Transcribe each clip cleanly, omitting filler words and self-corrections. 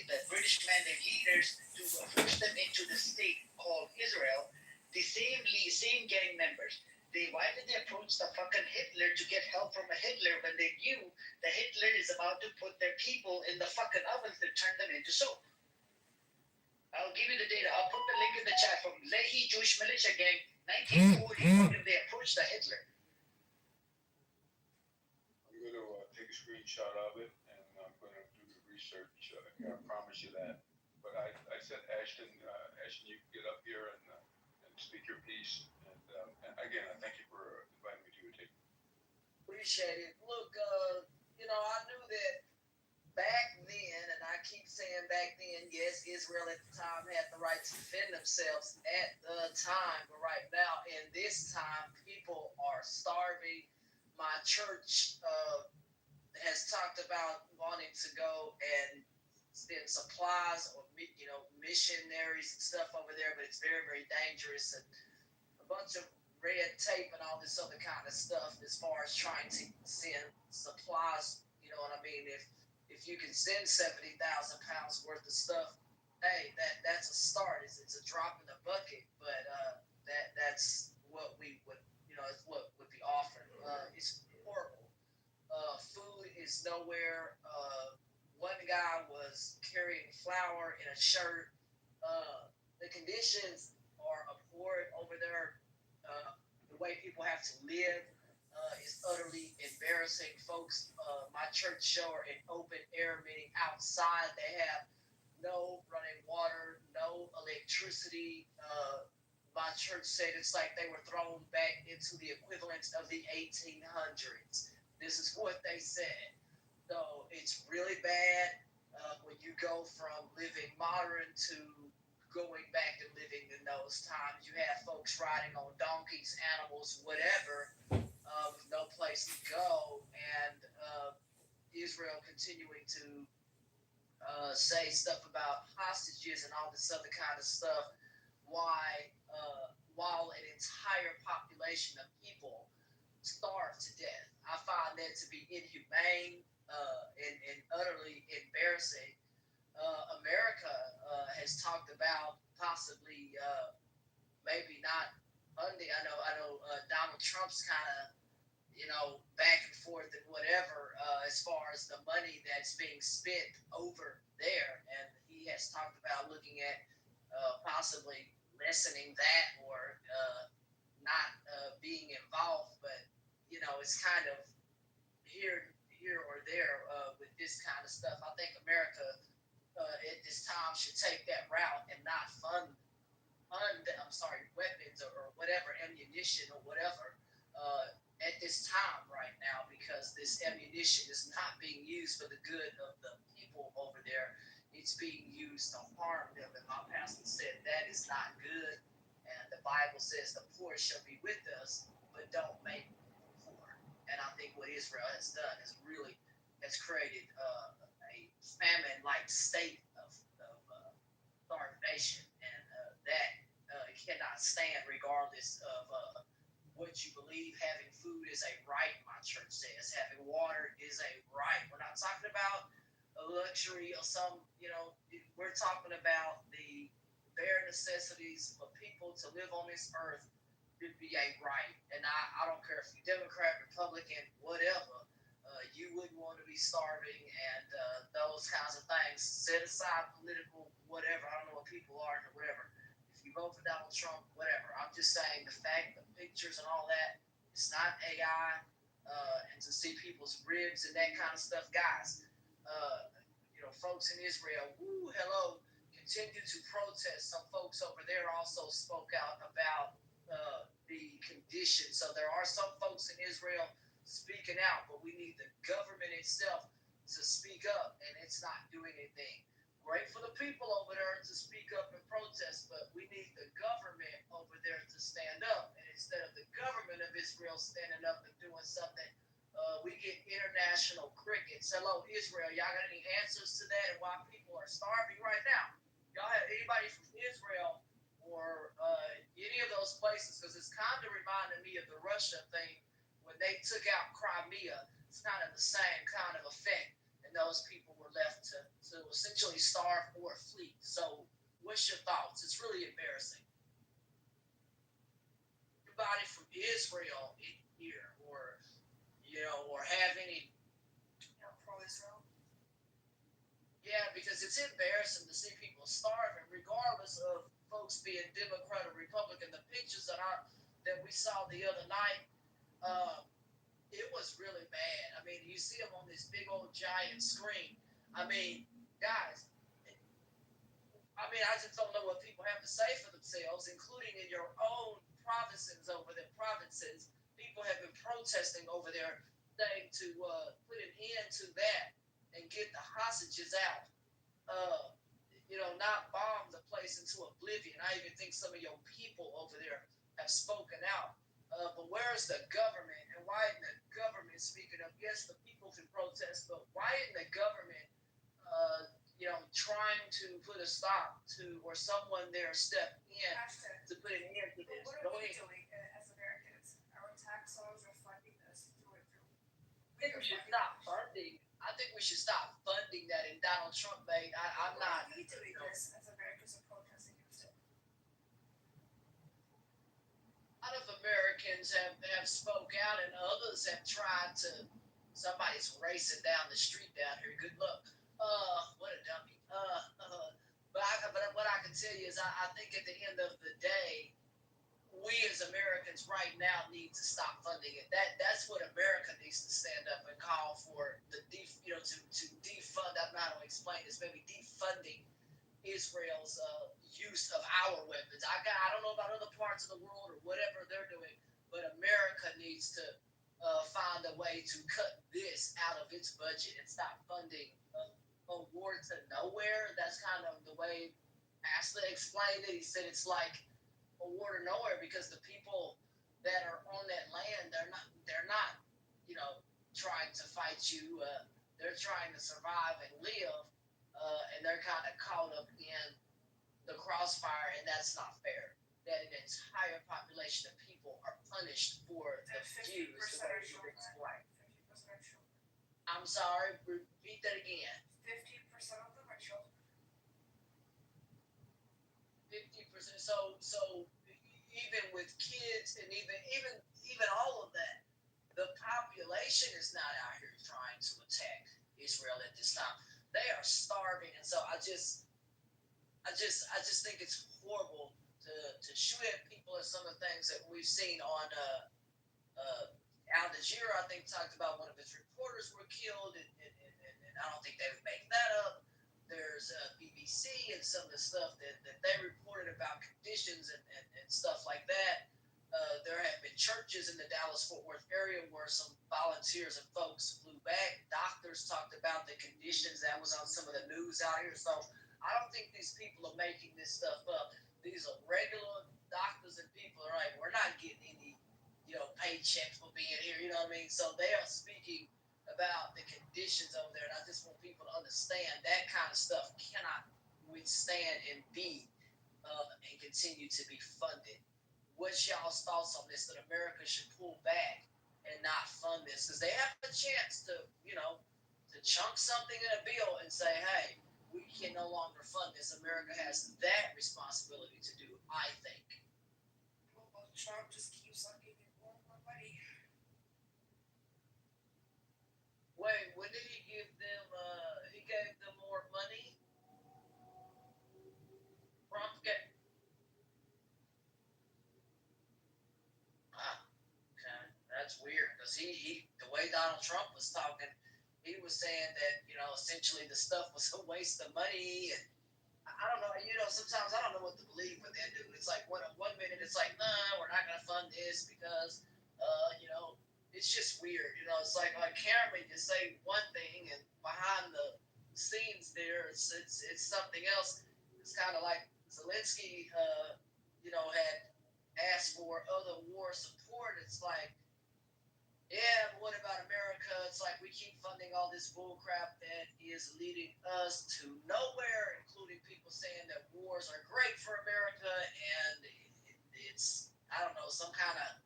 the British mandate leaders to push them into the state called Israel. The same gang members. Why did they approach the fucking Hitler to get help from a Hitler when they knew the Hitler is about to put their people in the fucking ovens to turn them into soap? I'll give you the data. I'll put the link in the chat from Lehi Jewish Militia Gang, 1940. How did they approach the Hitler? I'm going to take a screenshot of it, and I'm going to do the research. I promise you that. But I said, Ashton, you can get up here and speak your piece. And again, I thank you for inviting me to your table. Appreciate it. Look, I knew that back then, and I keep saying back then, yes, Israel at the time had the right to defend themselves at the time, but right now, in this time, people are starving. My church has talked about wanting to go and send supplies or missionaries and stuff over there, but it's very, very dangerous, and a bunch of red tape and all this other kind of stuff as far as trying to send supplies. You know what I mean? If you can send 70,000 pounds worth of stuff, hey, that's a start. It's a drop in the bucket, but that's what we would, it's what would be offered. It's horrible. Food is nowhere. One guy was carrying flour in a shirt. The conditions are abhorrent over there. The way people have to live is utterly embarrassing. Folks, my church show are in open air, meaning outside. They have no running water, no electricity. My church said it's like they were thrown back into the equivalent of the 1800s. This is what they said. So it's really bad when you go from living modern to going back to living in those times. You have folks riding on donkeys, animals, whatever, with no place to go, and Israel continuing to say stuff about hostages and all this other kind of stuff. While an entire population of people starve to death, I find that to be inhumane and utterly embarrassing. America has talked about possibly maybe not funding. I know Donald Trump's kind of back and forth and whatever as far as the money that's being spent over there, and he has talked about looking at possibly lessening that or not being involved. But it's kind of here or there with this kind of stuff. I think America at this time should take that route and not fund weapons or whatever, ammunition or whatever at this time right now, because this ammunition is not being used for the good of the people over there. It's being used to harm them, and my pastor said that is not good. And the Bible says the poor shall be with us, but don't make them poor. And I think what Israel has done has created a famine-like state of starvation, and that cannot stand regardless of what you believe. Having food is a right, my church says. Having water is a right. We're not talking about a luxury or we're talking about the bare necessities for people to live on this earth should be a right. And I don't care if you're Democrat, Republican, whatever, you wouldn't want to be starving and those kinds of things. Set aside political whatever. I don't know what people are or whatever. If you vote for Donald Trump, whatever. I'm just saying the fact, the pictures and all that, it's not AI. And to see people's ribs and that kind of stuff, guys, folks in Israel, hello, continue to protest. Some folks over there also spoke out about the conditions. So there are some folks in Israel speaking out, but we need the government itself to speak up, and it's not doing anything. Great for the people over there to speak up and protest, but we need the government over there to stand up. And instead of the government of Israel standing up and doing something, we get international crickets. Hello, Israel. Y'all got any answers to that and why people are starving right now? Y'all have anybody from Israel or any of those places? Because it's kind of reminding me of the Russia thing when they took out Crimea. It's kind of the same kind of effect, and those people were left to to essentially starve or flee. So, what's your thoughts? It's really embarrassing. Anybody from Israel in here, or or have any? Pro-Israel. Yeah, because it's embarrassing to see people starving, regardless of folks being Democrat or Republican. The pictures that we saw the other night, uh, it was really bad. I mean, you see them on this big old giant screen. I mean, guys, I just don't know what people have to say for themselves, including in your own provinces over there. Provinces, people have been protesting over there, saying to put an end to that and get the hostages out. Uh, not bomb the place into oblivion. I even think some of your people over there have spoken out. But where's the government? And why isn't the government speaking up? Yes, the people can protest, but why isn't the government, trying to put a stop to, or someone there step in Ashton, to put an end to but this? what Go are we ahead. doing as Americans? Our tax dollars are funding this through and through. I think we should stop funding. I think we should stop funding that. And Donald Trump made. I'm Why not. are we doing this as Americans are protesting against it? A lot of Americans have spoke out, and others have tried to. Somebody's racing down the street down here. Good luck. What a dummy. But what I can tell you is, I think at the end of the day, we as Americans right now need to stop funding it. That's what America needs to stand up and call for to defund. I'm not going to explain this. Maybe defunding Israel's use of our weapons. I don't know about other parts of the world or whatever they're doing, but America needs to find a way to cut this out of its budget and stop funding a war to nowhere. That's kind of the way Ashley explained it. He said it's like a war to nowhere because the people that are on that land, they're not trying to fight you. They're trying to survive and live, and they're kind of caught up in the crossfire, and that's not fair. That an entire population of people are punished for the And few, is the 50% way are you children. explain. 50% are children. I'm sorry, repeat that again. 50% of them are children. 50%. So even with kids and even all of that, the population is not out here trying to attack Israel at this time. They are starving, and so I just think it's horrible to shoot at people and some of the things that we've seen on Al Jazeera. I think talked about one of his reporters were killed, and I don't think they would make that up. There's BBC and some of the stuff that they reported about conditions and stuff like that. There have been churches in the Dallas-Fort Worth area where some volunteers and folks flew back. Doctors talked about the conditions that was on some of the news out here. So I don't think these people are making this stuff up. These are regular doctors and people. All right, we're not getting any, paycheck for being here. You know what I mean? So they are speaking about the conditions over there, and I just want people to understand that kind of stuff cannot withstand and and continue to be funded. What's y'all's thoughts on this? That America should pull back and not fund this because they have a chance to chunk something in a bill and say, hey, we can no longer fund this. America has that responsibility to do, I think. Well, Trump just keeps on giving more and more money. Wait, when did he give them? He gave them more money. Trump gave. Ah, okay, that's weird because he the way Donald Trump was talking, he was saying that essentially the stuff was a waste of money. And I don't know. Sometimes I don't know what to believe with that dude. It's like one minute it's like, nah, we're not gonna fund this because, uh, you know, it's just weird. It's like Cameron, you say one thing and behind the scenes there, it's something else. It's kind of like Zelensky, had asked for other war support. It's like, yeah, but what about America? It's like we keep funding all this bullcrap that is leading us to nowhere, including people saying that wars are great for America, and it's I don't know some kind of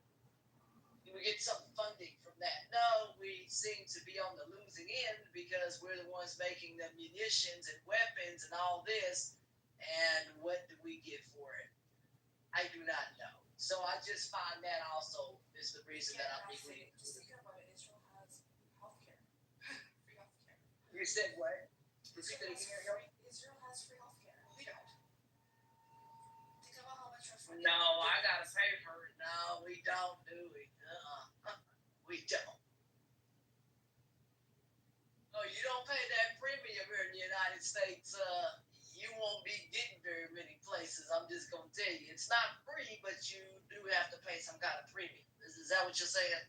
we get some funding from No, we seem to be on the losing end because we're the ones making the munitions and weapons and all this. And what do we get for it? I do not know. So I just find that also is the reason that I'm being. Just thinking about it, Israel has healthcare, free healthcare. You said what? Repeat that again. Israel has free healthcare. We don't. Think about how much our No, I gotta pay for it. No, we don't do it. We don't. Oh, you don't pay that premium here in the United States. You won't be getting very many places. I'm just gonna tell you, it's not free, but you do have to pay some kind of premium. Is that what you're saying?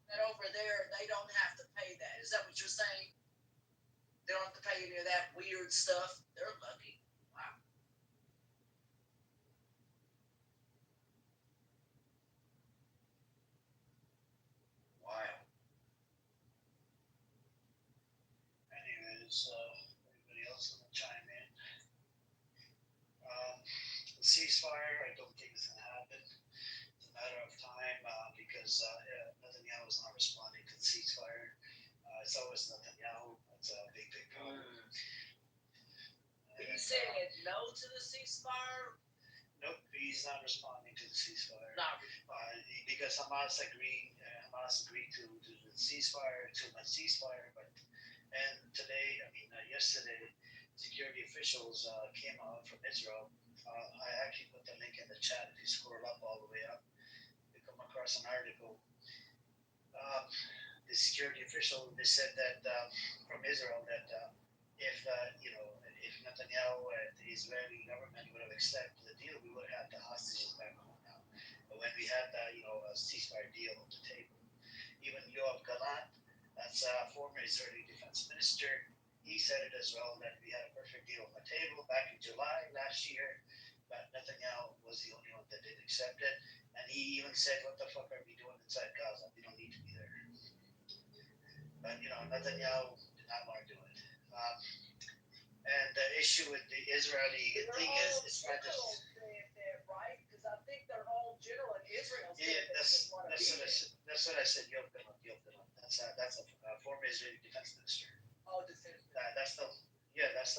That over there, they don't have to pay that. Is that what you're saying? They don't have to pay any of that weird stuff. They're lucky. Wow. Wow. Anyways, anybody else want to chime in? The ceasefire, I don't think it's going to happen. It's a matter of time because Netanyahu is not responding to the ceasefire. It's always Netanyahu. That's a big, big problem. He said no to the ceasefire. Nope, he's not responding to the ceasefire. Not because Hamas agreed to the ceasefire, 2-month ceasefire, but and today, yesterday, security officials came out from Israel. I actually put the link in the chat. If you scroll up all the way up, you come across an article. The security official, they said that from Israel that if Netanyahu and the Israeli government would have accepted the deal, we would have had the hostages back home now. But when we had a ceasefire deal on the table, even Yoav Galant, that's a former Israeli defense minister, he said it as well that we had a perfect deal on the table back in July last year, but Netanyahu was the only one that didn't accept it. And he even said, "What the fuck are we doing inside Gaza? We don't need to be there." But Netanyahu did not want to do it. And the issue with the Israeli thing is, it's not just. Right? Because I think their whole general in Israel said Yeah, that's what I said. Yoav Galant. That's a former Israeli defense minister. Oh, defense. That's the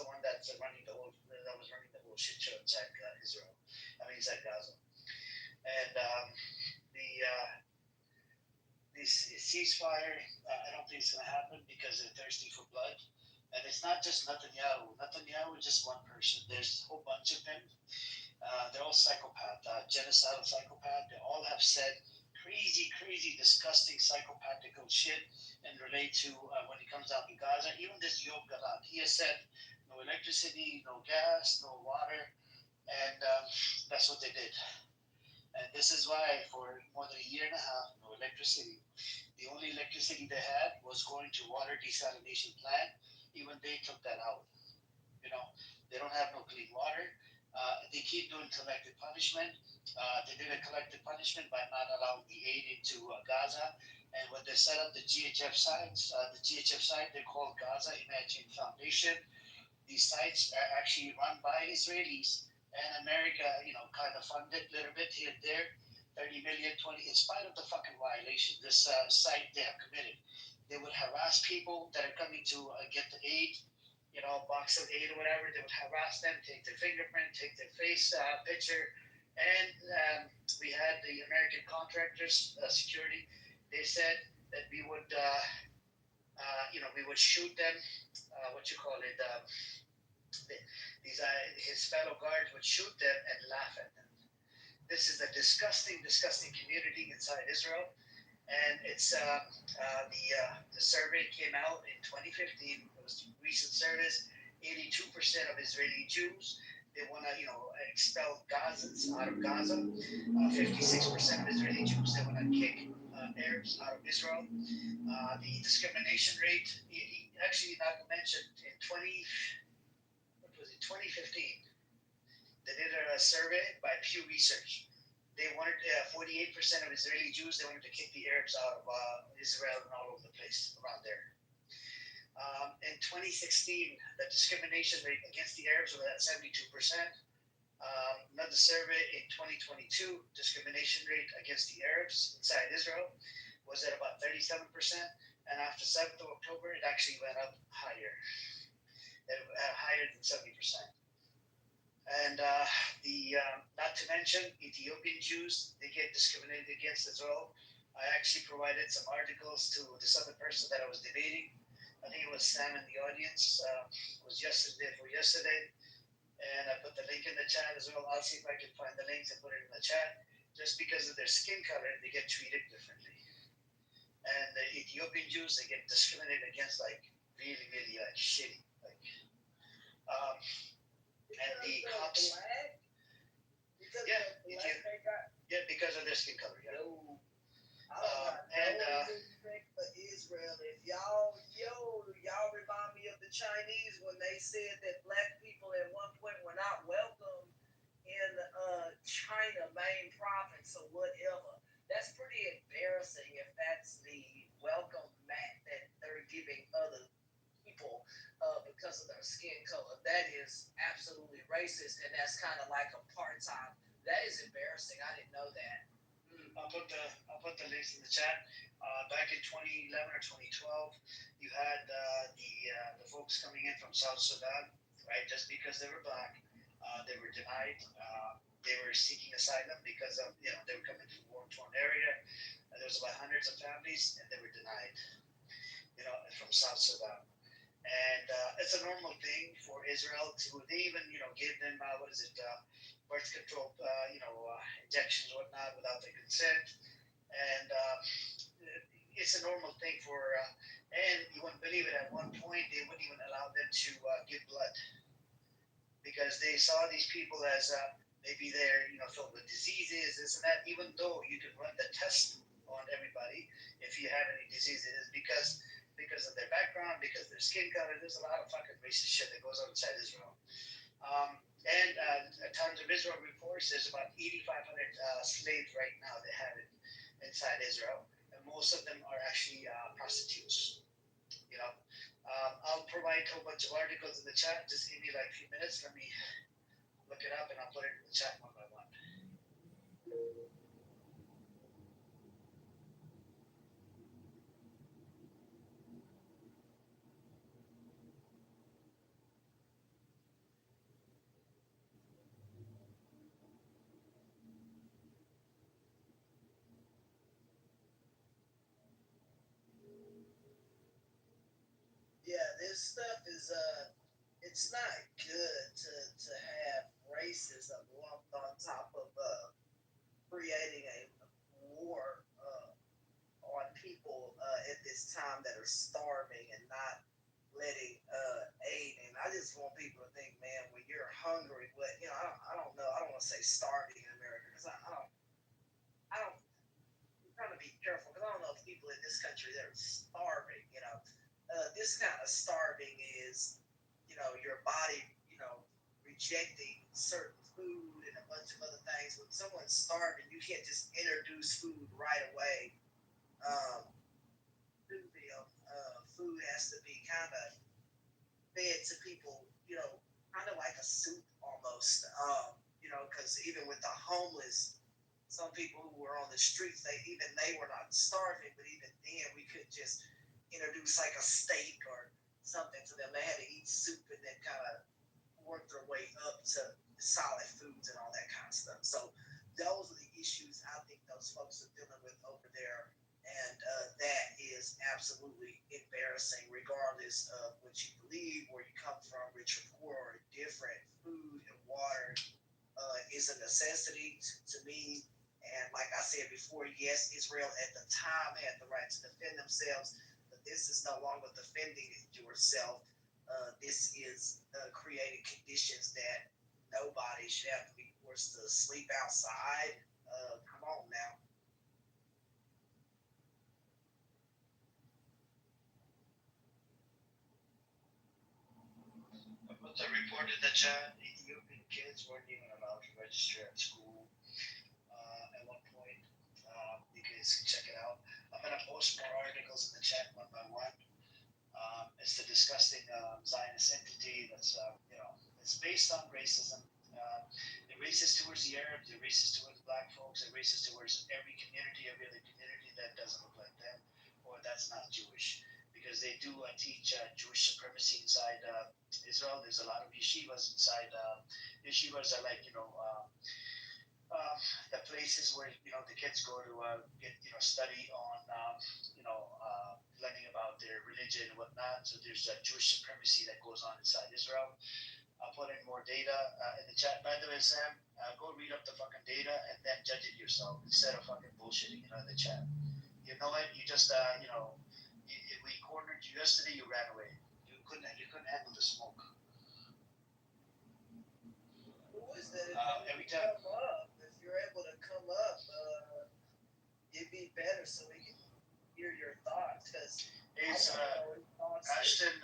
one that was running the whole shit show inside Israel. Inside Gaza. And the ceasefire, I don't think it's going to happen because they're thirsty for blood. And it's not just Netanyahu. Netanyahu is just one person. There's a whole bunch of them. They're all psychopath, genocidal psychopath. They all have said crazy, disgusting psychopathical shit and relate to when it comes down to Gaza. Even this Yoav Galant, he has said no electricity, no gas, no water, and that's what they did. And this is why for more than a year and a half, no electricity. The only electricity they had was going to water desalination plant. Even they took that out. They don't have no clean water. They keep doing collective punishment. They did a collective punishment by not allowing the aid into Gaza. And when they set up the GHF sites, they're called Gaza Humanitarian Foundation. These sites are actually run by Israelis, and America, kind of funded a little bit here and there, 30 million, 20, in spite of the fucking violation, this site they have committed. They would harass people that are coming to get the aid, box of aid or whatever. They would harass them, take their fingerprint, take their face picture. And we had the American contractors, security. They said that we would, we would shoot them. His fellow guards would shoot them and laugh at them. This is a disgusting community inside Israel, and it's the survey came out in 2015. It was a recent surveys. 82% of Israeli Jews, they want to expel Gazans out of Gaza. 56% of Israeli Jews, they want to kick Arabs out of Israel. The discrimination rate, actually not to mention in 2015, they did a survey by Pew Research. They wanted 48% of Israeli Jews, they wanted to kick the Arabs out of Israel and all over the place around there. In 2016, the discrimination rate against the Arabs was at 72%. Another survey in 2022, discrimination rate against the Arabs inside Israel was at about 37%, and after 7th of October, it actually went up higher, higher than 70%. And the not to mention Ethiopian Jews, they get discriminated against as well. I actually provided some articles to this other person that I was debating. I think it was Sam in the audience. It was yesterday, and I put the link in the chat as well. I'll see if I can find the links and put it in the chat. Just because of their skin color, they get treated differently. And the Ethiopian Jews, they get discriminated against like really, really shitty. Like, um, and the cops. Because Yeah, the black they got. Yeah, because of their skin color. Yeah. Yo, I don't got no respect for Israel. If y'all remind me of the Chinese when they said that black people at one point were not welcome in China main province or whatever. That's pretty embarrassing if that's the welcome mat that they're giving other people because of their skin color. That is absolutely racist, and that's kind of like apartheid. That is embarrassing. I didn't know that. I'll put the links in the chat. Back in 2011 or 2012, you had the folks coming in from South Sudan, right? Just because they were black, they were denied. They were seeking asylum because of they were coming from war-torn area. There was about hundreds of families, and they were denied. From South Sudan. And it's a normal thing for Israel to. They even give them birth control injections and whatnot without their consent, and it's a normal thing for. And you wouldn't believe it. At one point, they wouldn't even allow them to give blood because they saw these people as maybe they're filled with diseases, this and that. Even though you can run the test on everybody if you have any diseases, because of their background, because of their skin color. There's a lot of fucking racist shit that goes on inside Israel. And Times of Israel reports there's about 8,500 slaves right now that have it inside Israel, and most of them are actually prostitutes. I'll provide a whole bunch of articles in the chat. Just give me like a few minutes. Let me look it up, and I'll put it in the chat one by one. Yeah, this stuff is it's not good to have racism lumped on top of creating a war on people at this time that are starving and not letting aid. And I just want people to think, man, when you're hungry, but I don't know. I don't want to say starving in America because I don't. I'm trying to be careful because I don't know if people in this country that are starving. This kind of starving is, your body, rejecting certain food and a bunch of other things. When someone's starving, you can't just introduce food right away to them. Food has to be kind of fed to people, kind of like a soup almost. Because even with the homeless, some people who were on the streets, they were not starving, but even then we couldn't just introduce like a steak or something to them. They had to eat soup and then kind of work their way up to solid foods and all that kind of stuff. So those are the issues I think those folks are dealing with over there. And that is absolutely embarrassing, regardless of what you believe, where you come from, rich or poor or different. Food and water is a necessity to me. And like I said before, yes, Israel at the time had the right to defend themselves, but this is no longer defending yourself. This is creating conditions that nobody should have to be forced to sleep outside. Come on now. But the report in the chat, Ethiopian kids weren't even allowed to register at school at one point. You guys can check it out. I'm going to post more articles in the chat one by one. It's the disgusting Zionist entity that's, it's based on racism. It racist towards the Arabs, they're racist towards black folks, they're racist towards every community, every other community that doesn't look like them or that's not Jewish. Because they do teach Jewish supremacy inside Israel. There's a lot of yeshivas inside. Yeshivas are like, uh, the places where the kids go to get study on learning about their religion and whatnot. So there's Jewish supremacy that goes on inside Israel. I'll put in more data in the chat. By the way, Sam, go read up the fucking data and then judge it yourself instead of fucking bullshitting in the chat. You know what? You just we cornered you yesterday. You ran away. You couldn't handle the smoke. Who is that? Every time. Come up. If you're able to come up, it'd be better so we can hear your thoughts. Because He's Ashton.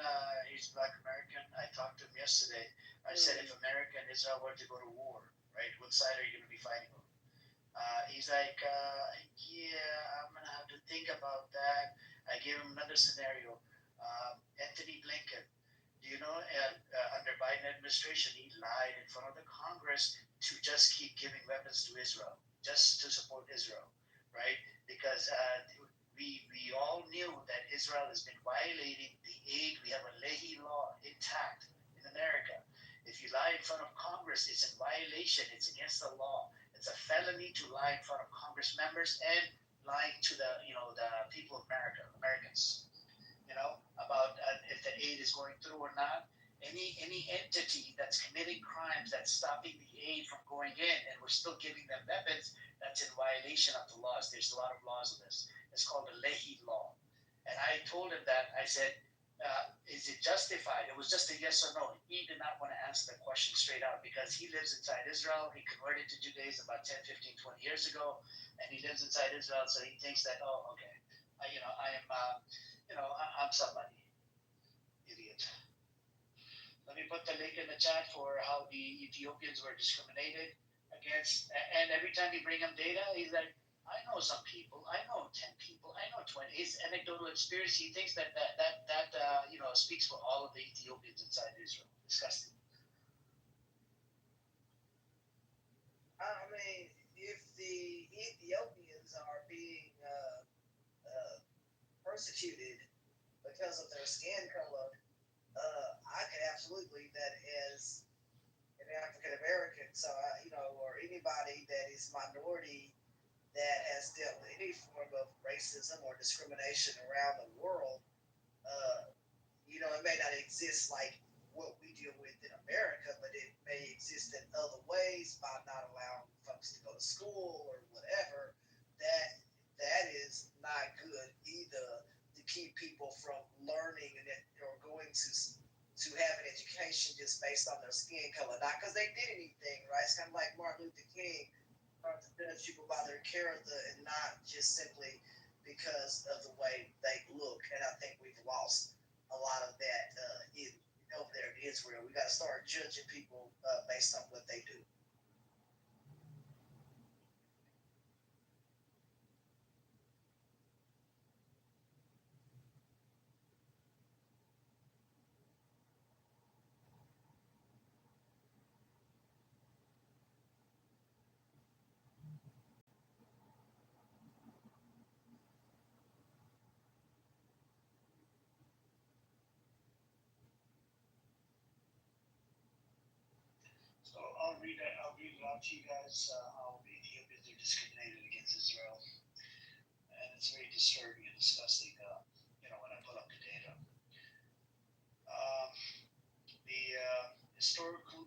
He's Black American. I talked to him yesterday. I said, if America and Israel were to go to war, right, what side are you going to be fighting on? He's like, yeah, I'm gonna have to think about that. I gave him another scenario. Anthony Blinken, do you know, under Biden administration, he lied in front of the Congress to just keep giving weapons to Israel, just to support Israel, right? Because we all knew that Israel has been violating the aid. We have a Lehi law intact in America. If you lie in front of Congress, it's in violation. It's against the law. It's a felony to lie in front of Congress members and lying to the people of Americans, about if the aid is going through or not. Any entity that's committing crimes, that's stopping the aid from going in, and we're still giving them weapons, that's in violation of the laws. There's a lot of laws of this. It's called the Lehi law. And I told him that. I said, is it justified? It was just a yes or no. He did not want to answer the question straight out because he lives inside Israel. He converted to Judaism about 10, 15, 20 years ago, and he lives inside Israel, so he thinks that, oh, okay, I'm somebody. Idiot. Let me put the link in the chat for how the Ethiopians were discriminated against. And every time you bring him data, he's like, I know some people. I know 10 people. I know 20. His anecdotal experience, he thinks that speaks for all of the Ethiopians inside Israel. Disgusting. I mean, if the Ethiopians are being persecuted because of their skin color, I can absolutely believe that as an African American, so or anybody that is minority that has dealt with any form of racism or discrimination around the world, it may not exist like what we deal with in America, but it may exist in other ways by not allowing folks to go to school or whatever. That is not good either, to keep people from learning or going to have an education just based on their skin color, not because they did anything, right? It's kind of like Martin Luther King, to judge people by their character and not just simply because of the way they look. And I think we've lost a lot of that over there in Israel. We got to start judging people based on what they do. So I'll read it out to you guys how the Ethiopians are discriminated against Israel. And it's very disturbing and disgusting when I pull up the data. The historical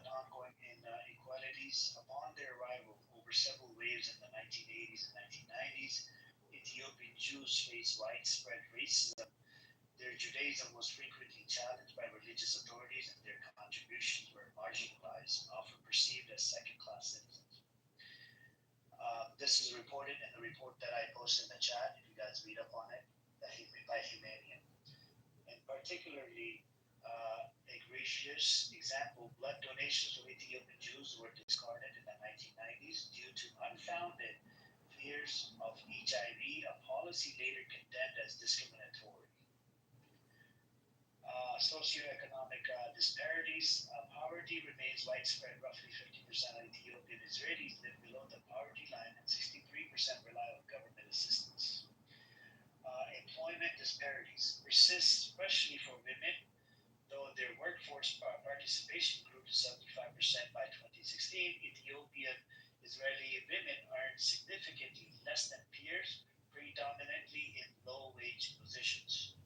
and ongoing inequalities upon their arrival over several waves in the 1980s and 1990s, Ethiopian Jews faced widespread racism. Their Judaism was frequently challenged by religious authorities, and their contributions were marginalized, often perceived as second-class citizens. This is reported in the report that I posted in the chat. If you guys read up on it, by Humanian. And particularly egregious example, blood donations from Ethiopian Jews were discarded in the 1990s due to unfounded fears of HIV, a policy later condemned as discriminatory. socioeconomic disparities. Poverty remains widespread. Roughly 50% of Ethiopian Israelis live below the poverty line, and 63% rely on government assistance. Employment disparities persist, especially for women, though their workforce participation grew to 75% by 2016. Ethiopian Israeli women earn significantly less than peers, predominantly in low wage positions.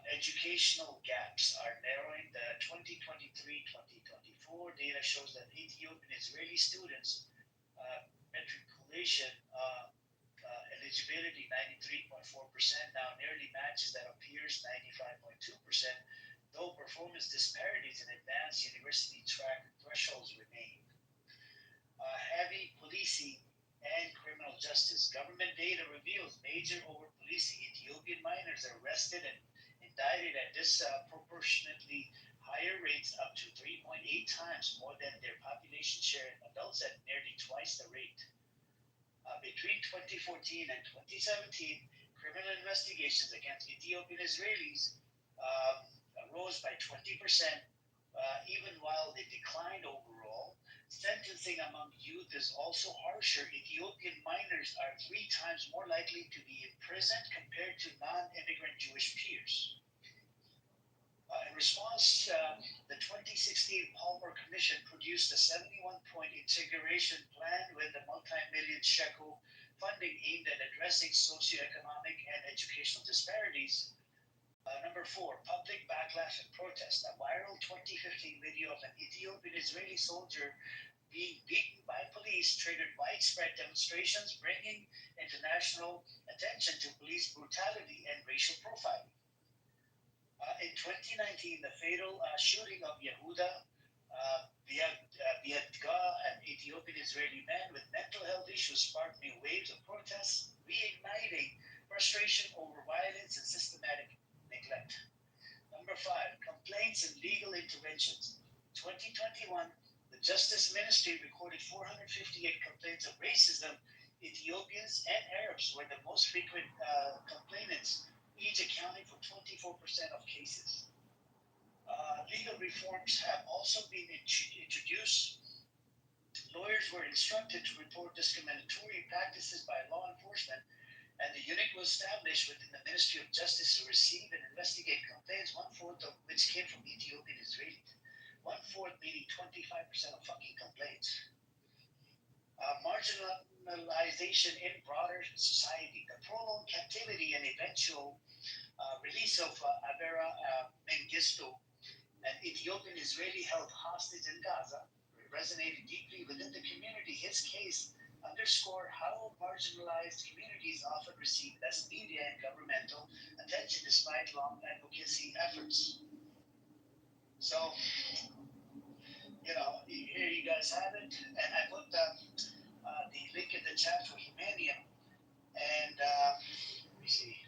Educational gaps are narrowing. The 2023-2024 data shows that Ethiopian Israeli students matriculation eligibility 93.4% now nearly matches that of peers 95.2%, though performance disparities in advanced university track thresholds remain. Heavy policing and criminal justice. Government data reveals major over policing. Ethiopian minors are arrested and indicted at disproportionately higher rates, up to 3.8 times more than their population share, and adults at nearly twice the rate. Between 2014 and 2017, criminal investigations against Ethiopian Israelis rose by 20%, even while they declined overall. Sentencing among youth is also harsher. Ethiopian minors are 3 times more likely to be imprisoned compared to non-immigrant Jewish peers. In response, the 2016 Palmer Commission produced a 71-point integration plan with a multi-million shekel funding aimed at addressing socioeconomic and educational disparities. Number 4, public backlash and protest. A viral 2015 video of an Ethiopian Israeli soldier being beaten by police triggered widespread demonstrations, bringing international attention to police brutality and racial profiling. In 2019, the fatal shooting of Yehuda Biedga, an Ethiopian Israeli man with mental health issues, sparked new waves of protests, reigniting frustration over violence and systematic neglect. Number 5, complaints and legal interventions. 2021, the Justice Ministry recorded 458 complaints of racism. Ethiopians and Arabs were the most frequent complainants, each accounting for 24% of cases. Legal reforms have also been introduced. Lawyers were instructed to report discriminatory practices by law enforcement, and the unit was established within the Ministry of Justice to receive and investigate complaints, 1/4 of which came from Ethiopian Israelis. 1/4 meaning 25% of fucking complaints. Marginalization in broader society. The prolonged captivity and eventual release of Avera Mengistu, an Ethiopian Israeli held hostage in Gaza, resonated deeply within the community. His case underscored how marginalized communities often receive less media and governmental attention despite long advocacy efforts. So, here you guys have it, and I put the link in the chat for Humanium, and let me see.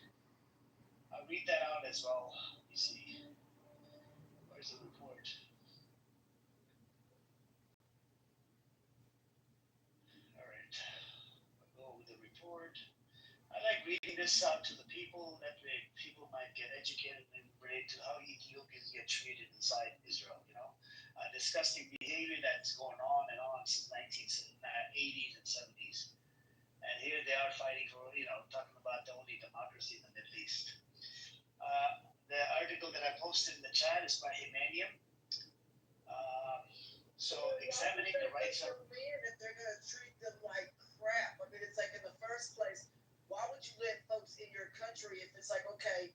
I'll read that out as well. Let me see. Where's the report? All right. I'll go with the report. I like reading this out to the people. That way people might get educated and relate to how Ethiopians get treated inside Israel, disgusting behavior that's going on since 1980s and 70s. And here they are fighting for, talking about the only democracy in the Middle East. The article that I posted in the chat is by Humanium. Examining the rights of men, if they're gonna treat them like crap. I mean, it's like in the first place, why would you let folks in your country if it's like, okay,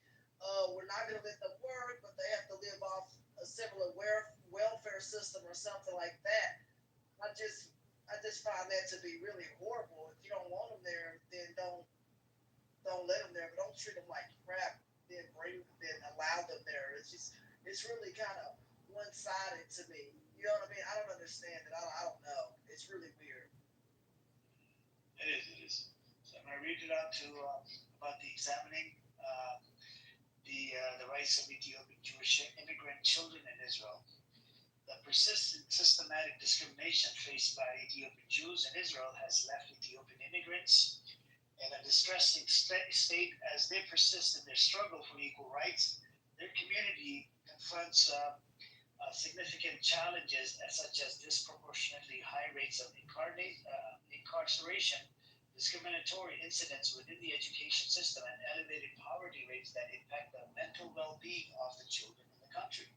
we're not gonna let them work, but they have to live off a similar welfare system or something like that? I just find that to be really horrible. If you don't want them there, then don't let them there, but don't treat them like crap. Then allow them there. It's really kind of one-sided to me. You know what I mean? I don't understand it. I don't know. It's really weird. It is. So I'm going to read it out to about the examining the rights of Ethiopian Jewish immigrant children in Israel. The persistent systematic discrimination faced by Ethiopian Jews in Israel has left Ethiopian immigrants in a distressing state as they persist in their struggle for equal rights their community confronts significant challenges such as disproportionately high rates of incarceration, discriminatory incidents within the education system, and elevated poverty rates that impact the mental well-being of the children in the country.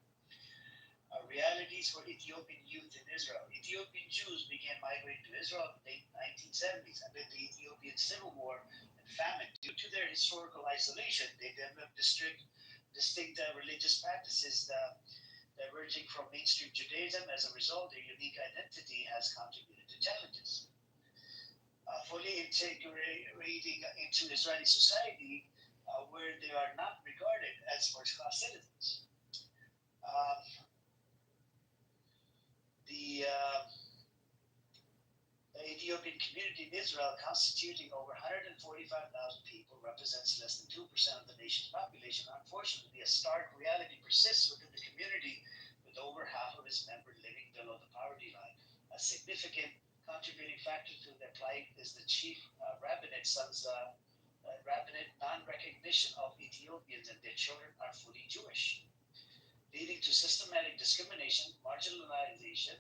Realities for Ethiopian youth in Israel. Ethiopian Jews began migrating to Israel in the late 1970s amid the Ethiopian civil war and famine. Due to their historical isolation, they developed distinct religious practices diverging from mainstream Judaism. As a result, their unique identity has contributed to challenges. Fully integrating into Israeli society, where they are not regarded as first-class citizens. Um, the Ethiopian community in Israel, constituting over 145,000 people, represents less than 2% of the nation's population. Unfortunately, a stark reality persists within the community, with over half of its members living below the poverty line. A significant contributing factor to their plight is the chief rabbinate non-recognition of Ethiopians and their children are fully Jewish, leading to systematic discrimination, marginalization.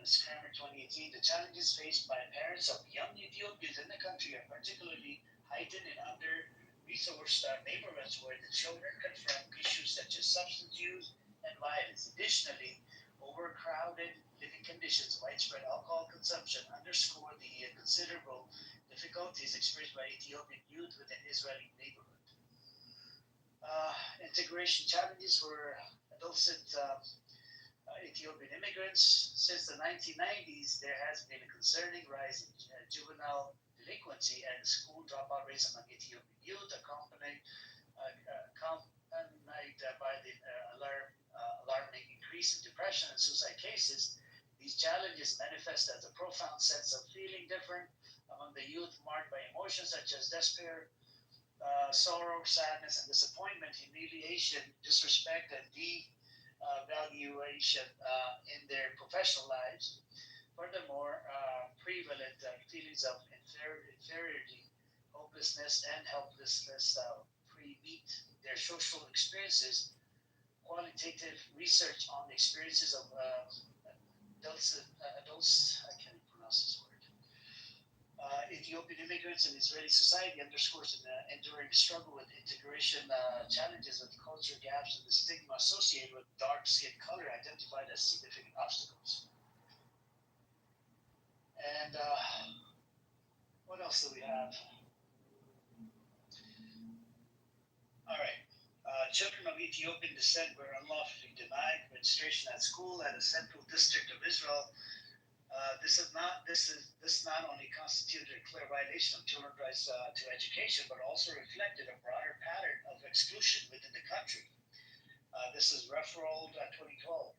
This Cramer 2018, the challenges faced by parents of young Ethiopians in the country are particularly heightened in under-resourced neighborhoods where the children confront issues such as substance use and violence. Additionally, overcrowded living conditions, widespread alcohol consumption underscore the considerable difficulties experienced by Ethiopian youth within Israeli neighborhoods. Integration challenges for adolescent Ethiopian immigrants. Since the 1990s, there has been a concerning rise in juvenile delinquency and school dropout rates among Ethiopian youth, accompanied by the alarming increase in depression and suicide cases. These challenges manifest as a profound sense of feeling different among the youth, marked by emotions such as despair, sorrow, sadness, and disappointment, humiliation, disrespect, and devaluation in their professional lives. Furthermore, prevalent feelings of inferiority, hopelessness, and helplessness pre-meet their social experiences. Qualitative research on the experiences of adults, I can't pronounce this word, Ethiopian immigrants in Israeli society underscores an enduring struggle with integration challenges, with culture gaps and the stigma associated with dark skin color identified as significant obstacles. And what else do we have? All right. Children of Ethiopian descent were unlawfully denied registration at school at a central district of Israel. This not only constituted a clear violation of children's rights to education, but also reflected a broader pattern of exclusion within the country. This is referred 2012.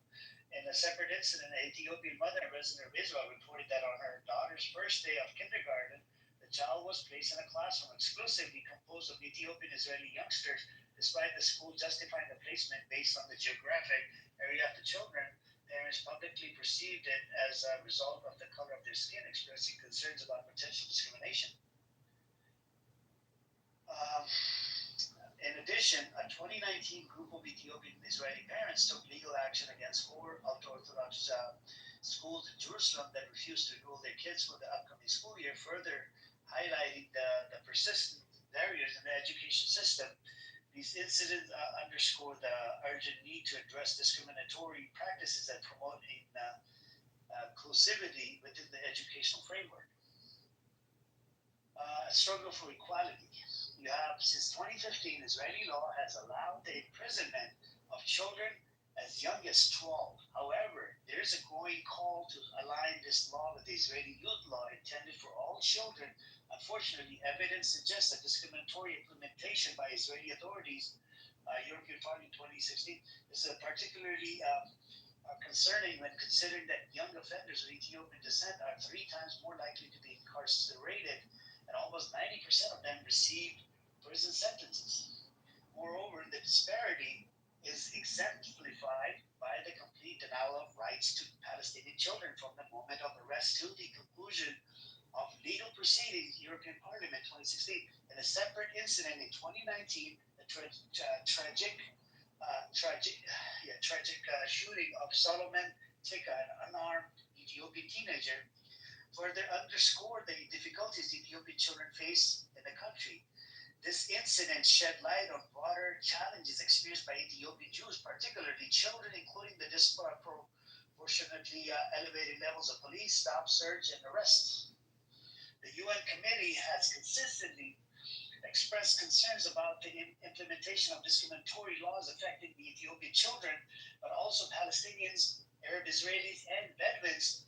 In a separate incident, an Ethiopian mother and resident of Israel reported that on her daughter's first day of kindergarten, the child was placed in a classroom exclusively composed of Ethiopian Israeli youngsters, despite the school justifying the placement based on the geographic area of the children. Parents publicly perceived it as a result of the color of their skin, expressing concerns about potential discrimination. Um, in addition, a 2019 group of Ethiopian Israeli parents took legal action against four ultra-Orthodox schools in Jerusalem that refused to enroll their kids for the upcoming school year, further highlighting the persistent barriers in the education system. These incidents underscore the urgent need to address discriminatory practices that promote inclusivity within the educational framework. Struggle for equality. You have, since 2015, Israeli law has allowed the imprisonment of children as young as 12. However, there is a growing call to align this law with the Israeli youth law intended for all children. Unfortunately, evidence suggests that discriminatory implementation by Israeli authorities, European Parliament 2016, is particularly concerning when considering that young offenders of Ethiopian descent are three times more likely to be incarcerated, and almost 90% of them received prison sentences. Moreover, the disparity is exemplified by the complete denial of rights to Palestinian children from the moment of arrest to the conclusion of legal proceedings, European Parliament 2016. In a separate incident in 2019, the tragic, tragic shooting of Solomon Tika, an unarmed Ethiopian teenager, further underscored the difficulties Ethiopian children face in the country. This incident shed light on broader challenges experienced by Ethiopian Jews, particularly children, including the disproportionately elevated levels of police stop, search, and arrests. The UN committee has consistently expressed concerns about the implementation of discriminatory laws affecting the Ethiopian children, but also Palestinians, Arab Israelis, and Bedouins.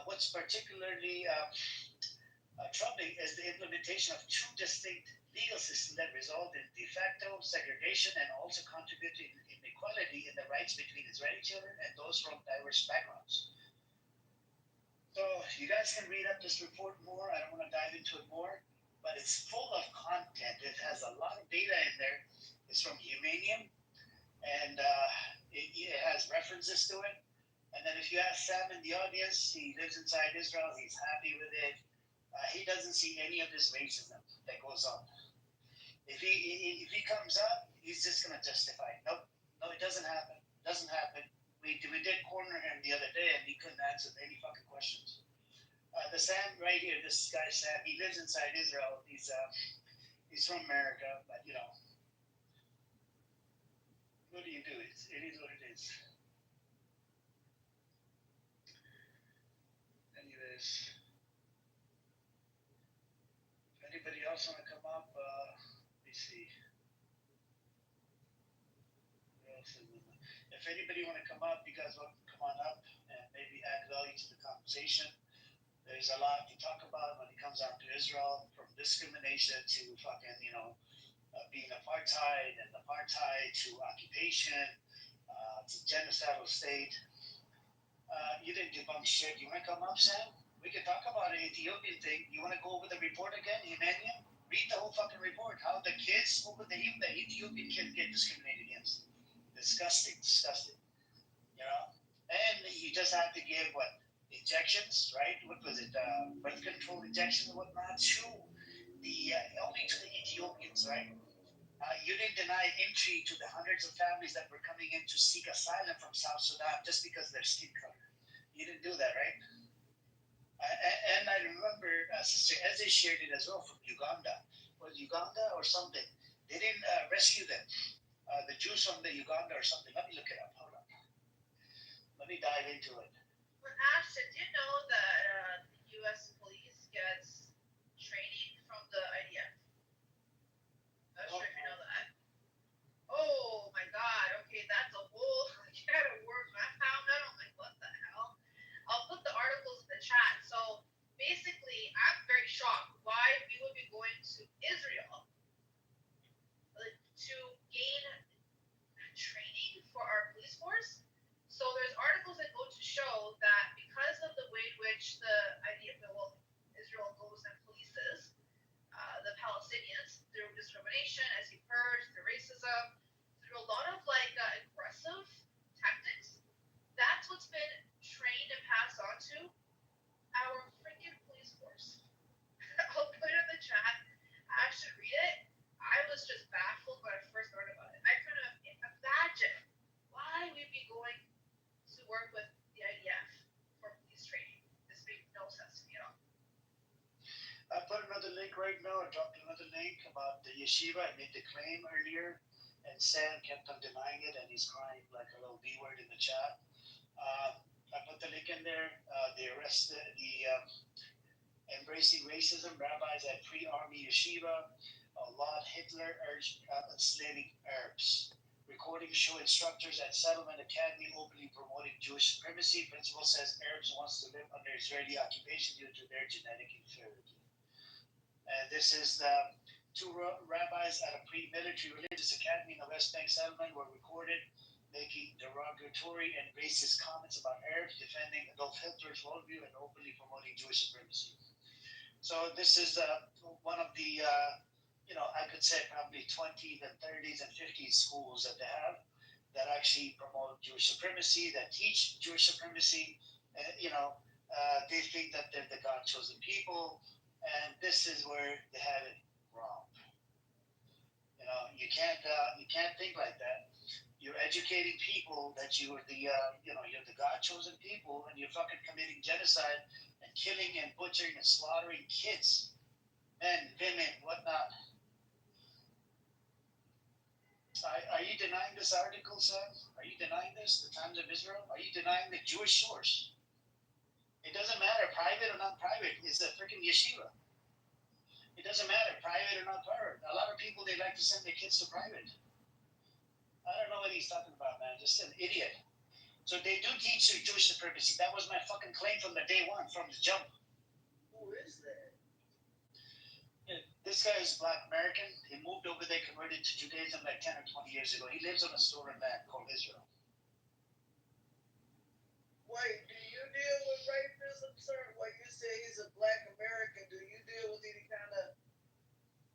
What's particularly troubling is the implementation of two distinct legal systems that result in de facto segregation and also contribute to inequality in the rights between Israeli children and those from diverse backgrounds. So you guys can read up this report more. I don't want to dive into it more, but it's full of content. It has a lot of data in there. It's from Humanium, and it has references to it. And then if you ask Sam in the audience, he lives inside Israel. He's happy with it. He doesn't see any of this racism that goes on. If he comes up, he's just gonna justify. Nope, no, it doesn't happen. Doesn't happen. We did corner him the other day, and he couldn't answer any fucking questions. The Sam right here, this guy Sam, he lives inside Israel. He's from America, but you know, what do you do? It is what it is. Anyways, if anybody else want to come up, let me see. If anybody want to come up, you guys want to come on up and maybe add value to the conversation. There's a lot to talk about when it comes down to Israel, from discrimination to fucking, being apartheid and apartheid to occupation to genocidal state. You didn't debunk shit. You want to come up, Sam? We can talk about an Ethiopian thing. You want to go over the report again, Emmanuel? Read the whole fucking report. How the kids, over the Ethiopian kids get discriminated against. Disgusting, disgusting. You know? And you just have to give what? Injections, right? What was it? Birth control injections and whatnot to the only to the Ethiopians, right? You didn't deny entry to the hundreds of families that were coming in to seek asylum from South Sudan just because of their skin color. You didn't do that, right? And I remember Sister Eze shared it as well from Uganda. Was Uganda or something? They didn't rescue them. The Jews from the Uganda or something. Let me look it up. Hold on. Let me dive into it. But Ashton, do you know that the U.S. police gets training from the IDF? I'm not sure if you know that. Oh my God! Okay, that's a whole can of worms. I found that. I'm like, what the hell? I'll put the articles in the chat. So basically, I'm very shocked why we would be going to Israel to gain training for our police force. So there's articles that go to show that because of the way in which the idea of Israel goes and polices the Palestinians through discrimination, as you've heard, through racism, through a lot of aggressive tactics. That's what's been trained and passed on to our freaking police force. I'll put it in the chat. I should read it. I was just baffled when I first learned about it. I couldn't imagine why we'd be going to work with the IDF for police training. This made no sense to me at all. I put another link right now. I dropped another link about the yeshiva. I made the claim earlier, and Sam kept on denying it, and he's crying like a little B word in the chat. I put the link in there. They arrested the embracing racism rabbis at pre-army yeshiva. Lord Hitler urged enslaving Arabs. Recordings show instructors at Settlement Academy openly promoting Jewish supremacy. Principal says Arabs wants to live under Israeli occupation due to their genetic inferiority. And this is the two rabbis at a pre-military religious academy in the West Bank settlement were recorded making derogatory and racist comments about Arabs, defending Adolf Hitler's worldview, and openly promoting Jewish supremacy. So this is one of the, I could say probably 20s and 30s and 50s schools that they have that actually promote Jewish supremacy, that teach Jewish supremacy. They think that they're the God-chosen people, and this is where they had it wrong. You you can't think like that. You're educating people that you're you're the God chosen people, and you're fucking committing genocide and killing and butchering and slaughtering kids, men, women, whatnot. Are you denying this article, Sam? Are you denying this? The Times of Israel? Are you denying the Jewish source? It doesn't matter, private or not private. It's a freaking yeshiva. It doesn't matter, private or not private. A lot of people, they like to send their kids to private. I don't know what he's talking about, man. Just an idiot. So they do teach Jewish supremacy. That was my fucking claim from the day one, from the jump. Who is that? This guy is Black American. He moved over there, converted to Judaism like 10 or 20 years ago. He lives on a stolen land called Israel. Wait, do you deal with racism, sir? When you say he's a Black American, do you deal with any kind of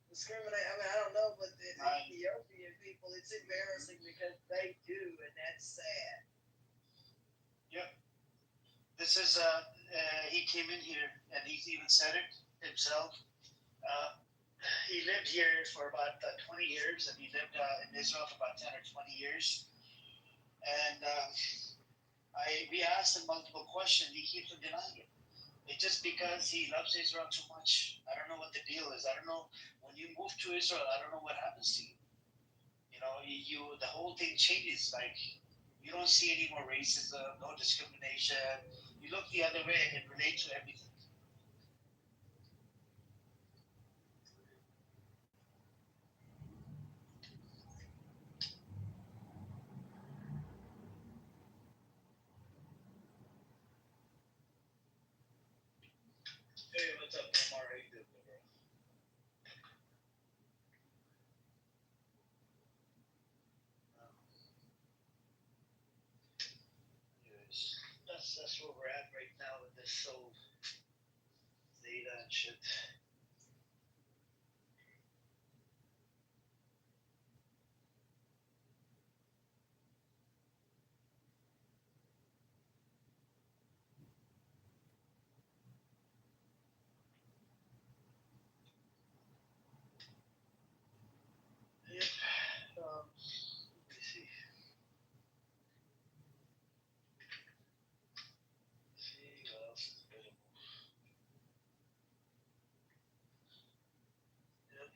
discriminate? I mean, I don't know, but the Ethiopian people, it's embarrassing because they do, and that's sad. Yep. This is, he came in here and he's even said it himself. He lived here for about 20 years, and he lived in Israel for about 10 or 20 years. And we asked him multiple questions. He keeps on denying it. It's just because he loves Israel too much. I don't know what the deal is. I don't know. When you move to Israel, I don't know what happens to you. You know, the whole thing changes. Like, you don't see any more racism, no discrimination. You look the other way and relate to everything. Hey, what's up, Omar? How you doing, bro? Anyways, that's where we're at right now with this whole data and shit. Yep. Let me see. See what else is available. Yep.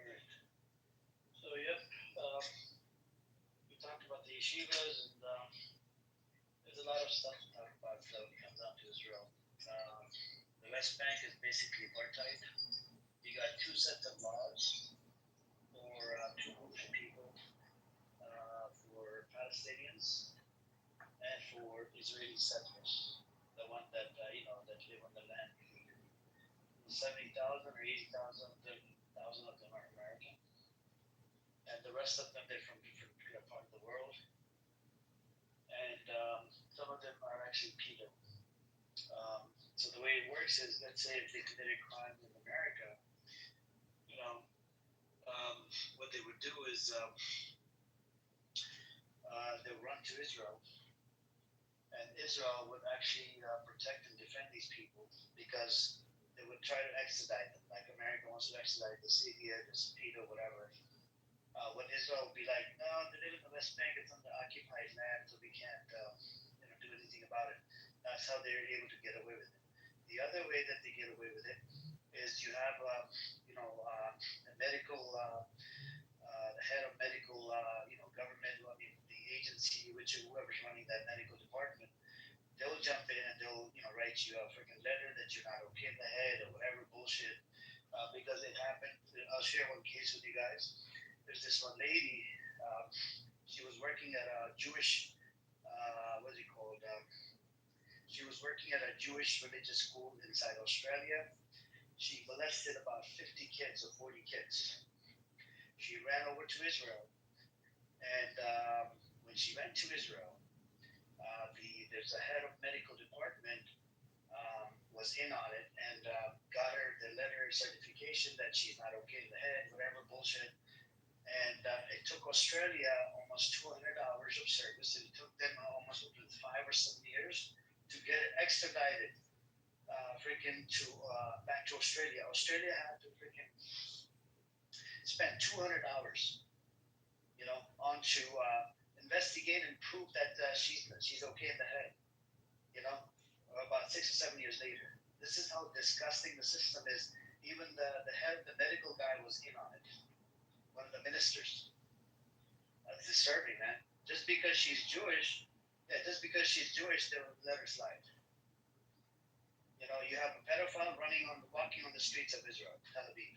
All right. So yep. We talked about the yeshivas, and there's a lot of stuff to talk about when it comes down to Israel. The West Bank is basically apartheid. You got two sets of laws for two groups of people, for Palestinians and for Israeli settlers, the one that that live on the land. 70,000 or 80,000 of them are American, and the rest of them they're from different part of the world, and some of them are actually pedo. So the way it works is, let's say if they committed crimes in America, what they would do is they'll run to Israel, and Israel would actually protect and defend these people because they would try to extradite them, like America wants to extradite the Syria, the pedo, whatever. What Israel would be like, no, they live in the West Bank, it's on the occupied land, so we can't do anything about it. That's how they're able to get away with it. The other way that they get away with it is you have, a medical, the head of medical, government, the agency, whoever's running that medical department, they'll jump in and they'll, write you a freaking letter that you're not okay in the head or whatever bullshit, because it happened. I'll share one case with you guys. There's this one lady, she was working at a Jewish, what's it called? She was working at a Jewish religious school inside Australia. She molested about 50 kids or 40 kids. She ran over to Israel, and when she went to Israel, there's a head of medical department. was in on it and got her the letter certification that she's not okay in the head, whatever bullshit. And it took Australia almost 200 hours of service, and it took them almost 5 or 7 years to get it extradited, freaking to back to Australia. Australia had to freaking spend 200 hours, on to investigate and prove that she's okay in the head. About 6 or 7 years later. This is how disgusting the system is. Even the head, the medical guy was in on it. One of the ministers. That's disturbing, man. Just because she's Jewish, they'll let her slide. You have a pedophile walking on the streets of Israel, Tel Aviv.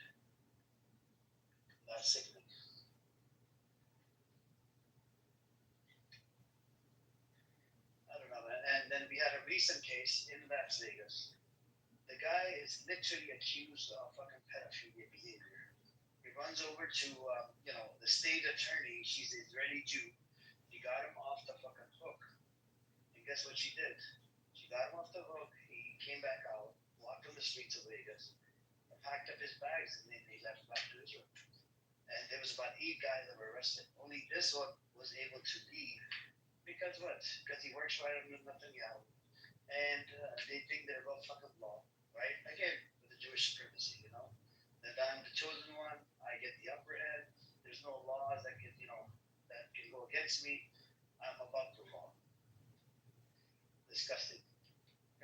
That's sickening. I don't know, man. And then we had a recent case in Las Vegas. The guy is literally accused of fucking pedophilia behavior. He runs over to, the state attorney. She's an Israeli Jew. She got him off the fucking hook. And guess what she did? She got him off the hook. He came back out, walked on the streets of Vegas, and packed up his bags, and then he left back to Israel. And there was about 8 guys that were arrested. Only this one was able to leave. Because what? Because he works right under Netanyahu. And they think they're above fucking law. Right? Again, with the Jewish supremacy, that I'm the chosen one, I get the upper hand. There's no laws that can go against me. I'm above the law. Disgusting.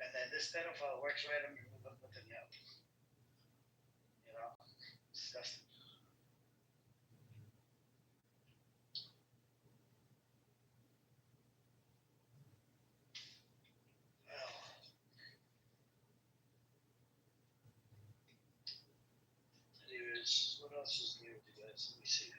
And then this pedophile works right under Netanyahu. Disgusting. Well, anyways, what else is new with you guys? Let me see.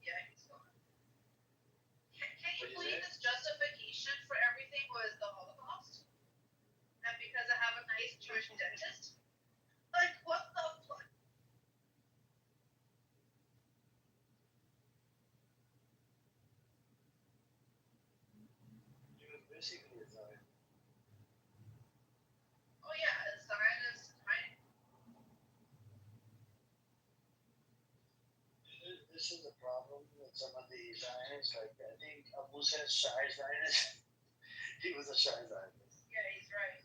Yeah, he's gone. Can you believe his justification for everything was the Holocaust? And because I have a nice Jewish dentist? Like, what the fuck? He was basically a Zion. Oh yeah, a Zionist, right? This is the problem with some of the Zionists. Like, I think Abu says shy Zionist. He was a shy Zionist. Yeah, he's right.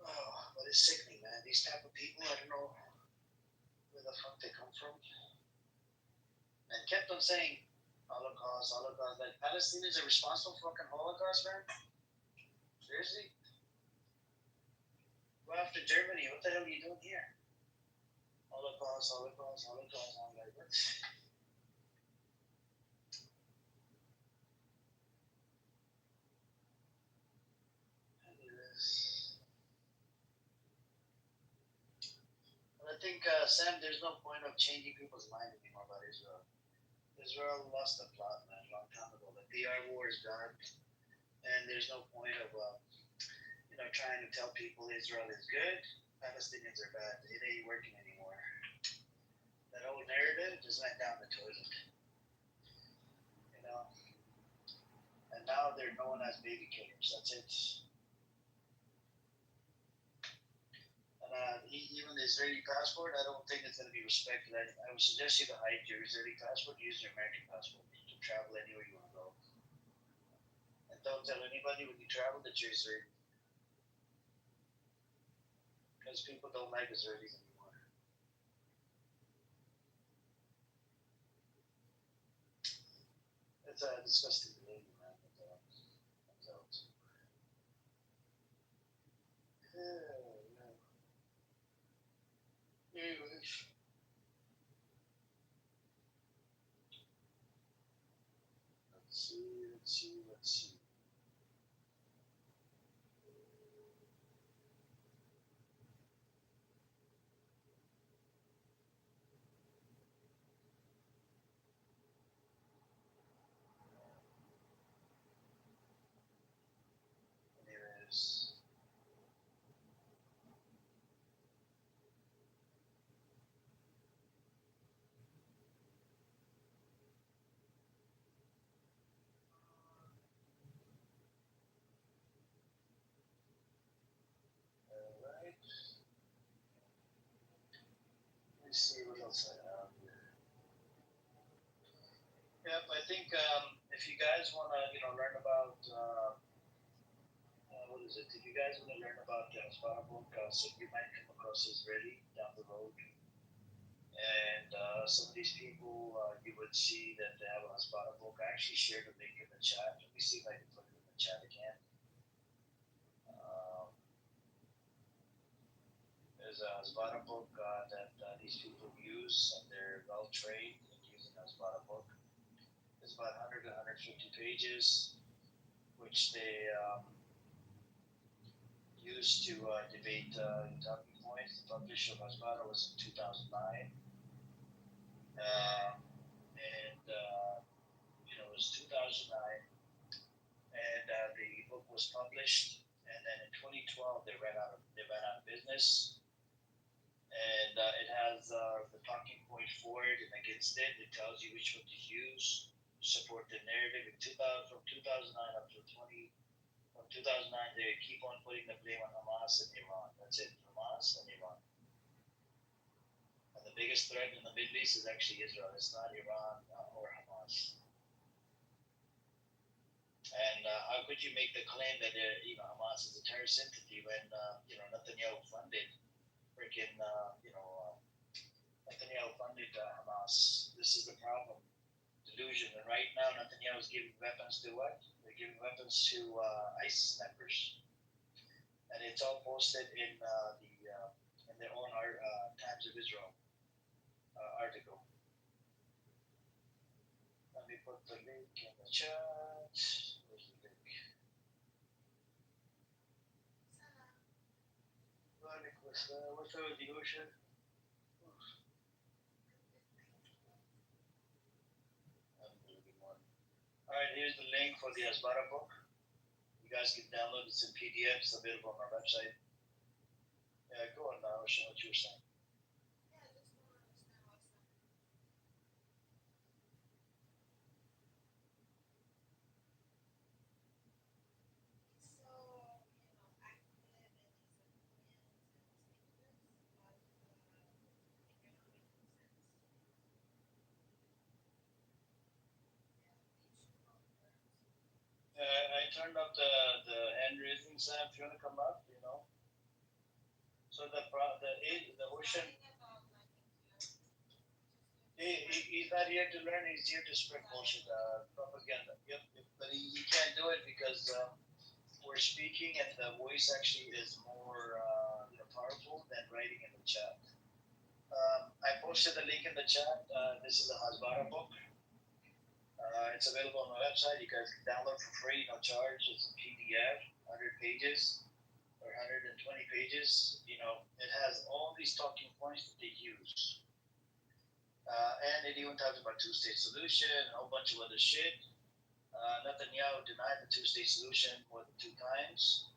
Oh, but it's sickening, man. These type of people, I don't know where the fuck they come from. And kept on saying Holocaust, Holocaust. Like, Palestinians are responsible for fucking Holocaust, man? Seriously? Go after Germany. What the hell are you doing here? Holocaust, Holocaust, Holocaust. I'm like, what? Anyways. Well, I think, Sam, there's no point of changing people's mind anymore about Israel. Israel lost the plot, man, a long time ago. The PR war is done, and there's no point of, trying to tell people Israel is good, Palestinians are bad. It ain't working anymore. That old narrative just went down the toilet. And now they're known as baby killers. That's it. And even the Israeli passport, I don't think it's going to be respected. I would suggest you to hide your Israeli passport, use your American passport to travel anywhere you want to go. And don't tell anybody when you travel that you're Israeli. Because people don't like Israelis anymore. It's a disgusting behavior, man. Comes out. Anyways. Let's see. this. Alright. Let's see what else I have here. Yep, I think if you guys want to, learn about what is it? If you guys want to learn about the Asbara book, so you might come across Israeli down the road, and some of these people you would see that they have an Asbara book. I actually shared a link in the chat. Let me see if I can put it in the chat again. There's a Asbara book that these people use, and they're well trained in using Asbara book. It's about 100 to 150 pages, which they used to debate talking points. The publish of Asbara was in 2009. And it was 2009, and the book was published. And then in 2012, they ran out of business. And it has the talking point for it and against it. It tells you which one to use to support the narrative. From 2009 up to 2009, they keep on putting the blame on Hamas and Iran. That's it, Hamas and Iran. And the biggest threat in the Middle East is actually Israel. It's not Iran or Hamas. And how could you make the claim that Hamas is a terrorist entity when Netanyahu funded freaking Netanyahu funded Hamas? This is the problem, delusion. And right now, Netanyahu is giving weapons to what? They're giving weapons to ISIS members, and it's all posted in in their own Times of Israel article. Let me put the link in the chat. Where's the link? What's up with the ocean? Alright, here's the link for the Asbara book. You guys can download it in PDF. It's available on our website. Yeah, go on now. Show what you were saying. I turned up the hand raising, Sam. If you want to come up, So the ocean. He's not here to learn. He's here to spread bullshit, propaganda. Yep. But he can't do it because we're speaking, and the voice actually is more powerful than writing in the chat. I posted the link in the chat. This is a Hasbara book. It's available on my website. You guys can download for free, no charge. It's a PDF, 100 pages or 120 pages. It has all these talking points that they use. And it even talks about two-state solution, a whole bunch of other shit. Netanyahu denied the two-state solution more than 2 times.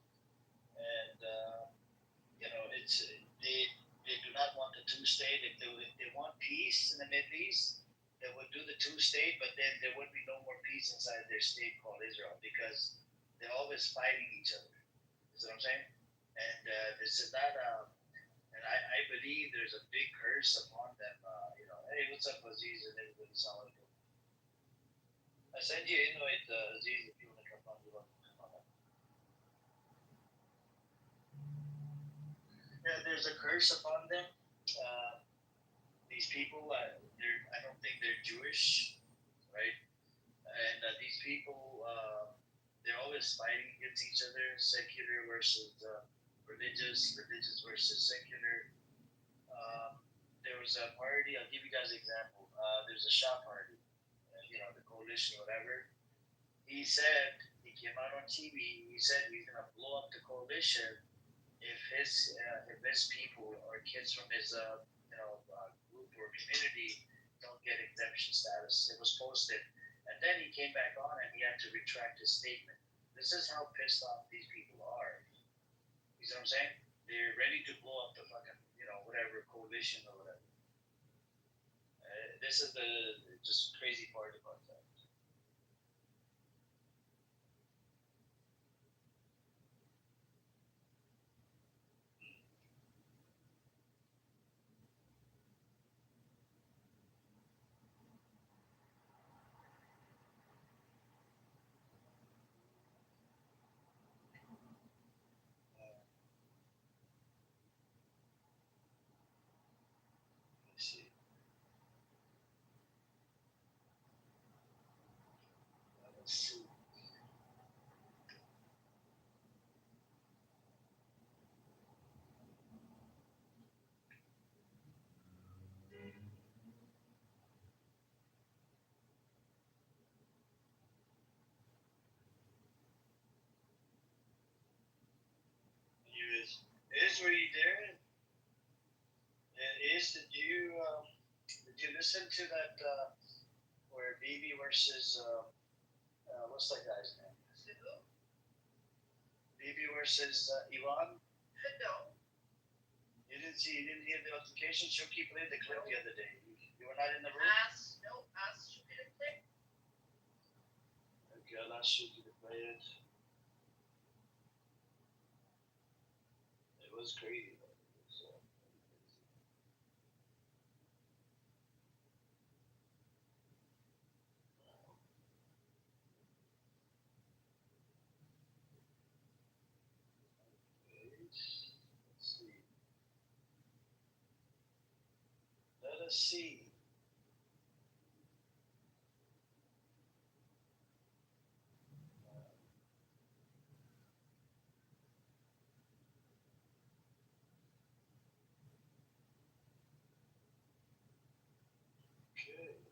And, they do not want the two-state. If they want peace in the Middle East, they would do the two-state, but then there would be no more peace inside their state called Israel because they're always fighting each other. You see what I'm saying? And this is not, and I believe there's a big curse upon them. Hey, what's up, Aziz? And everybody, salam alaikum. I send you an invite, Aziz, if you want to come on. Yeah, there's a curse upon them. These people, I don't think they're Jewish, right? And these people, they're always fighting against each other, secular versus religious versus secular. There was a party, I'll give you guys an example. There's a Shah party, the coalition, whatever. He said, he came out on TV, he said he's going to blow up the coalition if his people or kids from his group or community don't get exemption status. It was posted. And then he came back on and he had to retract his statement. This is how pissed off these people are. You see what I'm saying? They're ready to blow up the fucking, whatever coalition or whatever. This is the just crazy part about that. Let's see. Let's see. Were you there? Did you listen to that where BB versus what's that guy's name? Who? BB versus Ivan. No. You didn't hear the altercation. Shuki played the clip the other day. You were not in the room. Ask Shuki to play. Okay, I'll ask Shuki to play it. It was crazy. Let's see. Let us see. Okay.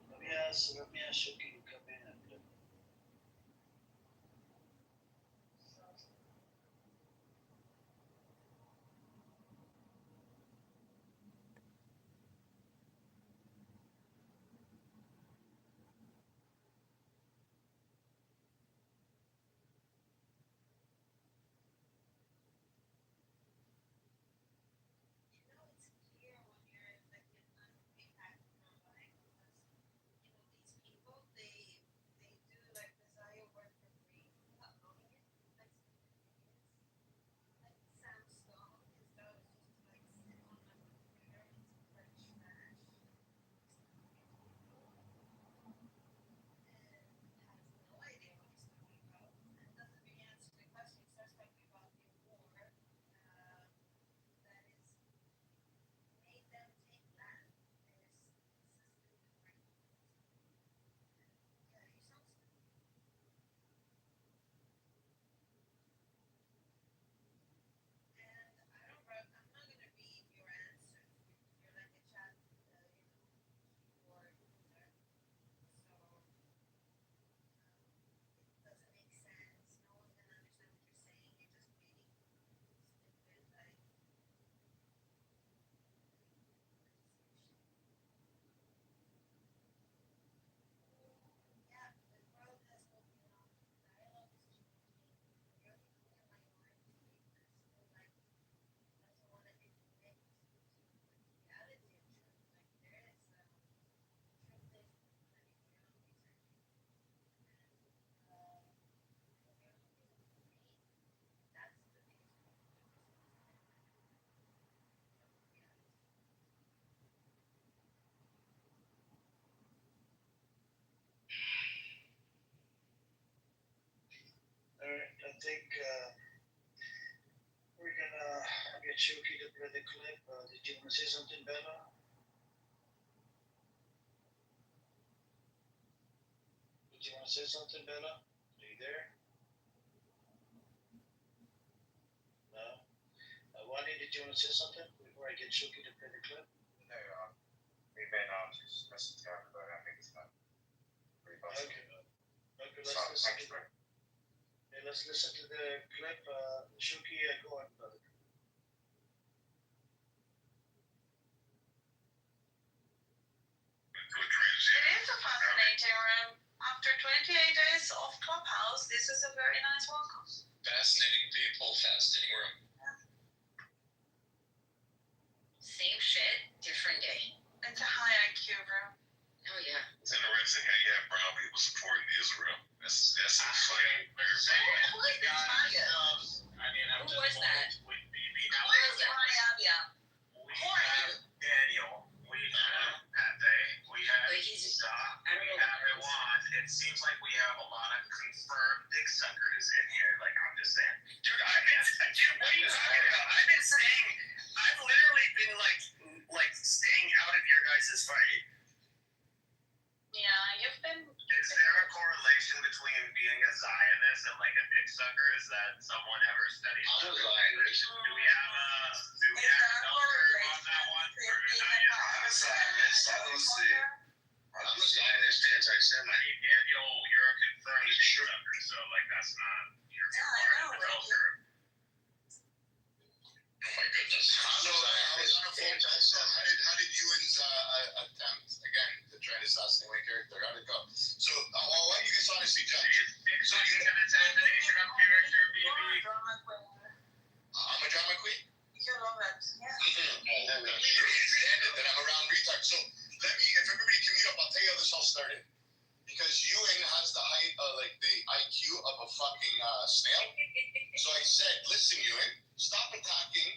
Let me ask Shuki to come in and all right, I think we're Shuki to play the clip. Did you want to say something, Bella? Did you want to say something, Bella? Are you there? No? Wani, did you want to say something before I get Shuki to play the clip? No, we've been on just listening to it, but I think it's not pretty much. Okay. Okay, So, let's listen thanks, to bro. yeah, let's listen to the clip. Shuki, go on, brother. It is a fascinating room. After 28 days of Clubhouse, this is a very nice welcome. Fascinating people, fascinating room. Same shit, different day. It's a high IQ room. Oh yeah. It's interesting how you have brown people supporting Israel. That's funny. Who was the Tanya? Who was that? Who is that? We have Daniel, we have Pepe, we have Like he's Isa, I don't we know. have Iwan. It seems like we have a lot of confirmed dick suckers in here. Like, I'm just saying. Dude, what are you talking about? I've literally been like staying out of your guys' fight. Yeah, you've been. Is there a correlation between being a Zionist and like a dick sucker? Is that someone ever studied? I'm a Zionist. Do we have a bell curve on that one? Or is that yet? I'm a Zionist, obviously. I'm a Zionist I anti-Semite. mean, Daniel, you're a confirmed dick sucker, so like that's not you're Yeah, I part of know, the bell right? curve. Oh my goodness. So I was on a phone call. So How did Ewan's attempt again to try to assassinate my character? How did it go? So, why don't you guys honestly judge? It's like an assassination of character, You're a baby. drama queen. I'm a drama queen. You love it. Yeah. It's ended that I'm around retards. So if everybody can mute up, I'll tell you how this all started. Because Ewan has the height, like the IQ of a fucking snail. So I said, listen, Ewan, stop attacking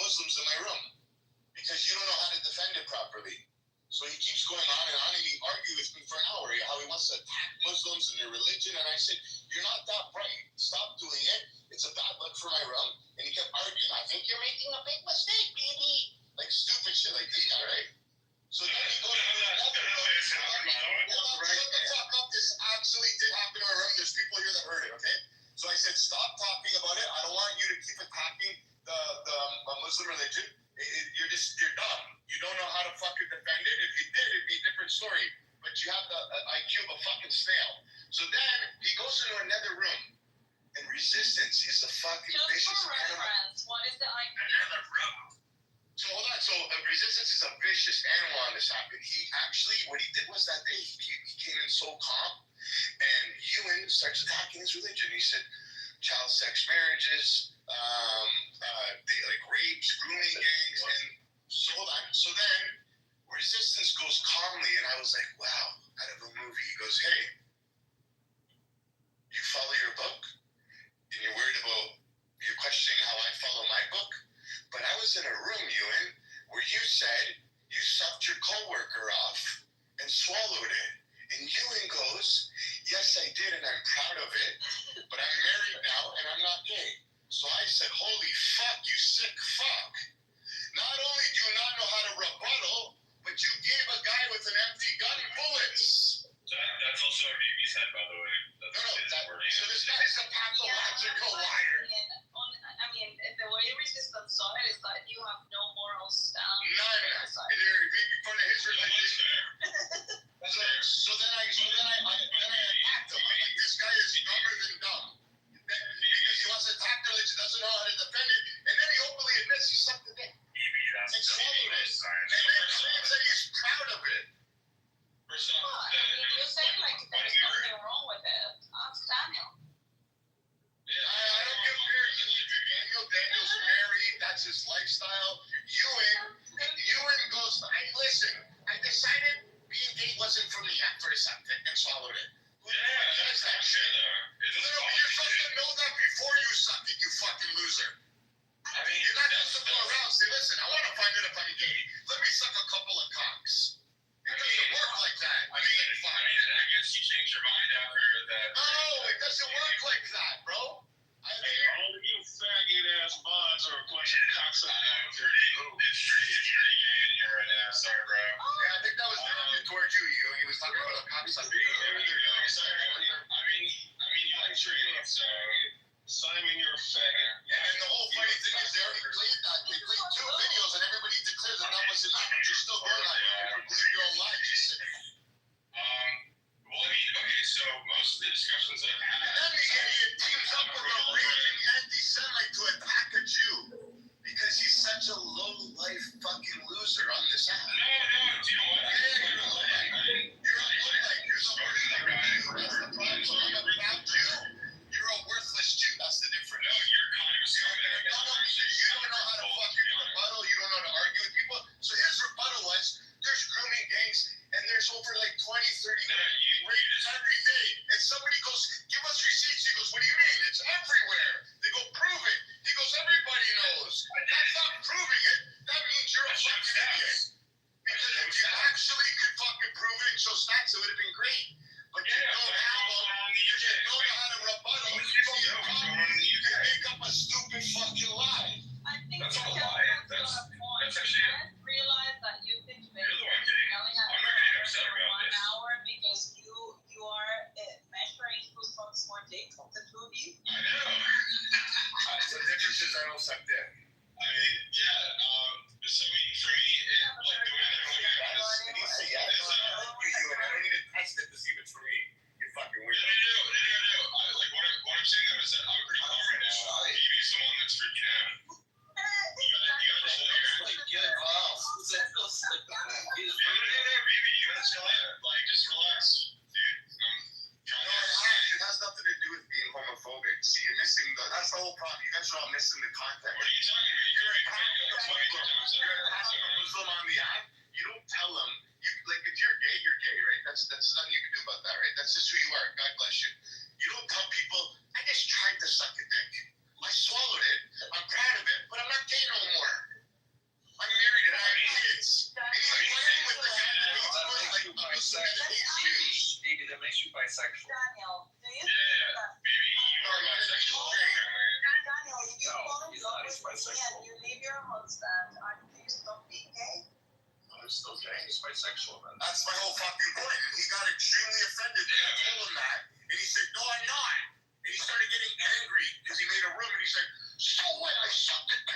Muslims in my room because you don't know how to defend it properly. So he keeps going on and he argued with me for an hour how he wants to attack Muslims and their religion. And I said, you're not that bright. Stop doing it. It's a bad look for my room. And he kept arguing. I think you're making a big mistake, baby. Like stupid shit like this guy, right? So then he goes to another room. This actually did happen in my room. There's people here that heard it, okay? So I said, stop talking about it. I don't want you to keep attacking the Muslim religion. You're dumb. You don't know how to fucking defend it. If you did, it'd be a different story. But you have the IQ of a fucking snail. So then he goes into another room. And resistance is a fucking Just vicious for animal. reference, what is the IQ? Another room. So hold on. So resistance is a vicious animal on this happened. He actually, what he did was that day, he came in so calm, and Ewan starts attacking his religion. He said, child sex marriages, like rapes, grooming gangs, and so hold on. So then resistance goes calmly, and I was like, wow, out of a movie. He goes, hey, you follow your book, and you're worried about, you're questioning how I follow my book. But I was in a room, Ewan, where you said you sucked your coworker off and swallowed it. And Ewan goes, yes, I did, and I'm proud of it, but I'm married now, and I'm not gay. So I said, holy fuck, you sick fuck. Not only do you not know how to rebuttal, but you gave a guy with an empty gun bullets. That's also a BB's head, by the way. So this guy's a pathological liar. I mean, the way resistance saw it is that you have no moral stand. None. And you're making fun of his religion. So then I attacked him. I'm like, this guy is dumber than dumb. Because he wants to attack the religion, doesn't know how to defend it, and then he openly admits he sucked the dick. And swallowed it. And then claims that he's proud of it. I mean, you say like there's nothing wrong with it. Ask Daniel. I don't compare Jackson. I know, it's pretty gay in here right now. Sorry, bro. Yeah, I think that was directed towards you. He was talking about a cocksucker. You like trading, so Simon, you're a faggot. And then the whole funny thing is they already played that. They played 2 videos and everybody declared that that wasn't you, but you're still going on it. You believe your own lies. Just sitting there. well, okay, so most of the discussions that I've had. And then the idiot teams up with a raging anti-Semite to attack a Jew because he's such a low-life fucking loser on this app. No, do you know what? You're a low-life. You're the worst Jew. That's the problem. So I'm a proud Jew. You're a worthless Jew. That's the difference. No, you're kind of a scumbag. You don't know how to fucking rebuttal. You don't know how to argue with people. So his rebuttal was, there's grooming gangs, and there's over like 20, 30 rapes every day. And somebody goes, give us receipts. He goes, what do you mean? It's everywhere. They go, prove it. He goes, everybody knows. That's not proving it. That means you're a fucking idiot. Because if you actually could fucking prove it and show stats, it would have been great. But you don't have them. You don't know how to rebuttal. So you can make up a stupid fucking lie. I think That's you not a can lie. come to That's a point actually and realize that you've been You're the one getting. yelling at I'm not getting upset for about 1 this. hour because you are measuring who sucks more dick of the 2 of you. I know. So the difference is I don't suck dick. I mean, yeah. So for me, like the way that I look at it is. And you say, yeah, it's like, I like you, and I don't need to test it to see if it's for me. You fucking No. weirdo. Like what I'm saying though is that I'm pretty calm right now. Maybe someone that's freaking out. You gotta chill here. Baby, you gotta chill out. Like, just relax, dude. I'm trying to understand. It has nothing to do with being homophobic. See, you're missing that's the whole problem. You guys are all missing the context. What are you talking about? You're right. That's why you You're a Muslim on the app. You don't tell them. Like, if you're gay, you're gay, right? That's nothing you can do about that, right? That's just who you are. God bless you. You don't tell people, I just tried to suck a dick. I swallowed it. I'm proud of it, but I'm not gay no more. I'm married and I have kids. And he's fighting with the guy that hates boys like a Muslim that hates Jews. Maybe that makes you bisexual. Daniel, do you think Yeah. that Maybe you are bisexual. Daniel, if you No, fall in he's love not. He's with me bisexual. and you leave your husband, aren't you stop being gay? I'm still gay. He's bisexual, man. That's my whole fucking point. And he got extremely offended when I told him that. And he said, no, I'm not. And he started getting angry because he made a room and he said, so what? I sucked it 19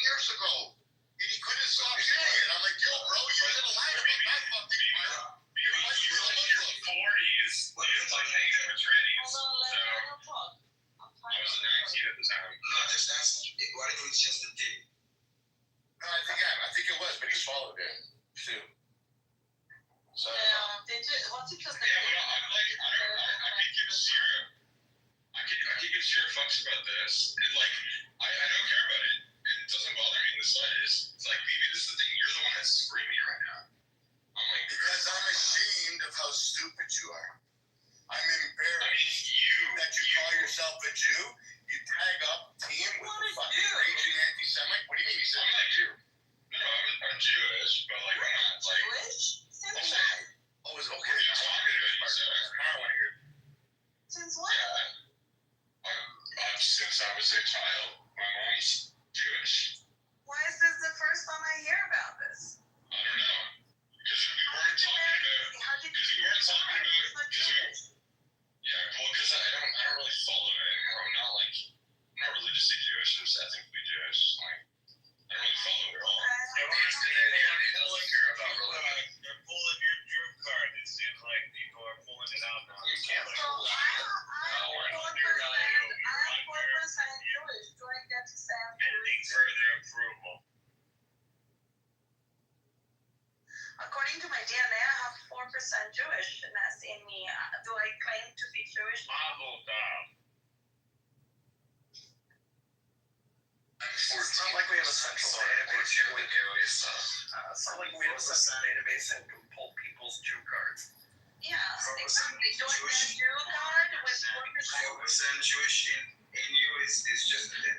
years ago. And he couldn't stop saying it. I'm like, yo, bro, you could have lied about that fucking part. You're like in your 40s. It's like hanging out with trannies. Hold on, let So Daniel talk. I was 19 at the time. No, just ask. What if it's just a dick? No, I think it was, but he swallowed it too. So Yeah, did you, what's it just Yeah, but I'm like, I could give zero. I could give zero fucks about this. I don't care about it. It doesn't bother me in the slightest. It's like, maybe this is the thing. You're the one that's screaming right now. I'm like, because I'm ashamed of how stupid you are. I'm I mean, embarrassed that you call yourself a Jew. You tag up team with What a a fucking Jew? raging anti-Semite. What do you mean? You said I'm not Jew. No, I'm Jewish, but like, I'm not like. Jewish? Since Okay. when? Oh, it's What okay. are you talking about, you said? I don't want to hear it. Since when? Yeah. Since I was a child, my mom's Jewish. Why is this the first time I hear about this? I don't know. Because we How weren't did you talking marry? about. How did Because you we weren't talking marry? about. He's not Jewish. Yeah, well, because I don't really follow it anymore. I'm not religiously Jewish. I'm just ethnically Jewish. Like, I don't really follow it at all. They're pulling your Drew card. It seems like people are pulling it out now. You can't. So I'm 4% Jewish. Do I get to say I'm Pending Jewish? further approval. According to my DNA, I have 4% Jewishness in me. Do I claim to be Jewish? Mazel tov. It's not like we have a central database here with you. It's not like we have a central database and can pull people's Jew cards. Yeah, exactly. Do I get a Jew card with 4%? 4% Jewish in you is just a dick.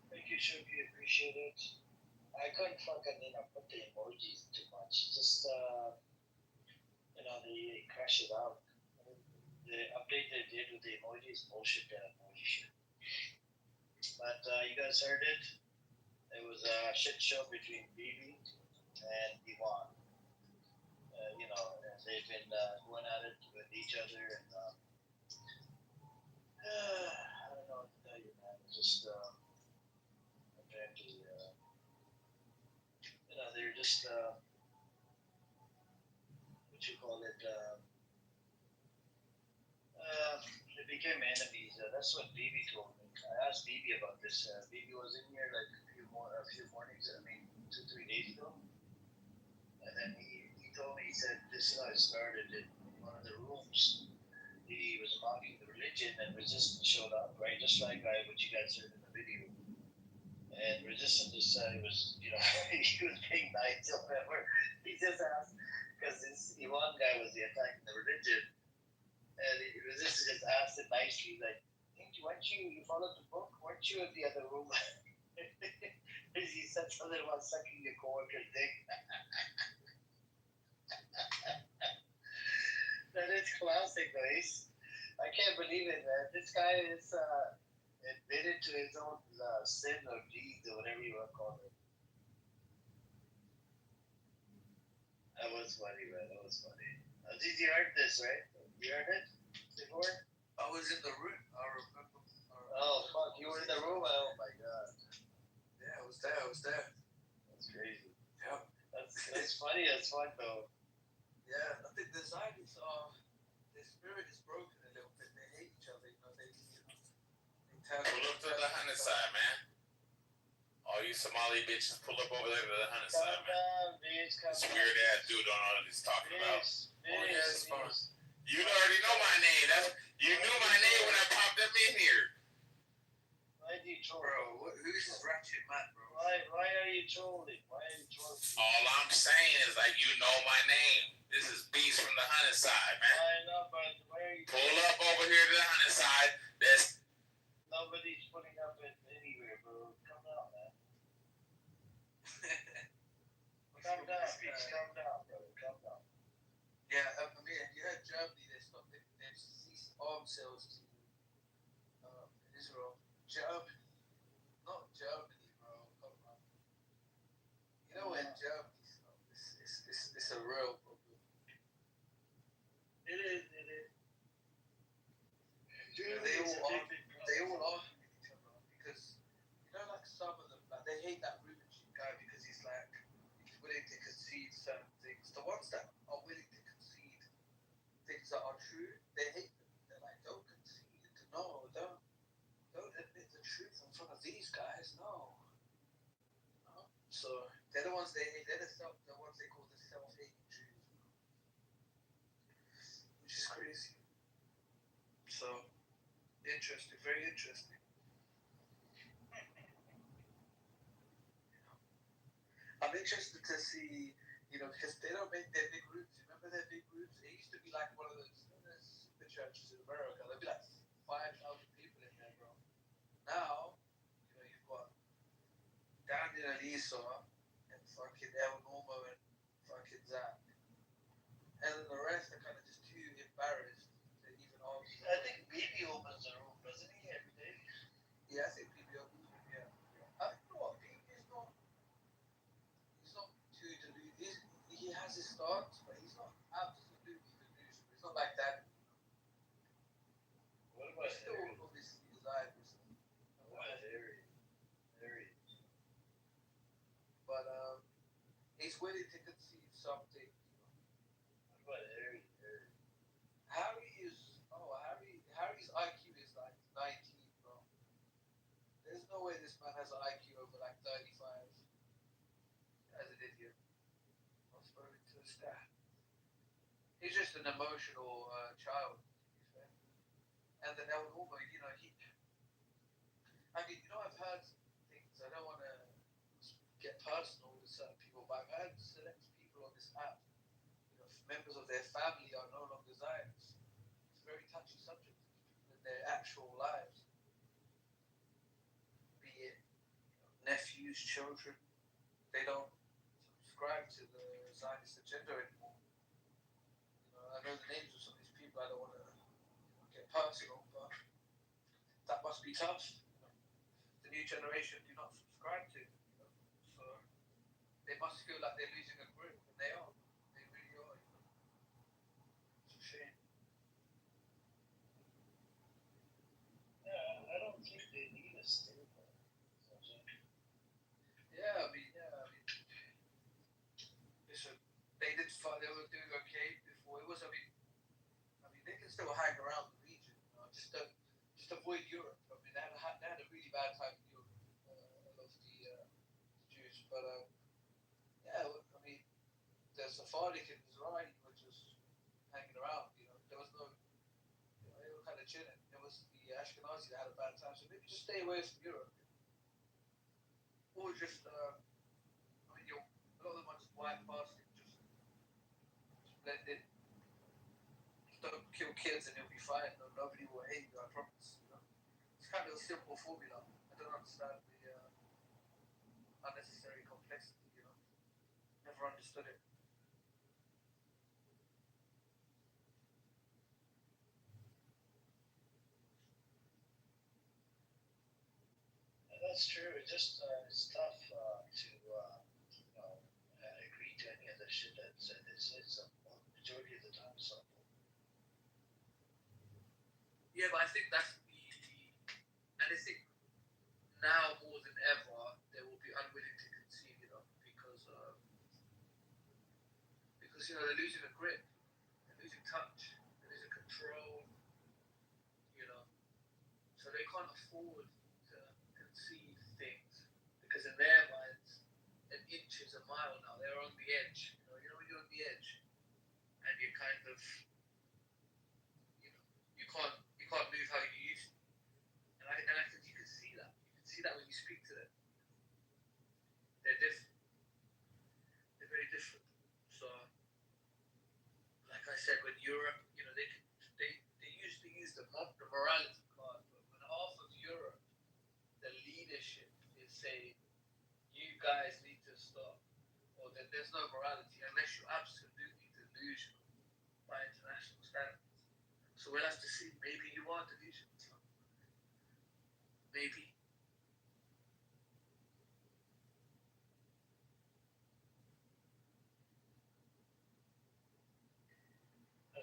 Thank you, Shuki. Appreciate it. I couldn't fucking, put the emojis too much. Just, they crash it out. The update they did with the emojis, bullshit, that emoji shit. guys heard it, it was a shit show between Bibi and Ivan. You know, and they've been going at it with each other, and I don't know what to tell you, man. Just apparently, you know, they're just what you call it. They became enemies. That's what Bibi told me. I asked Bibi about this. Bibi was in here like a few mornings. I mean, 2-3 days ago, and then he told me, he said this is how it started in one of the rooms. He was mocking the religion, and resistance showed up, right? Just like what you guys heard in the video. And resistance was, you know, he was being nice or whatever. He just asked because this Ivan guy was attacking the religion. And Resistance just asked it nicely, like, hey, weren't you followed the book? Weren't you in the other room? He said something about sucking your coworker's dick. That is classic, guys. I can't believe it, man. This guy is admitted to his own sin or deed or whatever you want to call it. That was funny, man. That was funny. Did you heard this, right? You heard it before? I was in the room. I remember. Oh, fuck. You were in the room? Oh, my God. Yeah, I was there. That's crazy. Yeah. That's funny as fuck, though. Yeah, I think the Zionists their spirit is broken a little bit. They hate each other, you know. They turn. Pull up to the Hunter side, man. All you Somali bitches, pull up over there to the Hunter side, man. This weird ass dude on all this talking about. Oh, yeah, it's fun. You already know my name. You knew my name when I popped up in here. Why do you troll? Bro, who's this ratchet man, bro? Why are you trolling? Why are you trolling? All I'm saying is, like, you know my name. This is Beast from the Hunter side, man. I know, but why are you Pull up over here to the Hunter side. Nobody's putting up it anywhere, bro. Come down, man. Calm down, Beast. Calm down, brother. Calm down. Yeah, I mean, you heard Germany, they ceased arms sales to Israel. Germany. Not Germany, bro. Come on. You know when Germany it's a real problem. It is. They all argue with each other because, you know, like some of them, like, they hate that Rubenstein guy because he's willing to concede certain things. The ones that are willing to concede things that are true, they hate them. They're like, don't concede. No, don't admit the truth in front of these guys. No. So they're the ones they hate. They're the ones they call the self-hating Jews, which is crazy. So interesting, very interesting. I'm interested to see, you know, because they don't make their big groups. Remember their big groups? It used to be like one of those super churches in America. There'd be like 5,000 people in there, bro. Now, you know, you've got Daniel and Esau and fucking El Normo and fucking Zach. And then the rest are kind of just too embarrassed to even argue. I think Bibi opens the room, doesn't he, every day? Yeah, I think Bibi opens the room, yeah. I don't know what, Bibi is not. He's not too deluded. He has his thoughts, but he's not absolutely delusional. He's not like that. What about He's still obviously desired. Harry? But he's willing to concede something. What about Harry? Harry's IQ is like 19, bro. There's no way this man has an IQ over like 35. As an idiot. I was spoken to this guy. He's just an emotional child, to be fair. And then El Normo, you know, I've heard things, I don't want to get personal with certain people, but I've heard select people on this app, you know, members of their family are no longer Zionists. It's a very touchy subject to people in their actual lives. Be it, nephews, children, they don't subscribe to the Zionist agenda anymore. You know, I know the names of some of these people, I don't want to get personal, but that must be tough. To new generation do not subscribe to. You know? So they must feel like they're losing a grip, and they are. They really are. You know? It's a shame. Yeah, I don't think they need a stable. Yeah, I mean, listen, they did. They were doing okay before. It was. I mean, they can still hang around the region. You know, just avoid Europe. I mean, they had a really bad time in Europe. A lot of the Jews, but yeah, I mean, the Sephardic and Israeli were just hanging around. You know, there was no. You know, they were kind of chilling. It was the Ashkenazi that had a bad time. So maybe just stay away from Europe, or just. I mean, a lot of them are just white passing, just blend in. Don't kill kids and you'll be fine. No, nobody will hate you, I promise. You know? It's kind of a simple formula. I don't understand the unnecessary complexity, you know. Never understood it. That's true. It's just it's tough to agree to any of the shit that it's majority of the time. So Yeah, but I think that's and I think now more than ever they will be unwilling to concede, you know, because you know they're losing a grip, they're losing touch, they're losing control, you know, so they can't afford to concede things because in their minds an inch is a mile now. They're on the edge, you know when you're on the edge and you kind of you can't move how you used to. And I think you can see that. You can see that when you speak to them. They're different. They're very different. So, like I said, when Europe, you know, they usually use the morality card, but when half of Europe, the leadership is saying, you guys need to stop, or that there's no morality unless you're absolutely delusional by international standards. So we'll have to see. Maybe you are delusional. Maybe.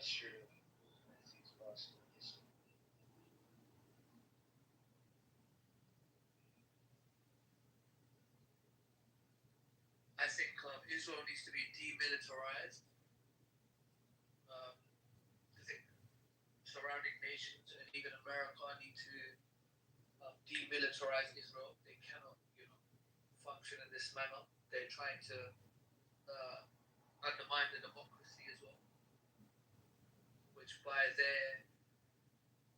that's true. I think it's possible. I think Israel needs to be demilitarized. I think surrounding nations and even America need to demilitarize Israel. They cannot, you know, function in this manner. They're trying to undermine the democracy as well, which by their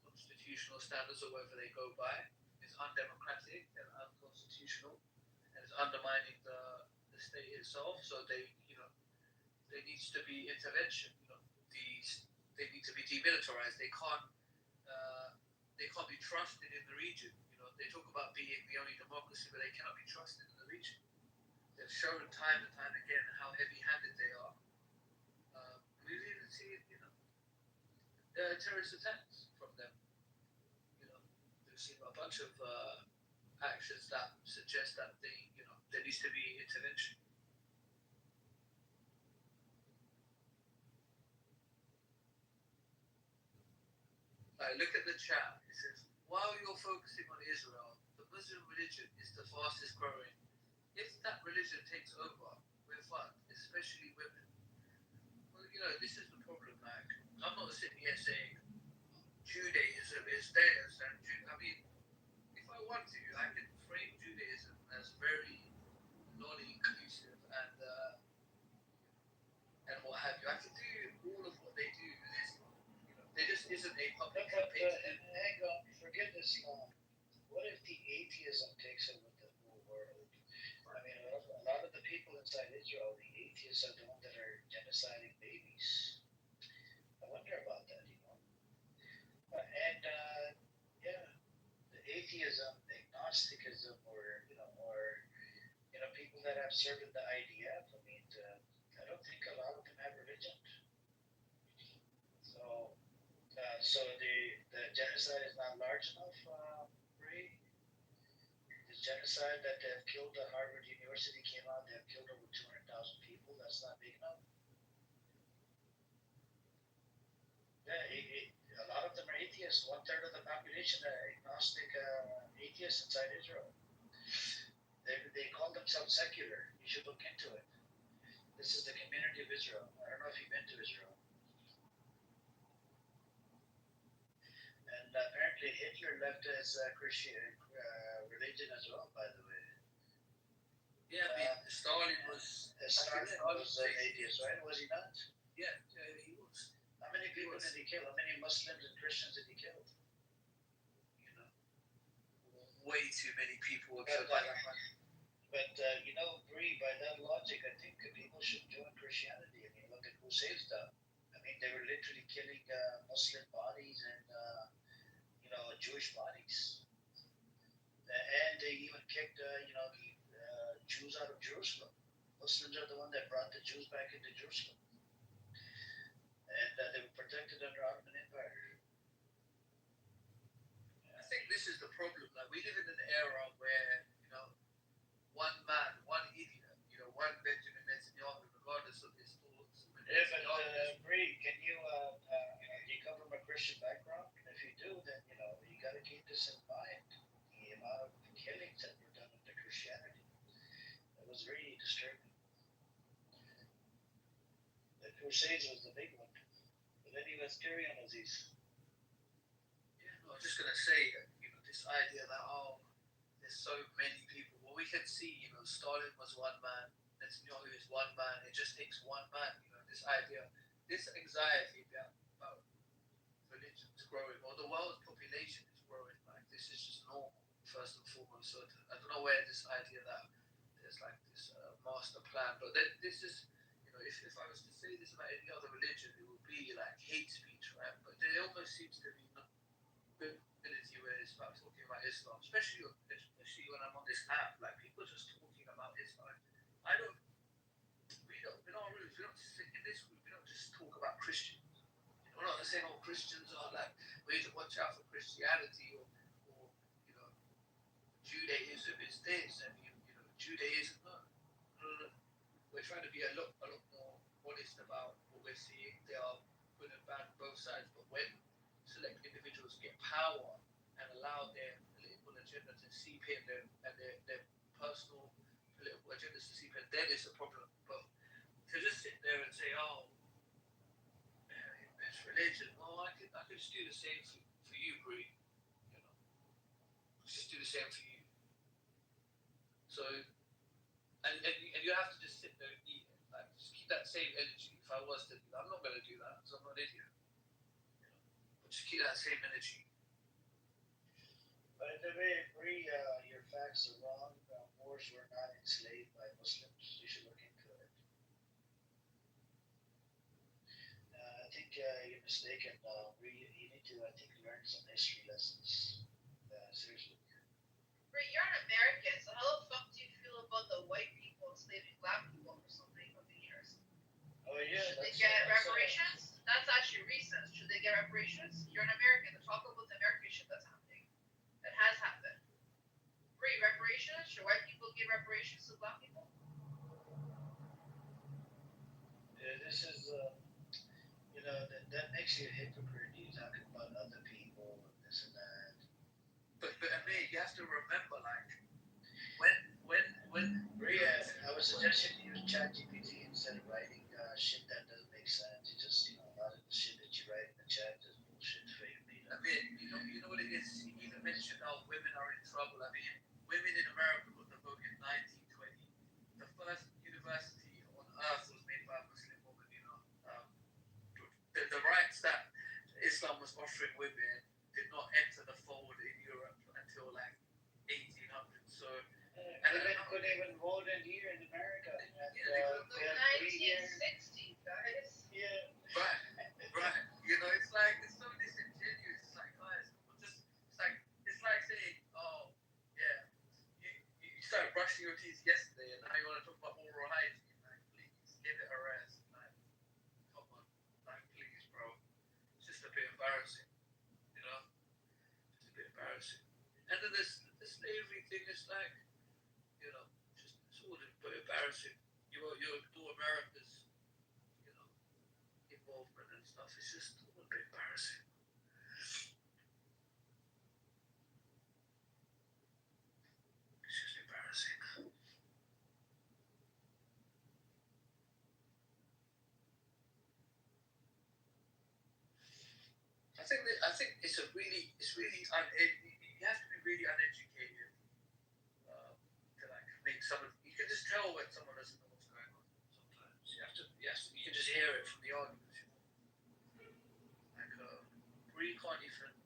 constitutional standards or whatever they go by is undemocratic and unconstitutional, and is undermining the state itself. So they, you know, there needs to be intervention. You know, they need to be demilitarized. They can't be trusted in the region. You know, they talk about being the only democracy, but they cannot be trusted in the region. They've shown time and time again how heavy-handed they are. We've even seen, you know, terrorist attacks from them. You know, we've seen a bunch of actions that suggest that there needs to be intervention. Look at the chat. It says, while you're focusing on Israel, the Muslim religion is the fastest growing. If that religion takes over, we're fucked, especially women. Well, you know, this is the problem, like, I'm not sitting here saying Judaism is theirs and I mean, if I want to, I can frame Judaism as very non-inclusive and what have you. I can do all of what they do with Islam. You know, there just isn't a public campaign. Hang on, forget Islam. What if the atheism takes over the whole world? I mean, a lot of the people inside Israel, the atheists are the ones that are genociding babies. I wonder about that, you know. And yeah, the atheism, the agnosticism, or people that have served in the IDF. I mean, I don't think a lot of them have religion. So the genocide is not large enough, Ray. genocide that they have killed at Harvard University came out, they have killed over 200,000 people. That's not big enough. Yeah, a lot of them are atheists. 1/3 of the population are agnostic atheists inside Israel. They call themselves secular. You should look into it. This is the community of Israel. I don't know if you've been to Israel. And apparently Hitler left his Christian religion as well, by the way. Yeah, I mean, Stalin was. Stalin was an atheist, right? Was he not? Yeah, he was. How many people did he kill? How many Muslims and Christians did he kill? You know, way too many people were But, killed. you know, Bree, by that logic, I think people should join Christianity. I mean, look at who saves them. I mean, they were literally killing Muslim bodies and, Jewish bodies. And they even kicked, the Jews out of Jerusalem. Muslims are the one that brought the Jews back into Jerusalem. And they were protected under Ottoman Empire. I think this is the problem. Like, we live in an era where, one man, one idiot, one Benjamin Netanyahu, regardless of his thoughts. Yeah, but Bree, can you do you come from a Christian background? If you do, then you got to keep this in mind. The amount of killings that were done under Christianity, it was really disturbing. The Crusades was the big one, but anyways, carry on, Aziz. Yeah, no, I was just gonna say, this idea that there's so many people. Well, we can see, Stalin was one man, Netanyahu is one man. It just takes one man. This idea, this anxiety about religion is growing, or the world's population is growing. Like, this is just normal, first and foremost. So I don't know where this idea that there's like this master plan, but then this is, if I was to say this about any other religion, it would be like hate speech, right? But there almost seems to be no ability where it's about talking about Islam, especially when I'm on this app. Like, people just talking about Islam. We don't sit in this group. We don't just talk about Christians. We're not saying all Christians are like, we need to watch out for Christianity or Judaism is this, and Judaism no. We're trying to be a lot more honest about what we're seeing. There are good and bad on both sides, but when select individuals get power and allow their political agenda to seep in, and their personal political agendas to seep in, then it's a problem. But to just sit there and say, it's religion, well, I could just do the same for you, Bree. Just do the same for you. So, and you have to just sit there and eat it. Like, just keep that same energy. If I was to do that, I'm not going to do that because I'm not an idiot. But just keep that same energy. By the way, Bree, your facts are wrong. Moors were not enslaved by Muslims. You should look into it. I think you're mistaken. Bree, you need to, learn some history lessons. Seriously. Bree, you're an American, so how the fuck do you feel about the white people enslaving black people for so many years? Oh yeah. Should they get reparations? That's actually recent. Should they get reparations? You're an American. Talk about the American shit that's happening. That has happened. Bree, reparations? Should white people give reparations to black people? Yeah, this is, that makes you a hypocrite. You talking about other people and this and that. But Amir, you have to remember, like, when Bree, I would suggest you use ChatGPT instead of writing shit that doesn't make sense. You just, a lot of the shit that you write in the chat is bullshit for you. Amir, you know what it is? You even mentioned how women are in trouble. I mean, women in America got the vote in 1920. The first university on earth was made by a Muslim woman. The rights that Islam was offering women did not enter the fold in Europe until like 1800. So, and women couldn't even vote in here in America. The 1960s, guys. Yeah. Right. It's like, it's so disingenuous. It's like, guys, it's like saying, oh, yeah, you started brushing your teeth yesterday and now you want to talk about oral hygiene. Like, please, give it a rest. Like, come on. Like, please, bro. It's just a bit embarrassing, Just a bit embarrassing. And then there's slavery thing is like, just it's all a bit embarrassing. You ignore America's, involvement and stuff. It's just all a bit embarrassing. It's just embarrassing. I think it's really you have to be really uneducated to like make someone. You can just tell when someone doesn't know what's going on. Sometimes you can just hear it from the arguments. Like where you can't even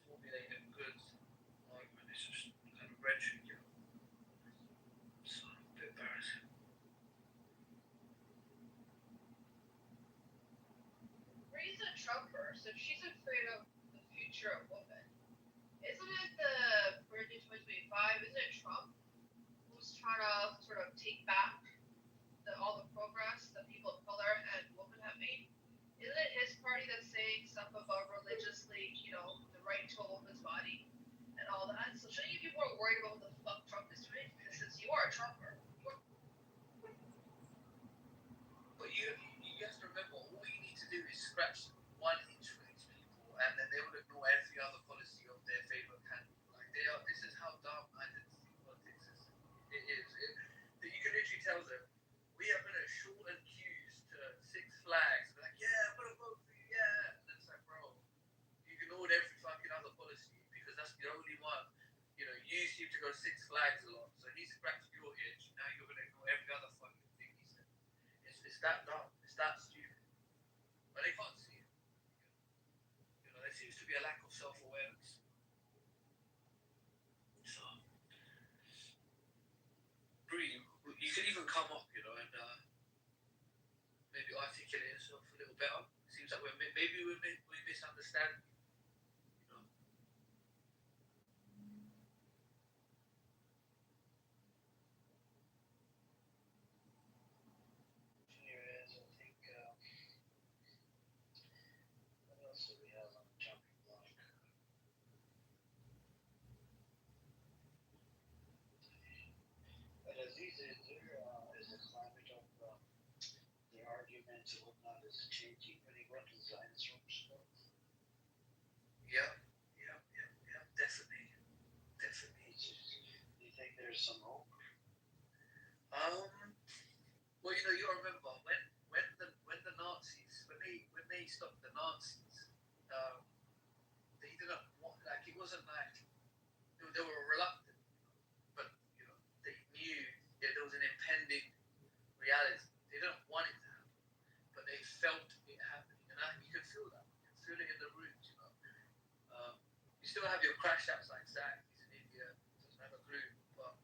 formulate a good argument. It's just kind of rhetoric. So a bit embarrassing. Ray's a Trumper, so she's afraid of the future of women. Isn't it the birthday 2025? Isn't it Trump who's trying to sort of take back all the progress that people of color and women have made? Isn't it his party that's saying stuff about religiously, the right to a woman's body and all that? So shouldn't you be more worried about what the fuck Trump is doing? Because since you are a Trumper. But you have to remember, all you need to do is scratch 1 inch for these people, and then they will ignore every other policy of their favorite candidate. Like this is how dumb identity politics is. It is. You can literally tell them, we are going to shorten queues to Six Flags. They're like, yeah, I'm going to vote for you, yeah. And it's like, bro, you ignored every fucking other policy because that's the only one. You seem to go Six Flags a lot, so he scratched your itch. Now you're going to ignore every other fucking thing he said. It's that dumb. It's that stupid. But they can't see it. There seems to be a lack of self-awareness. So, Bree, you can even come up, and maybe articulate yourself a little better. It seems like maybe we misunderstand. Here is, I think, what else do we have on the chopping block? But Aziz, is the climate of the arguments and whatnot is changing when you go into the Zionist rooms? Yeah, definitely. Do you think there's some hope? Well, you remember when the Nazis, when they stopped the Nazis, they didn't want, like, it wasn't like they were reluctant, but they knew that there was an impending reality. They didn't want it to happen, but they felt it happening, and you can feel that. You can feel it in the rooms. You still have your crash outs like Zach. He's in India, doesn't have a clue, but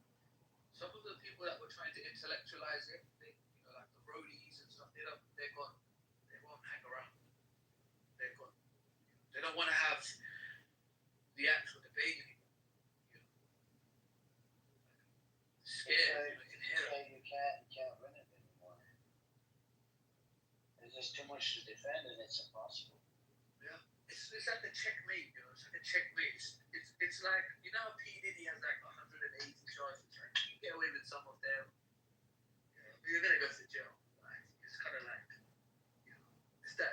some of the people that were trying to intellectualize it, like the roadies and stuff, they're gone. They won't hang around. They're gone. They don't want to have the actual debate anymore. Scared. You can't win it anymore. There's just too much to defend, and it's impossible. Yeah, it's like a checkmate. It's like a checkmate. It's like, how P. Diddy has like 180 charges. Right? You get away with some of them, you're gonna go to jail. Like, it's kind of like,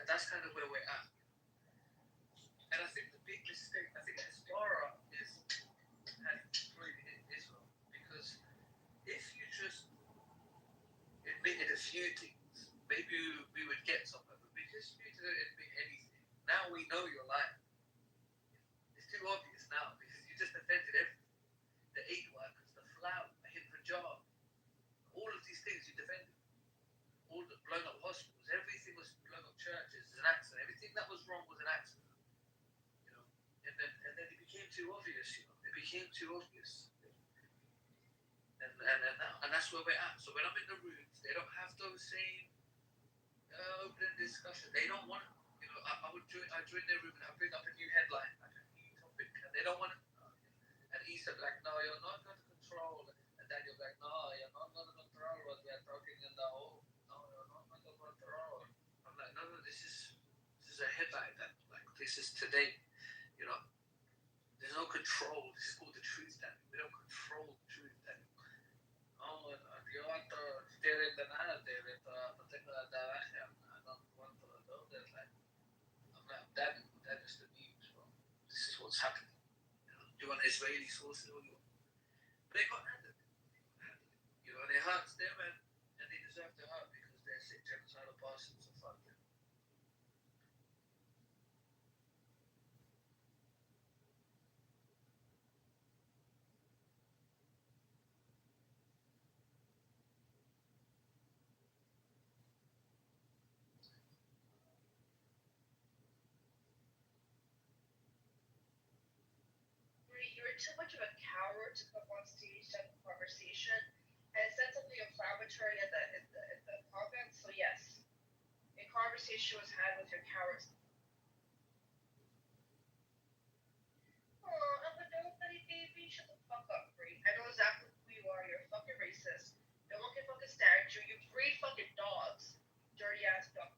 that's kind of where we're at. And I think the big mistake, Hezbollah had employed in Israel, because if you just admitted a few things, maybe we would get somewhere. But because you didn't admit anything, now we know you're lying. It's too obvious now because you just offended everything. The aid workers, the flour, the Hijab, all of these things you defended. All the blown up hospitals, everything was blown up churches, is an accident. Everything that was wrong was an accident. And then it became too obvious. It became too obvious. And that's where we're at. So when I'm in the rooms, they don't have those same open discussions. They don't want. I join their room and I bring up a new headline, like a new topic, and they don't want. And he's like, no, you're not going to control. And then you're like, no, you're not going to control what we are talking in the hole. No, you're not going to control. I'm like, no, this is a headline that, like, this is today. There's no control. This is called the truth, that we don't control. control shooting thing. Yo anto sterile de nada, no tengo la trabaja. I don't want to know that. Like, I'm not, that is the news, bro. This is what's happening. You want Israeli sources, they got nothing. You know, they hurt them and they deserve to hurt because they're sick genocidal bastards, so fuck them. You're too much of a coward to come on stage to have a conversation and said something inflammatory in the comments. So yes, a conversation was had with your cowards. Oh, I'm a nobody baby. Shut the fuck up, Bree. I know exactly who you are. You're a fucking racist. No one can fucking stand you. You breed fucking dogs. Dirty ass dog.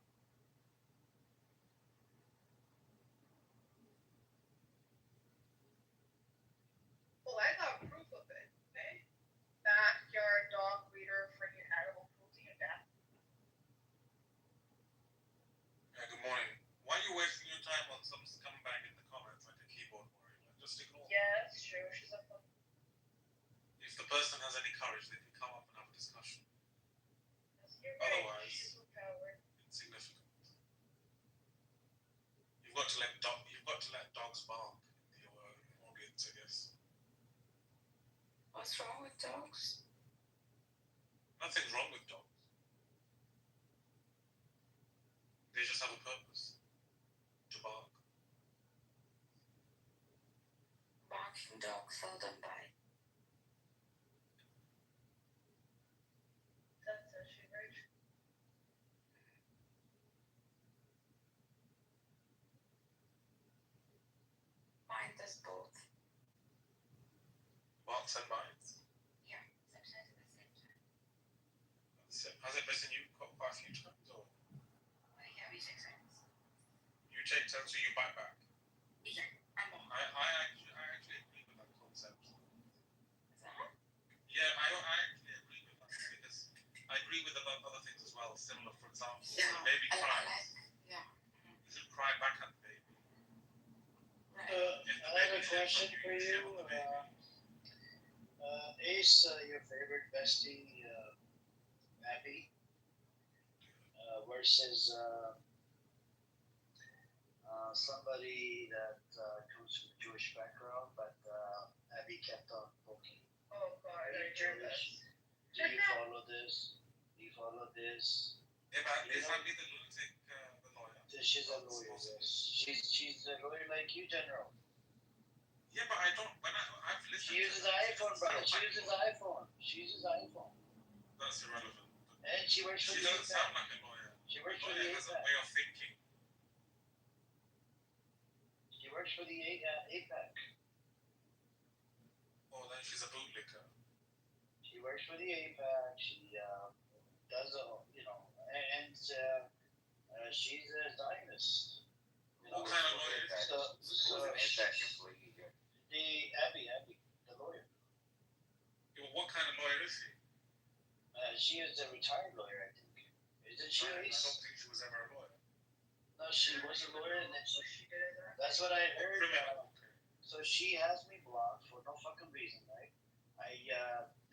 Well, I got proof of it, okay? Backyard dog breeder, freaking animal cruelty and death. Yeah, good morning. Why are you wasting your time on some scumbag in the comments like a keyboard warrior? Like, just ignore. Yeah, it's true. She's a fucking. If the person has any courage, they can come up and have a discussion. You're right. Otherwise, She's a coward. insignificant. You've got to let dogs bark in your audience, I guess. What's wrong with dogs? Nothing's wrong with dogs. They just have a purpose. To bark. Barking dogs seldom bite. That's actually very true. Mine does both. Barks and bites. Yeah, sometimes at the same time. Has it bitten you quite a few times? Or? Yeah, we take turns. You take turns, so you bite back? Yeah, I'm on. I actually agree with that concept. Is that? Yeah, I actually agree with that because I agree with other things as well. Similar, for example, Yeah, the baby cries. Yeah. You should cry back at the baby. Right. I have a question for you. Ace, your favorite bestie, Abby, versus somebody that comes from a Jewish background, but Abby kept on poking. Oh god, I hear this. Do you follow this? Do you follow this? If I be the lunatic, the lawyer. She's a lawyer, yes. She's a lawyer like you, General. Yeah, but I don't. I've listened. She uses iPhone, brother. She uses iPhone. She uses iPhone. That's irrelevant. And she works for She the doesn't sound like a lawyer. She works for Lawyer the has a APAC. way of thinking. She works for the APAC. Oh, then she's a bootlicker. She works for the APAC. She does and she's a Zionist. What kind of lawyer is she? The Abby, the lawyer. Yeah, well, what kind of lawyer is she? She is a retired lawyer, I think. Isn't she? I don't think she was ever a lawyer. No, she was a lawyer, and then that's what I heard. Criminal. So she has me blocked for no fucking reason, right?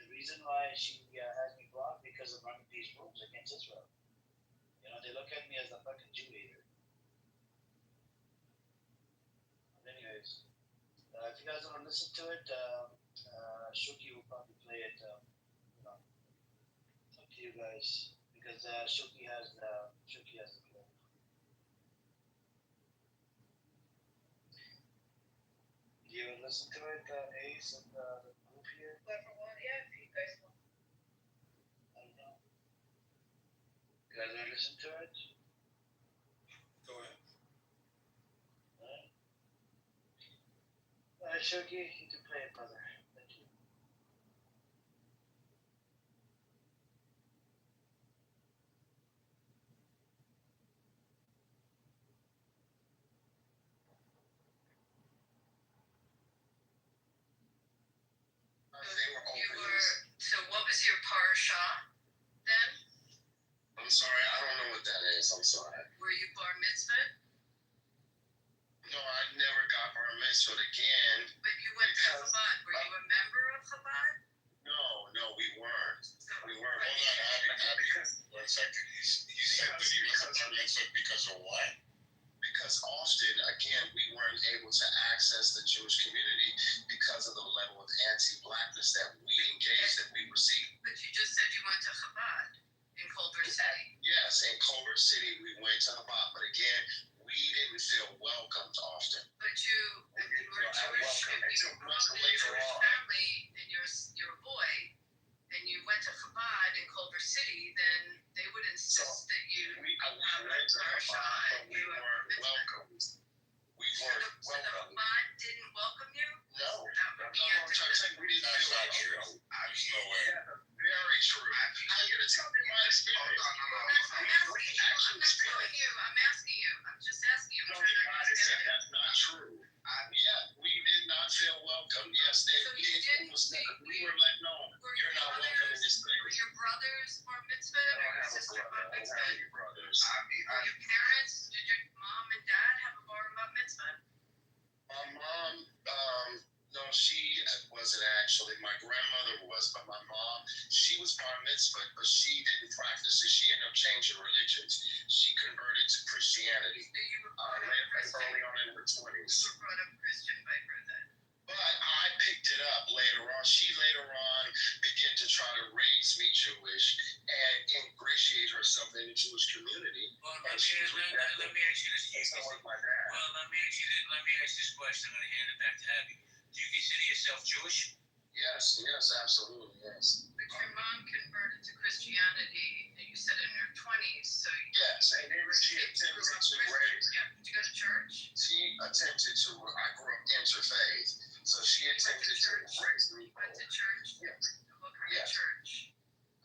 The reason why she has me blocked because of running these rooms against Israel. You know, they look at me as a fucking Jew hater. But anyways, if you guys want to listen to it, Shuki will probably play it. Up to you guys because Shuki has the clip. Do you listen to it, Ace and the group here? Whoever won, yeah, if you guys want. I don't know. You guys want to listen to it? Go ahead. Alright, Shuki, you can play it, brother. Thank you. They were mitzvah because of what? Because often, again, we weren't able to access the Jewish community because of the level of anti-blackness that we engaged, that we received. But you just said you went to Chabad in Culver City. Yes, in Culver City, we went to Chabad, but again, we didn't feel welcomed often. But you were Jewish, if you grew up in a Jewish family and you're a boy, and you went to Chabad in Culver City, then they would insist that you We went to Chabad, but we weren't welcomed. We weren't So the welcomed. Chabad didn't welcome you? No, That would be I'm trying to tell you, we didn't That's feel not welcomed. true. There's no way. Very true. I'm going to tell you my experience. I'm asking you. I'm just asking you. I'm trying to understand. That's not true. Yeah, we did not feel welcome. Yes, So you didn't we were let know. You're not welcome in this thing. Were your brothers bar mitzvah or your sister bar mitzvah? Your brothers. Were your parents, did your mom and dad have a bar mitzvah? My mom, no, she wasn't actually. My grandmother was, but my mom, she was bar mitzvah, but she didn't practice it. She ended up changing religions. She converted to Christianity So you were brought up Christian. early on in her 20s. You were brought up Christian by her then. But I picked it up later on. She later on began to try to raise me Jewish and ingratiate herself in the Jewish community. Well, let me ask you this. Let me ask this question. I'm going to hand it back to Abby. Do you consider yourself Jewish? Yes, absolutely, yes. But your mom converted to Christianity, and you said in her 20s, so Yes, and she attempted to raise. Yeah, did you go to church? She attempted to. I grew up interfaith, so she attempted to raise me. Went to church? Yeah. What kind of church?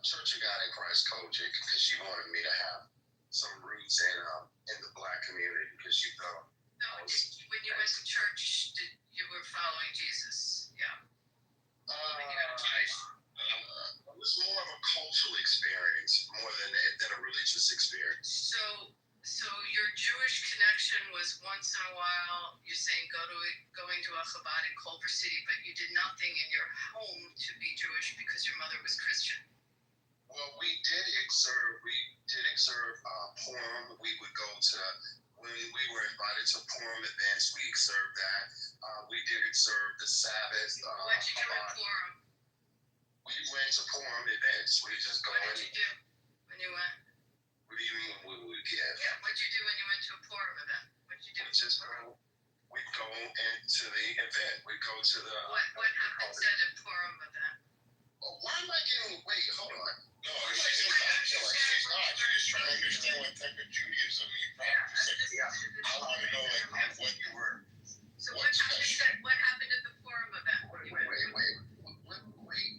Church of God in Christ Kojic, because she wanted me to have some roots in the black community, because she felt. No, when you went to church, you were following Jesus? Yeah. It was more of a cultural experience, more than a religious experience. So your Jewish connection was once in a while. You're saying going to a Chabad in Culver City, but you did nothing in your home to be Jewish because your mother was Christian. Well, we did observe Purim. We would go to. When we were invited to Purim events, we observed that. We did observe the Sabbath. What did you do at Purim? We went to Purim events. We just go in. What did you do when you went? What do you mean we would give? Yeah, what did you do when you went to a Purim event? What did you do? We'd go into the event. We'd go to the. What happens at a Purim event? Oh, why am I getting? Wait, hold on. No, she's just acting like she's not. You're just trying to understand what type of Judaism you practice. I want to know what you were. So what happened at the Purim event? Wait,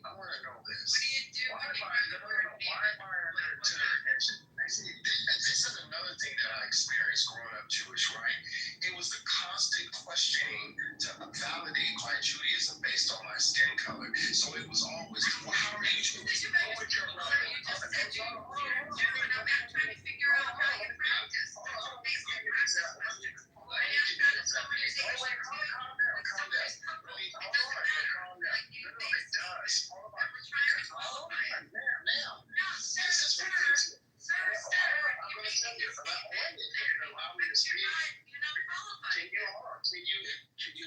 I want to know this. What do you do when you run the word This is another thing that I experienced growing up Jewish, right? It was the constant questioning to validate my Judaism based on my skin color. So it was always, well, how are you Jewish? What would your brother? You just said you're Jew, and I'm not trying to figure out how you practice. That's a basic practice question. I asked that if somebody is Asian, Calm down. it doesn't matter. Like you, it does. And we're trying to qualify it. Now, No, sir, this is sir, you're making a statement. You're not qualified. Can you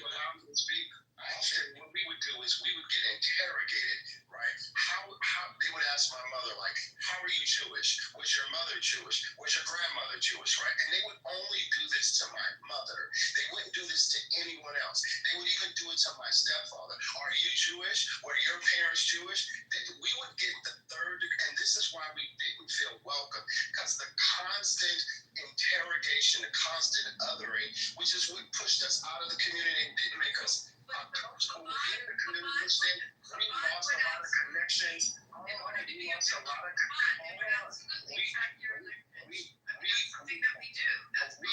allow me to speak? Often what we would do is we would get interrogated, right? How they would ask my mother, like, how are you Jewish? Was your mother Jewish? Was your grandmother Jewish, right? And they would only do this to my mother. They wouldn't do this to anyone else. They would even do it to my stepfather. Are you Jewish? Were your parents Jewish? We would get the third, and this is why we didn't feel welcome, because the constant interrogation, the constant othering, which is what pushed us out of the community and didn't make us comfortable within the community. We lost a lot of connections. In order to be a real Chabad, it would absolutely track your lineage. I mean, that's something that we do. That's Hold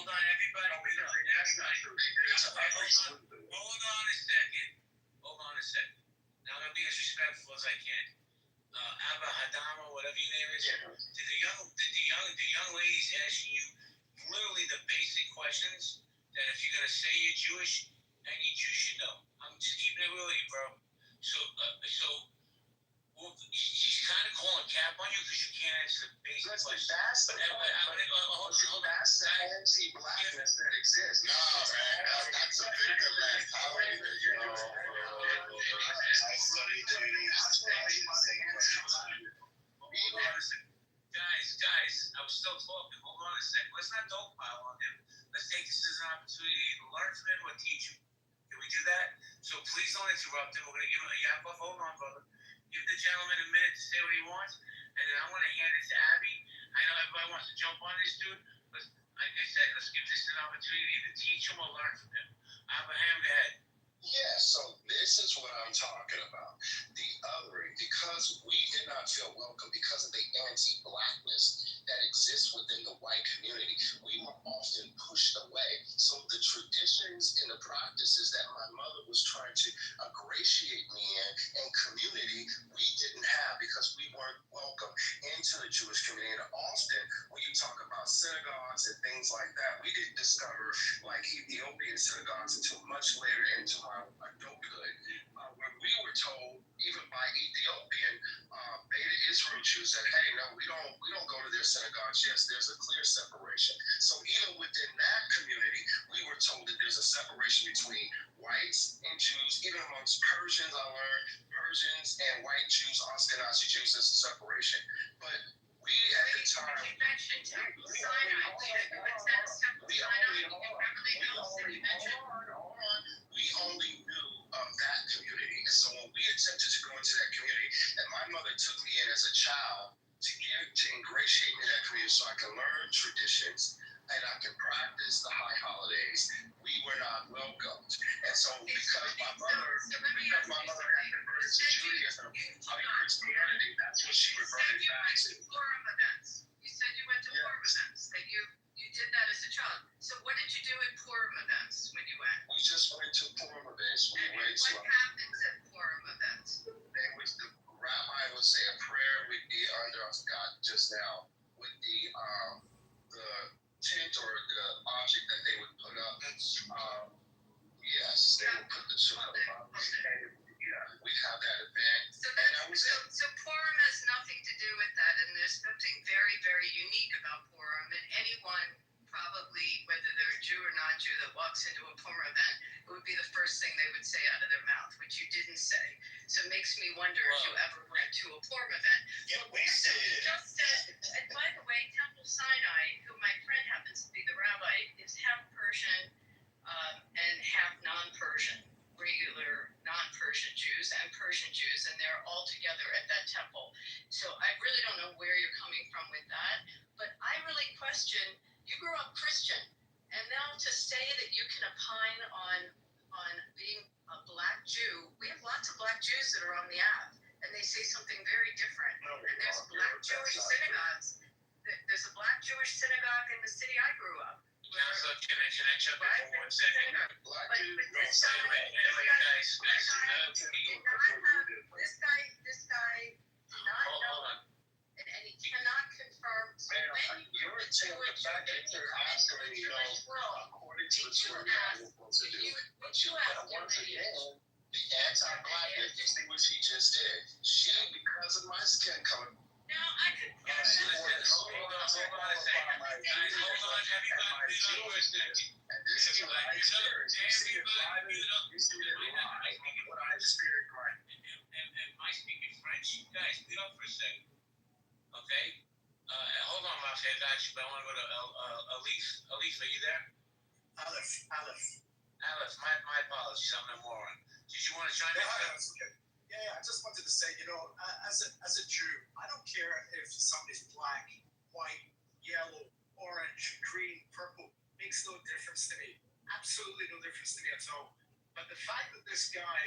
on, everybody. Hold on a second. Now I'm going to be as respectful as I can. Abba Hadama, whatever your name is. Did the young ladies asking you literally the basic questions that if you're gonna say you're Jewish, any Jew should know? I'm just keeping it real with you, bro. So she's kind of calling cap on you because you can't answer the basic that's the anti-blackness that exists. No, man, that's a victim mentality that Guys, I was still talking. Hold on a second. Let's not dogpile on him. Let's take this as an opportunity to learn from him or teach him. Can we do that? So please don't interrupt him. We're going to give him a yap. Hold on, brother. Give the gentleman a minute to say what he wants, and then I'm going to hand it to Abby. I know everybody wants to jump on this dude, but like I said, let's give this an opportunity to teach him or learn from him. Abraham, go ahead. Yeah, so this is what I'm talking about. The othering, because we did not feel welcome because of the anti-blackness that exists within the white community. We were often pushed away. So the traditions and the practices that my mother was trying to ingratiate me in and community, we didn't have because we weren't welcome into the Jewish community. And often when you talk about synagogues and things like that, we didn't discover like Ethiopian synagogues until much later into my adulthood, when we were told, even by Ethiopian Beta Israel Jews, that hey, no, we don't go to their synagogues. Yes, there's a clear separation. So even within that community, we were told that there's a separation between whites and Jews. Even amongst Persians, I learned Persians and white Jews, Ashkenazi Jews, there's a separation. But we at the time, You mentioned Temple Sinai. What's that Temple Sinai? You can Beverly Hills, and you mentioned. We only knew of that community. And so when we attempted to go into that community, and my mother took me in as a child to ingratiate me in that community so I can learn traditions and I can practice the high holidays, we were not welcomed. And so because my mother had converted to Judaism, Christianity, that's what she reverted back to. Forum events. You said you went to forum events. That you did that as a child. So what did you do at forum events when you went? We just went to forum events. What happens at forum events? The rabbi would say a prayer. We'd be under, I forgot just now, with the tent or the object that they would put up. Yes, they would put the sukkah up. We'd have that event. So Purim has nothing to do with that, and there's something very, very unique about Purim, and anyone probably, whether they're a Jew or non-Jew, that walks into a Purim event, it would be the first thing they would say out of their mouth, which you didn't say. So it makes me wonder if you ever went to a Purim event. Get wasted. Just and by the way, Temple Sinai, who my friend happens to be the rabbi, is half Persian and half non-Persian, regular non-Persian Jews and Persian Jews, and they're all together at that temple. So I really don't know where you're coming from with that, but I really question, you grew up Christian, and now to say that you can opine on being a black Jew, we have lots of black Jews that are on the app, and they say something very different. And there's black Jewish synagogues. There's a black Jewish synagogue in the city I grew up. Counselor, can I jump in for 1 second? This guy did not know, and he cannot confirm. So when you were Jewish, according to the the anti-blackness, you see what she just did. She, because of my skin color. No, I could. Hold on a second. Guys, hold on. Everybody mute up for a second. And this is what I experienced. You see it live, you see it live, what I experienced. Am I speaking French? Guys, mute up for a second. Okay? Hold on, Rafi, I got you, but I want to go to Alif. Alif, are you there? Aleph, my apologies, I'm a moron. Did you want to chime in? Okay. Yeah, I just wanted to say, as a Jew, I don't care if somebody's black, white, yellow, orange, green, purple, makes no difference to me. Absolutely no difference to me at all. But the fact that this guy,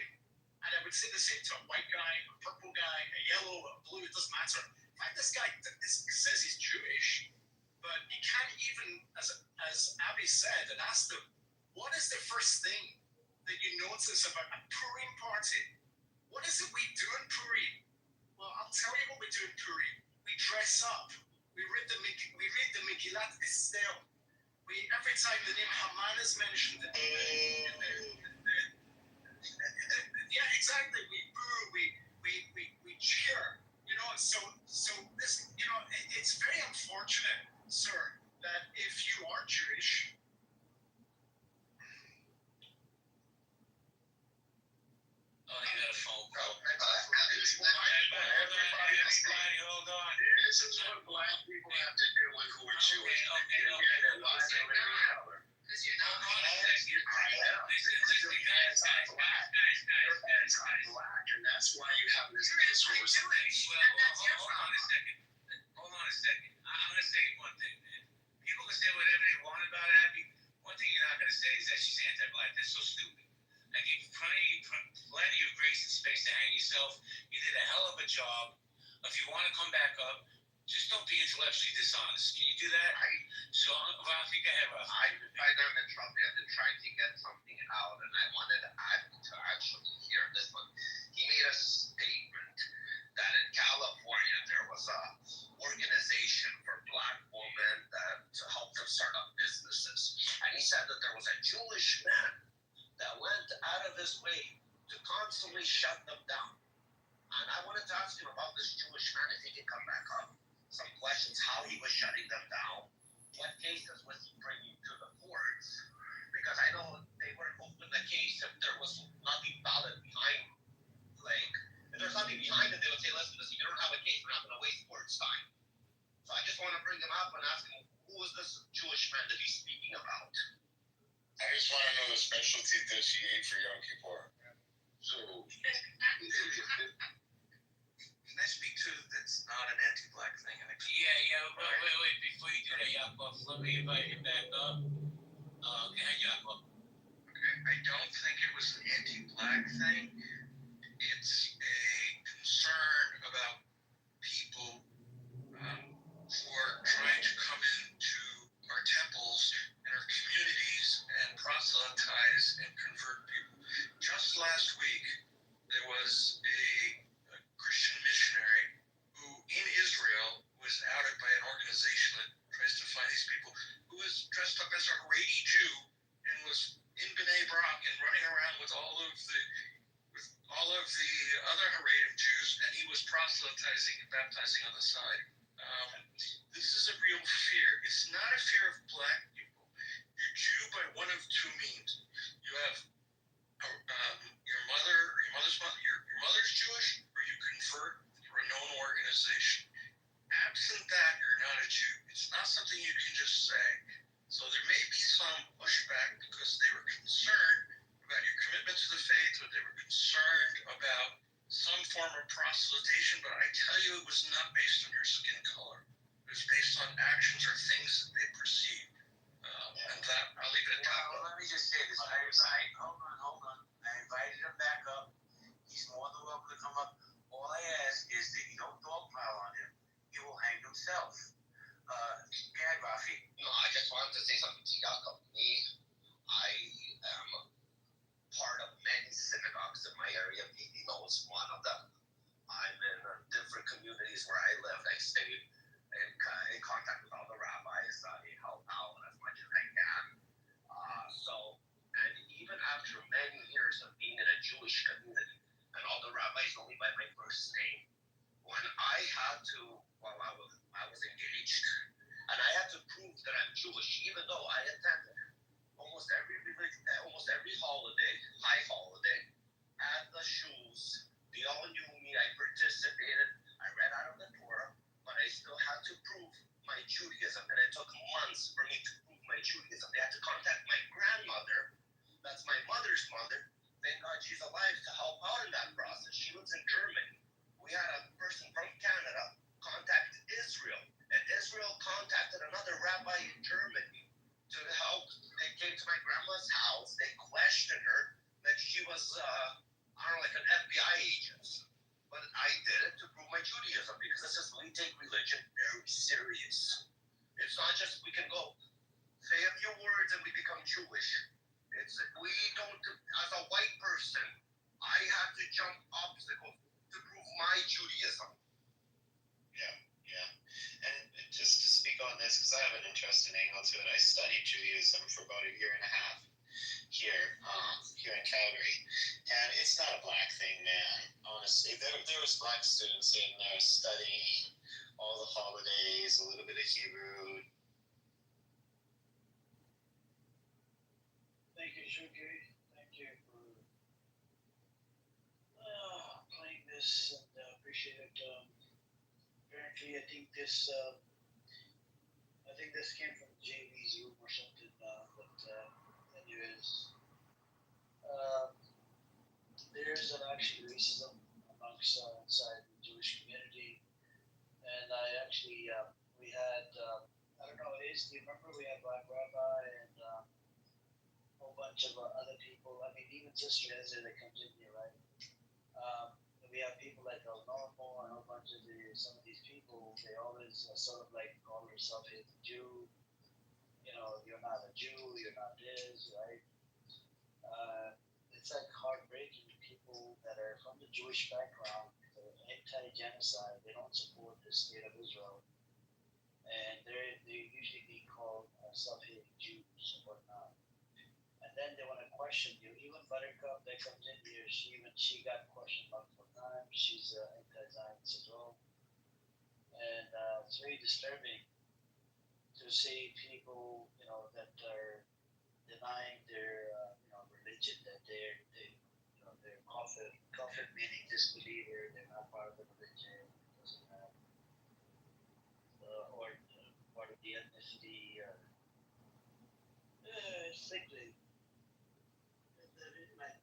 and I would say the same to a white guy, a purple guy, a yellow, a blue, it doesn't matter. The fact this guy says he's Jewish, but he can't even, as Abby said, and asked him, what is the first thing that you notice about a Purim party? What is it we do in Purim? Well, I'll tell you what we do in Purim. We dress up. We read the Megillat Esther. Every time the name Haman is mentioned, yeah, exactly. We boo. We cheer. So this, it's very unfortunate This is what black people have to deal with who are Jewish. Okay. Because you're not black, and that's why you have this resource. Hold on a second. I'm gonna say one thing, man. People can say whatever they want about Abby. One thing you're not gonna say is that she's anti-black. That's so stupid. I gave you plenty of grace and space to hang yourself. You did a hell of a job. If you want to come back up, just don't be intellectually dishonest. Can you do that? So, Rafi, go ahead, Rafi. I don't interrupt you. I've been trying to get something out, and I wanted Abby to actually hear this one. He made a statement that in California there was a organization for black women that to help them start up businesses, and he said that there was a Jewish man that went out of his way to constantly shut them down. And I wanted to ask him about this Jewish man, if he can come back up. Some questions, how he was shutting them down, what cases was he bringing to the courts, because I know they weren't open the case if there was nothing valid behind it. Like, if there's nothing behind it, they would say, listen, you don't have a case, we're not going to waste court's time. So I just want to bring him up and ask him, who is this Jewish man that he's speaking about? I just want to know the specialty that she ate for Yom Kippur. So, Can I speak to that's not an anti-black thing? Yeah, but wait, before you do that, Yaakov, let me invite you back up. Okay, Yaakov. Okay, I don't think it was an anti-black thing. It's a concern about people who are trying to come into our temples and our communities and proselytize and convert people. Just last week, there was a Christian missionary who, in Israel, was outed by an organization that tries to find these people, who was dressed up as a Haredi Jew and was in B'nai Brak and running around with all of the other Haredim Jews, and he was proselytizing and baptizing on the side. This is a real fear. It's not a fear of black people. You're Jew by one of two means. You have your mother's Jewish, or you convert through a known organization. Absent that, you're not a Jew. It's not something you can just say. So there may be some pushback because they were concerned about your commitment to the faith, or they were concerned about some form of proselytation, but I tell you it was not based on your skin color. It was based on actions or things that they perceived. And that, I'll leave it at that. Well, let me just say this. Hold on. I invited him back up. He's more than welcome to come up. All I ask is that you don't dogpile on him. He will hang himself. Go ahead, Rafi. No, I just wanted to say something to Yaakov. Me, I am part of many synagogues in my area. He knows one of them. I'm in different communities where I lived. I stayed in contact with all the rabbis. I help out as much as I can. And even after many years of being in a Jewish community, and all the rabbis know me by my first name, when I had to, while I was engaged, and I had to prove that I'm Jewish, even though I attended almost every holiday, high holiday, at the shuls. They all knew me. I participated. I read out of the Torah, but I still had to prove my Judaism, and it took months for me to prove my Judaism. They had to contact my grandmother. That's my mother's mother. Thank God she's alive to help out in that process. She lives in Germany. We had a person from Canada contact Israel, and Israel contacted another rabbi in Germany to help. They came to my grandma's house. They questioned her that she was, like an FBI agent. But I did it to prove my Judaism, because this is, we take religion very serious. It's not just we can go say a few words and we become Jewish. We don't, as a white person, I have to jump obstacles to prove my Judaism. Yeah. And just to speak on this, because I have an interesting angle to it, I studied Judaism for about a year and a half here in Calgary. And it's not a black thing, man. Honestly, there was black students in there studying all the holidays, a little bit of Hebrew. Thank you, Shuki. Thank you for playing this, and appreciate it very Actually, I think this came from JV's room or something. Anyways, uh, there's actually racism amongst inside the Jewish community, and I actually we had I don't know, Ace, do you remember we had Black Rabbi and a whole bunch of other people? I mean, even Sister Ezra that comes in here, right? We have people like El Normo and a whole bunch of some of these people. They always sort of like call themselves a Jew. You know, you're not a Jew, you're not this, right? It's like heartbreaking. People that are from the Jewish background, they're anti-genocide. They don't support the state of Israel, and they usually be called self-hating Jews or whatnot. And then they want to question you. Even Buttercup that comes in here, she got questioned multiple times. She's anti-Zionist as well, and it's very disturbing to see people, you know, that are denying their, religion, that they're kafir meaning disbeliever. They're not part of the religion. Doesn't have, or part of the ethnicity. It's sickly. Like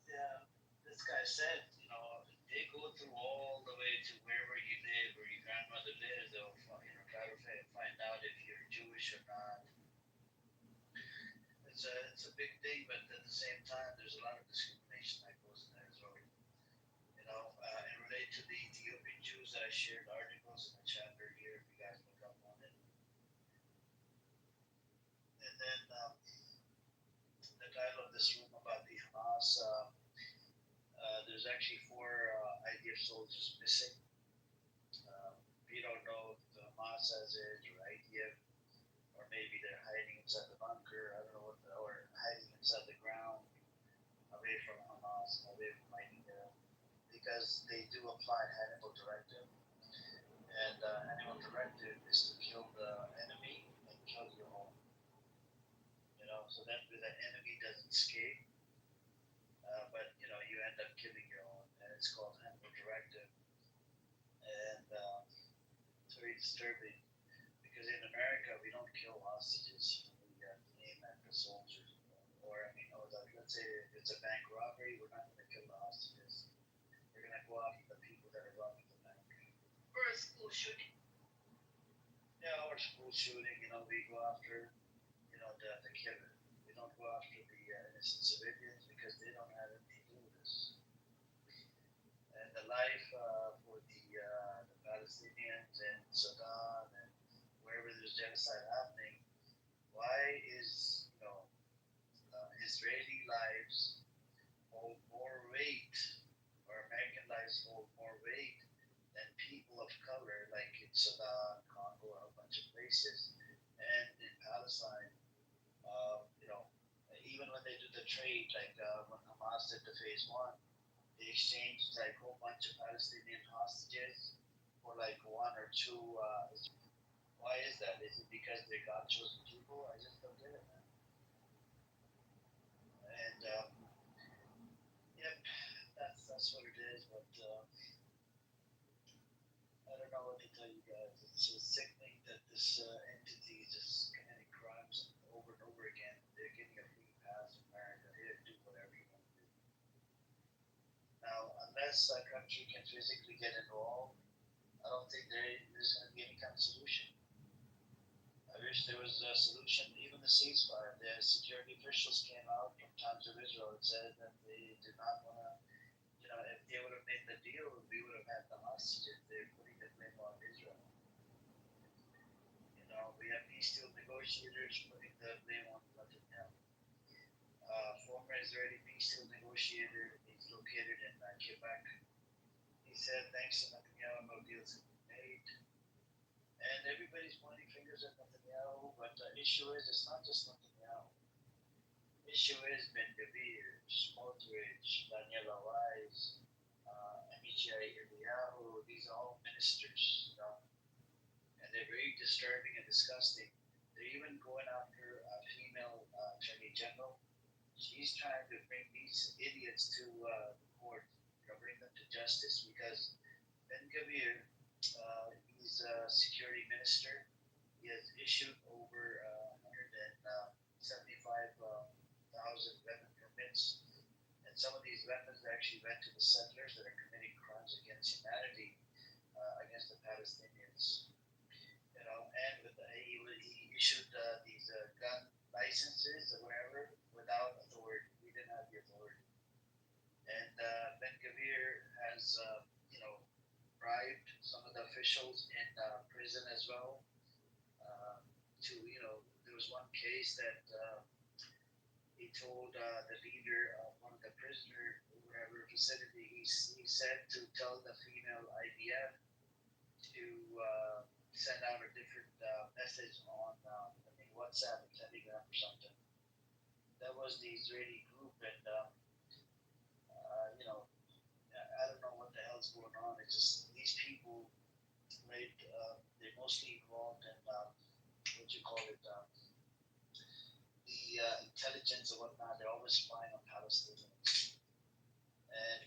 this guy said, you know, they go through all the way to wherever you live or your grandmother lives. They'll try to find out if you're Jewish or not. It's a big thing, but at the same time, there's a lot of discrimination that goes in there as well. You know, and relate to the Ethiopian Jews that I shared articles in the chapter here. If you guys look up on it, and then the title of this room about the Hamas. There's actually four IDF soldiers missing. We don't know if the Hamas has it or IDF, or maybe they're hiding inside the bunker. I don't know what or hiding inside the ground, away from Hamas, away from IDF, because they do apply Hannibal Directive, and Hannibal Directive is to kill the enemy and kill your own. You know, so that way the enemy doesn't escape, but you end up killing your own, and it's called Hannibal Directive, and it's very disturbing because in America we don't kill hostages. We aim at the soldiers, or let's say if it's a bank robbery, we're not going to kill the hostages. We're going to go after the people that are robbing the bank. Or a school shooting. Yeah, or school shooting. We go after the killer. We don't go after the innocent civilians because they don't have anything to do with this. And the life for the Palestinians and Sudan and wherever there's genocide happening, why is Israeli lives hold more weight, or American lives hold more weight than people of color, like in Sudan, Congo, or a bunch of places, and in Palestine. Even when they do the trade, like when Hamas did the phase one, they exchanged like a whole bunch of Palestinian hostages for like one or two. Why is that? Is it because they're God chosen people? I just don't get it, man. And yep, that's what it is. But I don't know what to tell you guys. It's just sickening that this entity is just committing crimes over and over again. They're getting a free pass in America. Here, do whatever you want to do. Now, unless a country can physically get involved, I don't think there's going to be any kind of solution. I wish there was a solution. Even the ceasefire, the security officials came out from Times of Israel and said that they did not want to. If they would have made the deal, we would have had the hostages. They're putting the blame on Israel. We have peace deal negotiators putting the blame on Netanyahu. Former Israeli peace deal negotiator is located in Quebec. He said, thanks to Netanyahu, no deals have been made. And everybody's pointing fingers at Netanyahu, but the issue is it's not just Netanyahu. The issue is Ben Gavir, Smotrich, Daniela Wise, Amichai Eliyahu. These are all ministers, and they're very disturbing and disgusting. They're even going after a female attorney general. She's trying to bring these idiots to the court, bring them to justice, because Ben Gavir, he's his security minister. He has issued over 175,000 weapon permits, and some of these weapons actually went to the settlers that are committing crimes against humanity, against the Palestinians. You know, and he issued these gun licenses or whatever without authority. He didn't have the authority. And Ben Gavir has, bribed some of the officials in prison as well. There was one case that he told the leader of one of the prisoner whatever facility he said to tell the female IDF to send out a different message on I think WhatsApp or Telegram or something. That was the Israeli group, and I don't know what the hell's going on. It's just these people, right? They're mostly involved in what you call it, the intelligence or whatnot. They're always spying on Palestinians, and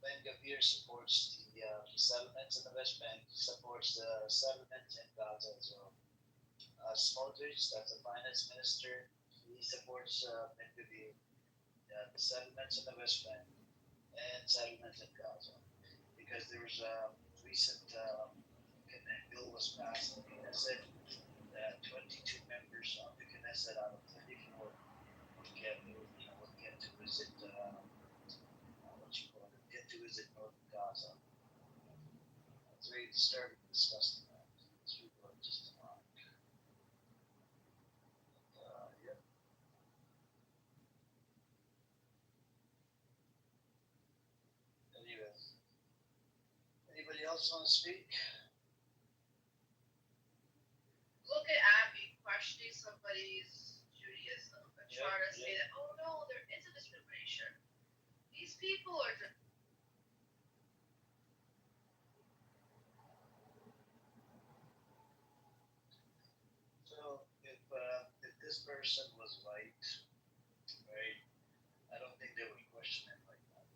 Ben Gavir supports the settlements in the West Bank, supports the settlements in Gaza as well. Smotrich, that's the finance minister, he supports Ben Gavir, the settlements in the West Bank and settlements in Gaza, because there was a recent bill was passed in the Knesset that 22 members of the Knesset out of 34 would get to visit get to visit northern Gaza. It's very disturbing and disgusting. These people are just demonic. Yeah. Anyways, anybody else want to speak? Look at Abby questioning somebody's Judaism and trying to say that, oh no, there is a discrimination. These people are just. So if this person was white, right, I don't think they would question him like that.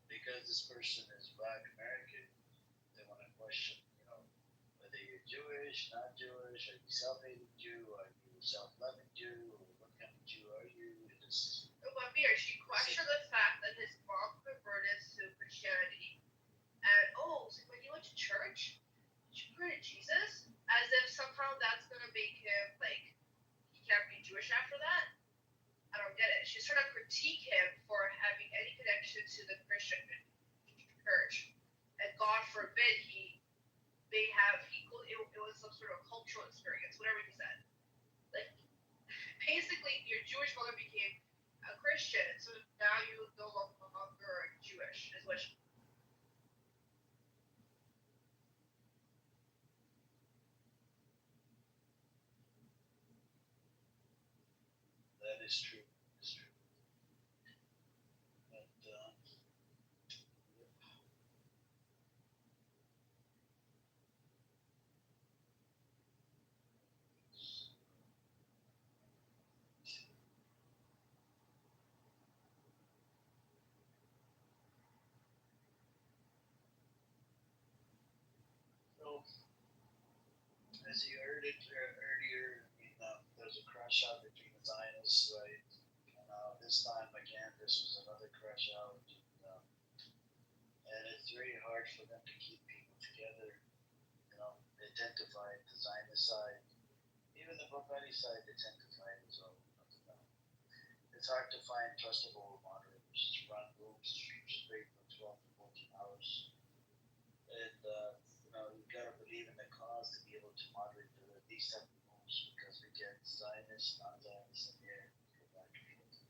Because this person is Black American, they want to question, whether you're Jewish, not Jewish, are you self-hating Jew, are you self-loving Jew, or what kind of Jew are you? She questioned the fact that his mom converted to Christianity, and so when you went to church, did you pray to Jesus? As if somehow that's gonna make him like he can't be Jewish after that. I don't get it. She's trying to critique him for having any connection to the Christian church, and God forbid it was some sort of cultural experience, whatever he said. Like basically, your Jewish mother became a Christian, so now you no longer Jewish, is what she. That is true. It's true. But as you heard it earlier, there's a crash out between the Zionists, right? And this time again, this was another crash out. And it's very hard for them to keep people together. They tend to fight the Zionist side. Even the Bukhari side, they tend to fight as well. It's hard to find trustable moderators to run groups straight for 12 to 14 hours. And, you've got to believe in the cause to be able to moderate these type of moves, because we get Zionists, non-Zionists in here, go back and forth.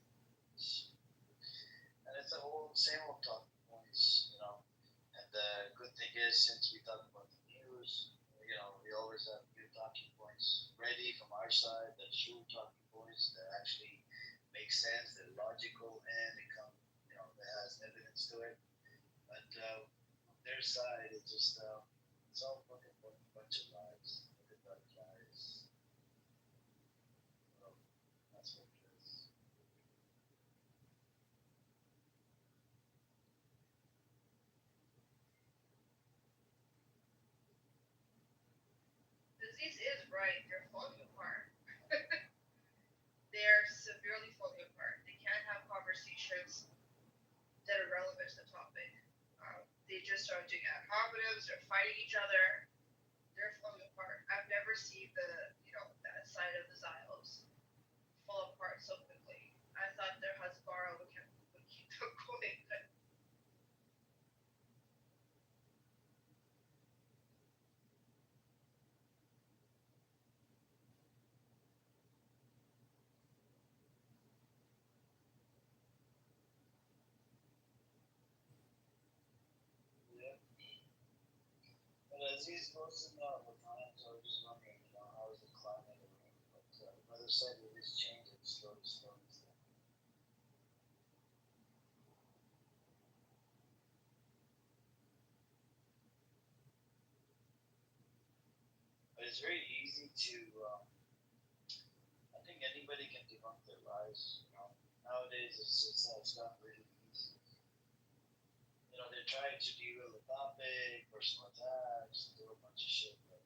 And it's the same old talking points, And the good thing is, since we talk about the news, we always have new talking points ready from our side, the true talking points that actually make sense, they're logical, and they come, that has evidence to it. But on their side, it's just, it's all fucking bunch of lies. Everybody lies. Well, that's what it is. Aziz is right. They're falling apart. They're severely falling apart. They can't have conversations that are relevant to the topic. They just are doing ad hominems. They're fighting each other. They're falling apart. I've never seen that side of the Zios fall apart so quickly. I thought their Hasbara would keep them going, but Yeah. But Aziz goes in with times, I was just wondering, how is the climate or whatever. But the weather said it is changing slowly, slowly. So. But it's very easy to, I think anybody can debunk their lies. Nowadays it's not really easy. They're trying to derail the topic, personal attacks, do a bunch of shit. But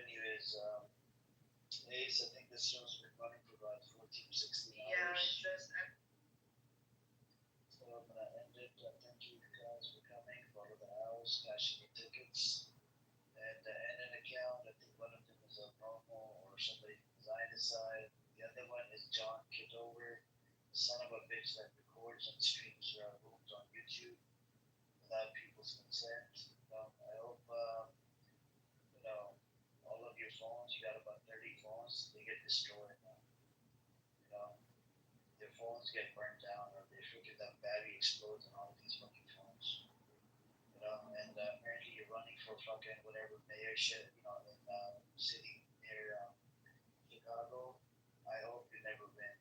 anyways, Ace, I think this show's been running for about 14, 16 hours. yeah, just So I'm gonna end it. Thank you guys for coming. Follow the house, cashing your tickets. And an account, I think one of them is a normal or somebody from the Zionist side. The other one is John Kitover, the son of a bitch that records and streams rooms on YouTube without people's consent. I hope, all of your phones, you got about 30 phones, they get destroyed now. Their phones get burned down or they freaking the battery explodes on all of these fucking phones. And apparently you're running for fucking whatever mayor shit, in city near Chicago. I hope you never win.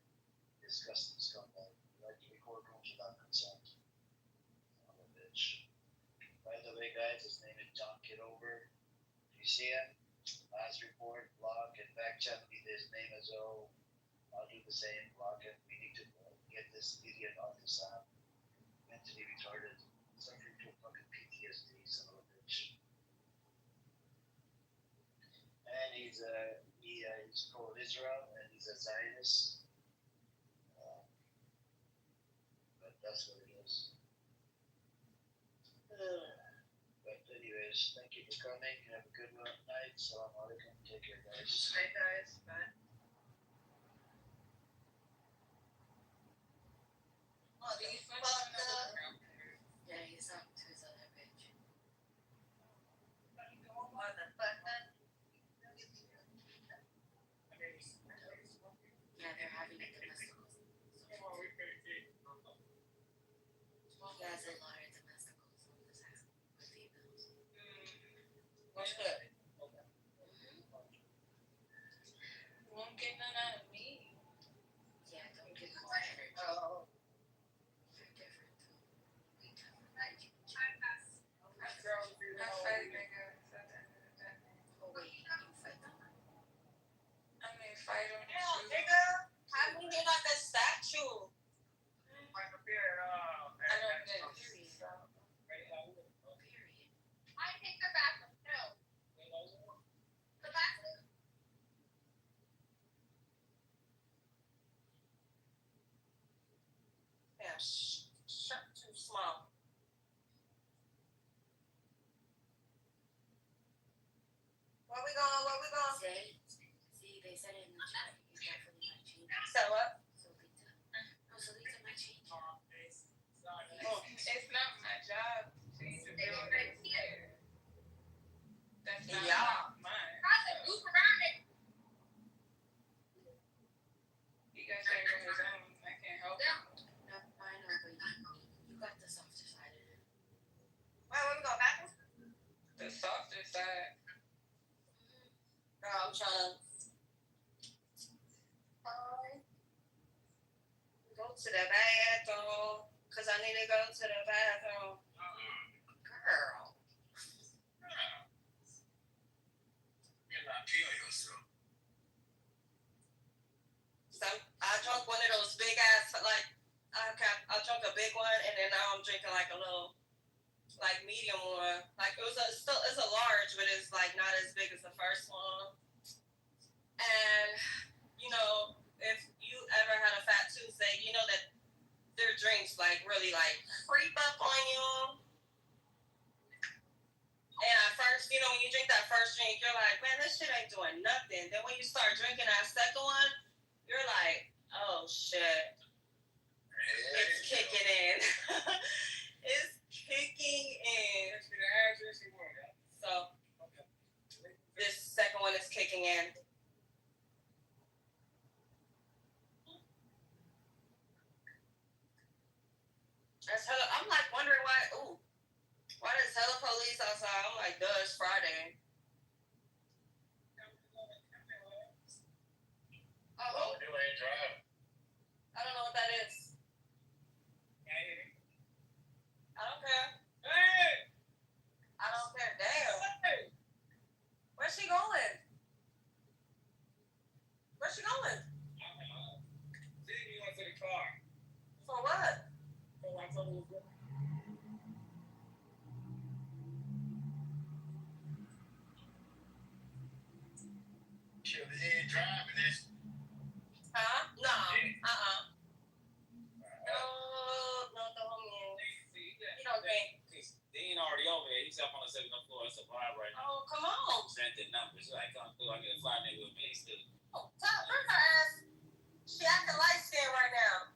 Disgusting scumbag. You like to record rooms without consent. Son of a bitch. By the way, guys, his name is John Kitover. If you see him, last report, block, and back chat me his name as well. I'll do the same, block him. We need to get this idiot off this app. Mentally retarded. Suffering from fucking PTSD, son of a bitch. And he's pro-Israel and he's a Zionist. But that's what it is. But anyways, thank you for coming. Have a good night. Salam alaikum. Take care, guys. Hi guys, bye. Oh, do you fuck the? Yeah, he's up to his other bitch. Motherfucker. Yeah, they're having a domestic. He has a lot of domesticals on this app with females. What's good? Won't get none out of me. Yeah, don't get them triggered. Oh. They're different too. I fight niggas. Oh wait, you fight them. I mean, fight on the Hell, shoe. nigga. How do you like a statue? I don't know. Period. I take the bathroom. No. The bathroom. Yeah, shut too small. Where we going? See, they said it in the chat. You definitely might change it. So what? Solita. No, Solita might change it. It's not my job to change the building. That's not Yeah. mine. Move around it. He got that on his own. I can't help him. No, I know, but you got the softer side of it. Where we going? Back? The softer side. Girl, I'm trying to go to the bathroom because I need to go to the bathroom. Girl. You're not killing yourself. I drunk one of those big ass, I drunk a big one and then now I'm drinking like a little like medium one. Like it was it's a large, but it's like not as big as the first one. And you know, if you ever had a Fat Tuesday, you know that their drinks like really like creep up on you. And at first, you know, when you drink that first drink, you're like, man, this shit ain't doing nothing. Then when you start drinking that second one, you're like, oh shit, it's kicking in. It's kicking in. So this second one is kicking in. I'm like wondering why there's hella police outside? I'm like, duh, it's Friday. Oh, You ain't driving. I don't know what that is. I don't care. Hey! I don't care. Damn. Hey! Where's she going? Where's she going? See, you went to the car. For what? Shit, he ain't driving this. Huh? No. No, the homie. He don't drink. Dean already over there. He's up on the 7th floor. It's a vibe right now. Oh, come on. Sent the numbers. Like, come through. I get a fly nigga with me. He's still. Oh, bring her ass. She acting light skin right now.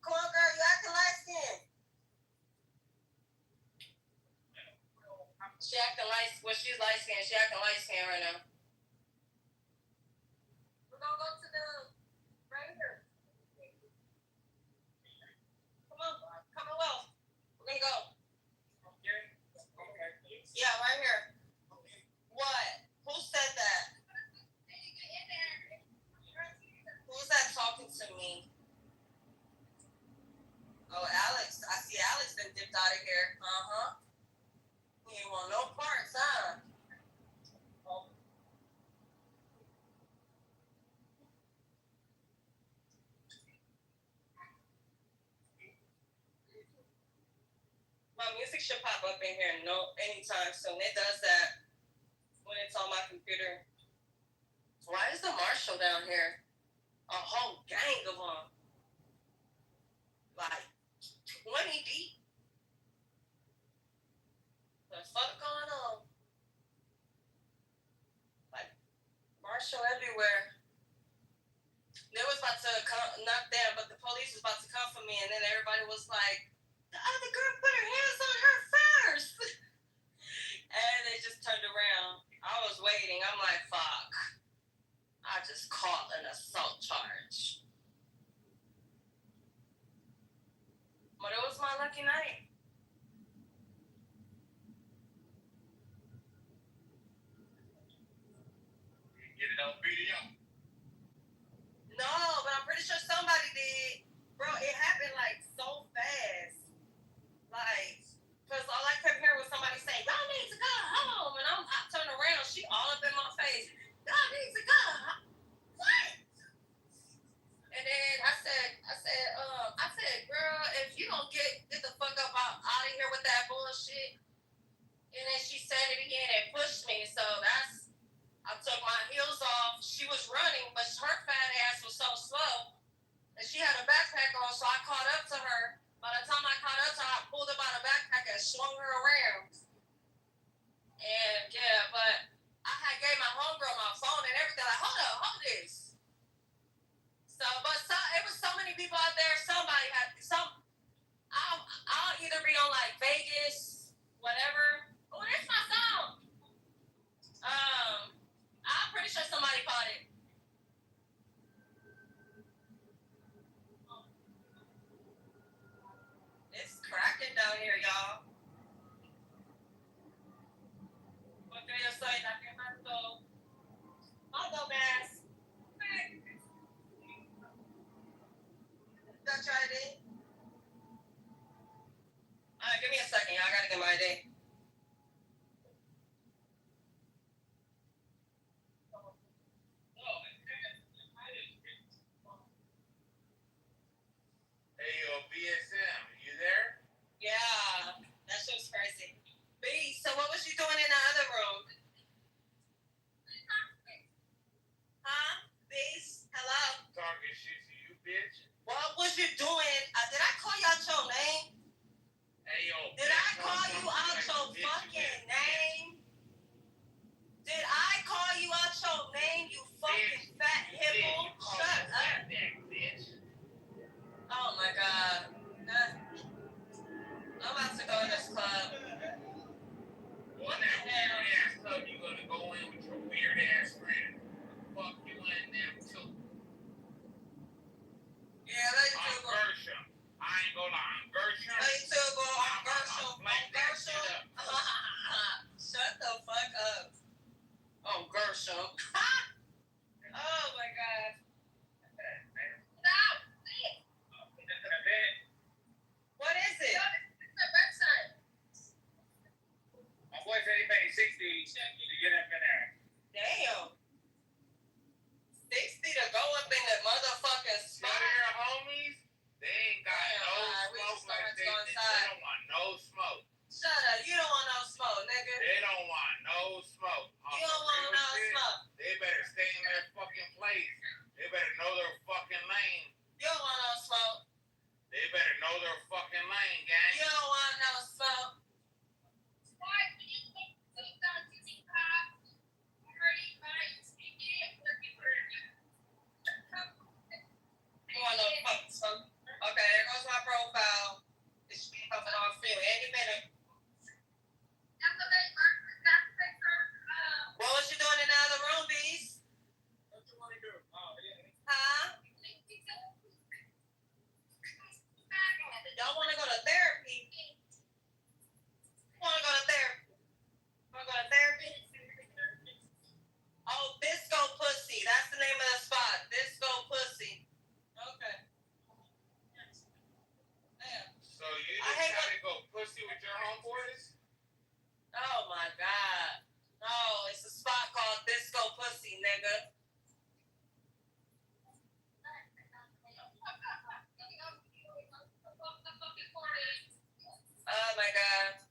Come on, girl. You acting light skin. She acting light. Well, she's light skin. She acting light skin right now. We're gonna go to the right here. Come on, Commonwealth. We're gonna go. Yeah, right here. What? Who said that? Who's that talking to me? Oh, Alex. I see Alex then dipped out of here. He ain't want no parts, huh? My music should pop up in here anytime soon. It does that when it's on my computer. Why is the marshal down here? A whole gang of them. Like 20 deep. The fuck going on? Like marshal everywhere. They was about to come, not them, but the police was about to come for me, and then everybody was like, the other girl put her hands on her first. And they just turned around. I was waiting. I'm like, fuck. I just caught an assault charge. But it was my lucky night. Get it on video. No, but I'm pretty sure somebody did. Bro, it happened like so fast. Like, because all I kept hearing was somebody saying, y'all need to go home. And I turned around, she all up in my face. Y'all need to go. What? And then I said, girl, if you don't get the fuck up out of here with that bullshit. And then she said it again and pushed me. So I took my heels off. She was running, but her fat ass was so slow. And she had a backpack on, so I caught up to her. By the time I caught up to her, I pulled her by the backpack and swung her around. And yeah, but I had gave my homegirl my phone and everything. Like, hold this. So, it was so many people out there. Somebody had some. I'll either be on like Vegas, whatever. Oh, there's my song. I'm pretty sure somebody caught it. It's cracking down here, y'all. What do you say? I'll go, Bass. Got your ID? Alright, give me a second, y'all. I gotta get my ID. Y'all want to go to therapy? Want to go to therapy? Want to go to therapy? Oh, Disco Pussy. That's the name of the spot. Disco Pussy. Okay. Yeah. So you just trying to go pussy with your homeboys? Oh my God. No, it's a spot called Disco Pussy, nigga. Oh my God.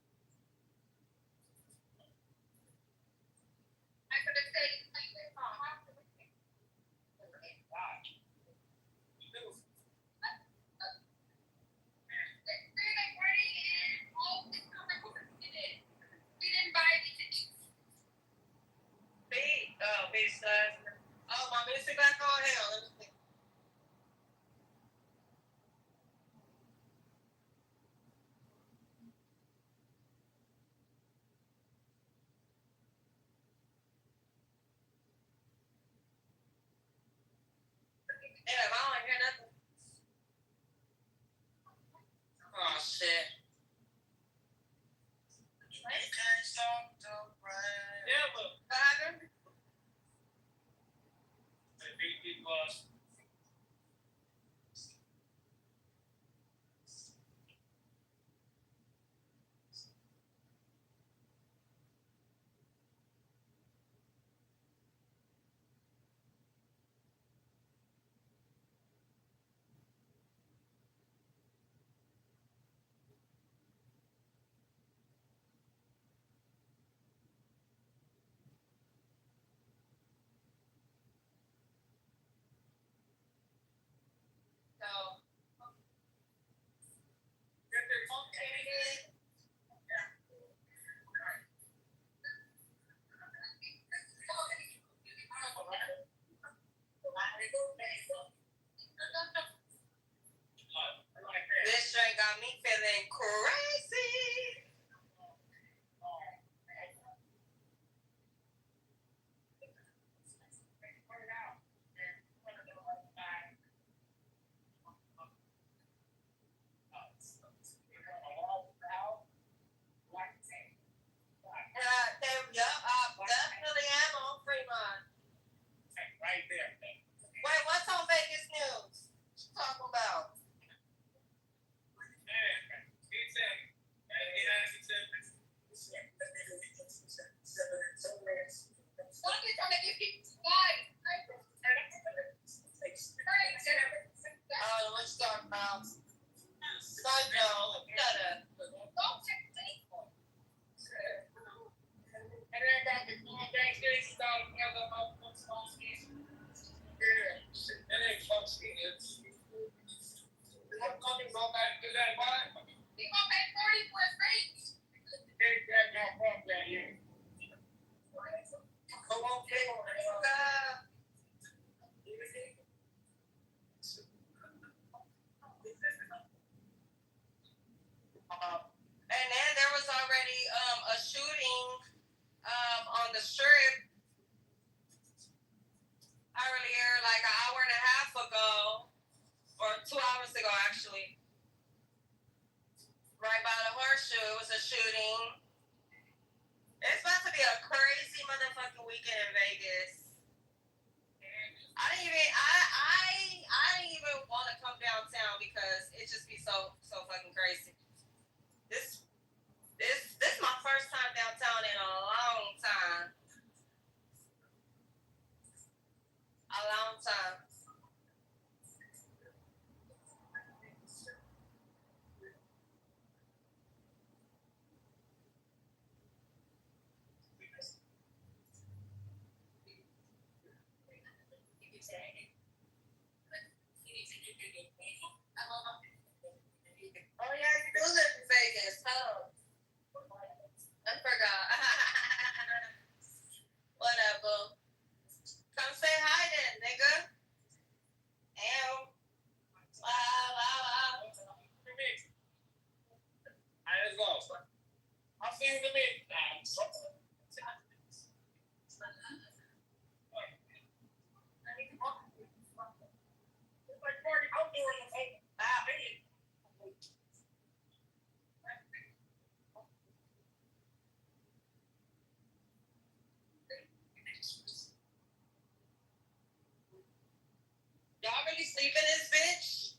Oh, my music back on? Hang on, let me see. Damn, I don't hear nothing. Oh, shit. Yeah, but what happened? This drink got me feeling crazy. Definitely am on Fremont. Right there. Wait, what's on Vegas News? What you talking about? Oh, what you talking about? Psycho. Shut up. And then there was already a shooting on the strip earlier, like an hour and a half ago, or 2 hours ago, actually. Right by the horseshoe, it was a shooting. It's about to be a crazy motherfucking weekend in Vegas. I didn't even want to come downtown because it just be so fucking crazy. This is my first time downtown in a long time. A long time. Oh yeah, you do live in Vegas, huh? I forgot. Whatever. Come say hi then, nigga. Ew. Wow. Let's go. I'll see you in a minute. sleep in this bitch?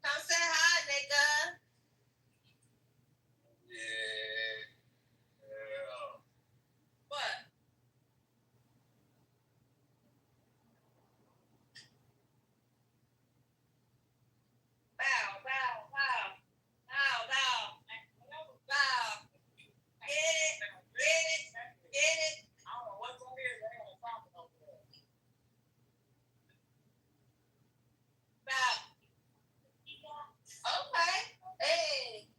Come say hi, nigga. Yeah. What? Bow, bow, bow. Bow, bow. Bow. Get it, get it, get it. I don't know what's over here. They're gonna talk over there. Bow. Okay. Hey.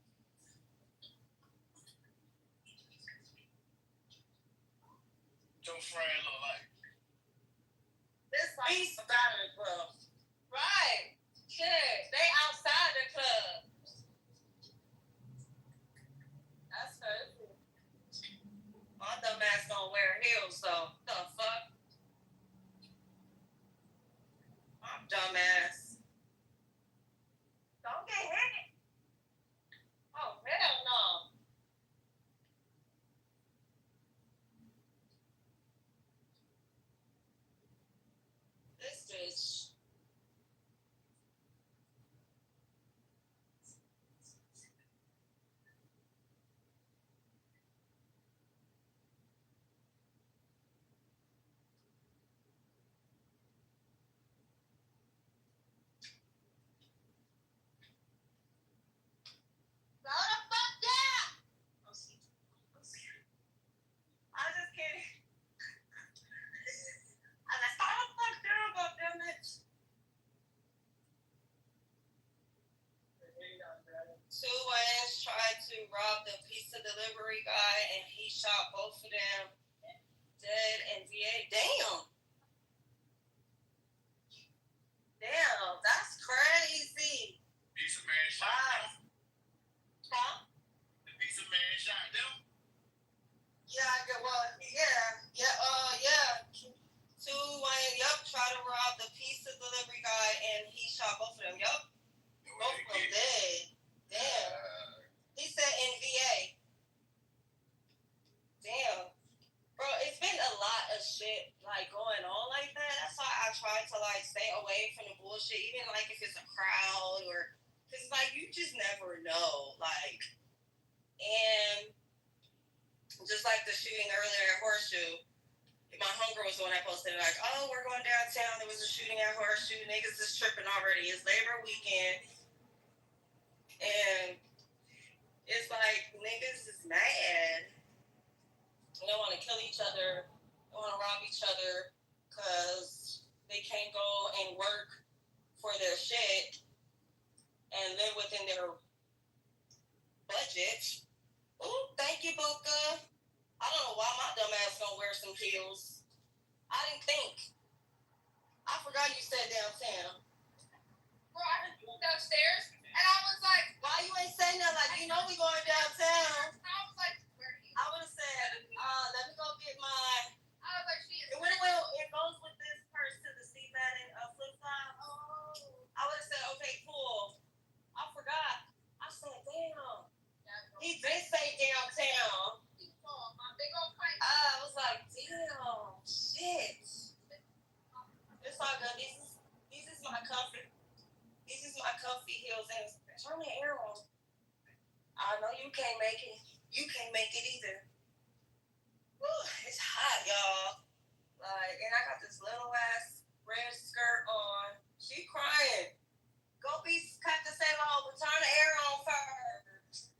Your friend look like. This beast out of the club. Right. Shit. They outside the club. That's crazy. My dumb ass don't wear heels, so the fuck? My dumb ass. Don't get hit. Oh, hell no. This bitch. Go the fuck down. I'm just kidding. I just go the fuck down, goddammit. Two Wayans tried to rob the pizza delivery guy and he shot both of them dead in VA. Damn. Damn, that's crazy. Pizza man shot them. Huh? The pizza man shot them. Yeah, well, yeah. Two Wayans, tried to rob the pizza delivery guy and he shot both of them. Both of them dead. Damn. He said in VA. Damn. Bro, it's been a lot of shit like going on like that. That's why I try to like stay away from the bullshit, even like if it's a crowd or because like you just never know. Like, and just like the shooting earlier at Horseshoe, my homegirl was the one that posted like, oh, we're going downtown. There was a shooting at Horseshoe. Niggas is tripping already. It's Labor Weekend. And it's like niggas is mad. They want to kill each other. They want to rob each other because they can't go and work for their shit and live within their budget. Ooh, thank you, Boca. I don't know why my dumb ass don't wear some heels. I didn't think. I forgot you said downtown. Bro, I heard you downstairs, and I was like, why you ain't saying that? Like, you know we going downtown. I was like, where are you? I would have said, let me go get my. I was like, she is. It goes with this purse to the Steve Madden flip flop. Oh. I would have said, okay, cool. I forgot. I said, damn. He did say downtown. My big old fight. I was like, damn, shit. It's all good. These is my comfy. These is my comfy heels and turn the air on. I know you can't make it. You can't make it either. Woo, it's hot, y'all. Like, and I got this little ass red skirt on. She crying. Go be cut to save a hole, but turn the air on first.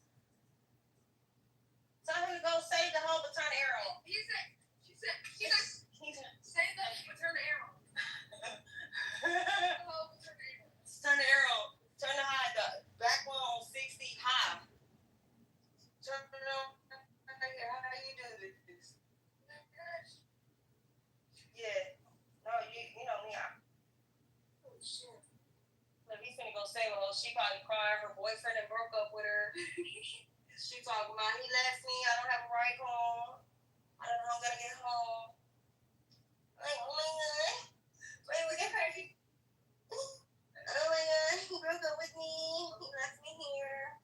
Tell her to go save the hole, but turn the air on. She said, save the, but turn the air on. Turn the air on. Turn the high, the back one on 60 high. Turn it on. How you do this? Yeah. No, you know me. Oh shit. Look, he's finna go save her. She probably crying. Her boyfriend and broke up with her. She talking about he left me. I don't have a ride home. I don't know how I'm gonna get home. Like, oh my god. Wait, we get crazy. Oh my god, he broke up with me. He left me here.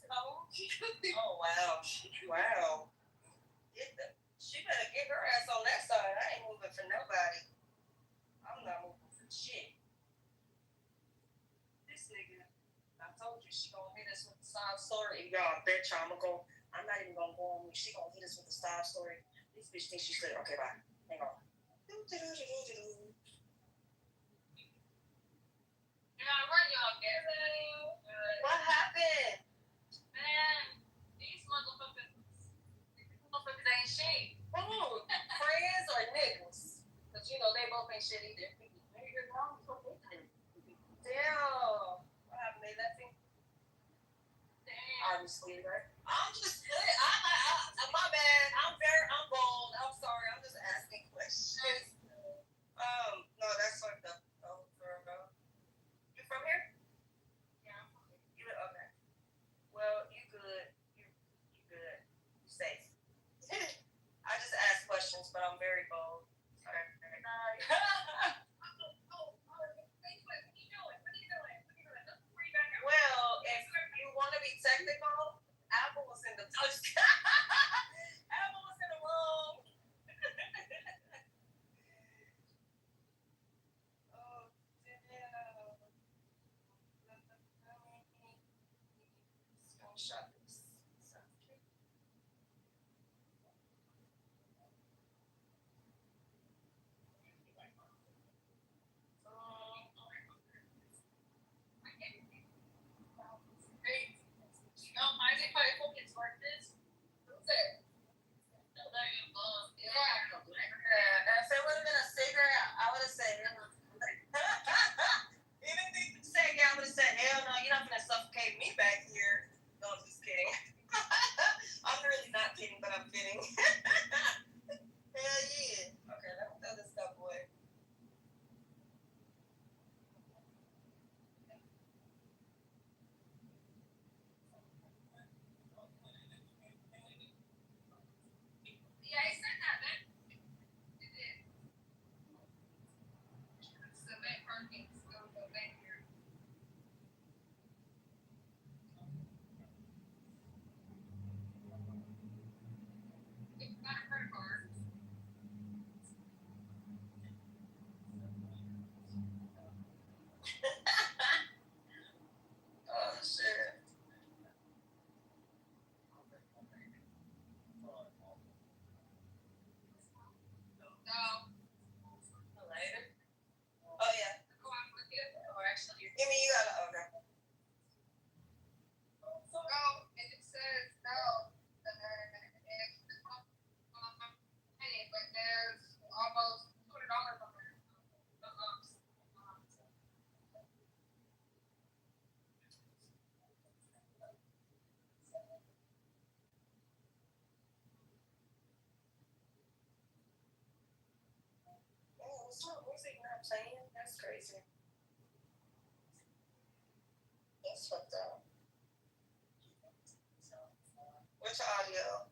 Oh wow. Wow. She better get her ass on that side. I ain't moving for nobody. you she gonna hit us with the sob story. And y'all, bet y'all I'm gonna go. I'm not even gonna go on. She gonna hit us with the sob story. This bitch thinks she's good. Okay, bye. Hang on. What happened? Man, these motherfuckers ain't shit. Who? Friends or niggas? Because you know they both ain't shit either. Damn. What happened? They left me? Obviously, right? I'm just my bad. I'm bold. I'm sorry. I'm just asking questions. No, that's fucked up. Oh, girl. You from here? Yeah. You okay. Well, you good. You good. You safe. I just ask questions, but I'm very bold. Sorry. Well, if you want to be technical, Apple was in the touch. Apple was in the room. Oh, damn. Screenshot this. If it would have been a cigarette, I would have said, even if you said, I would have said, hell no, you're not going to suffocate me back here. No, I'm just kidding. I'm really not kidding, but I'm kidding. Hell yeah. Okay, let me throw this stuff away. Yeah, I said that, man. It did. So that parking is going to go back here. It's not a credit card. Oh, shit. No. Later. Oh, yeah. Go on with it. Or actually, give me, you got to, okay. No, and it says no. And but there's almost $200 on there. Oh, what's up? What's it not playing? That's crazy. That's fucked up. Which audio?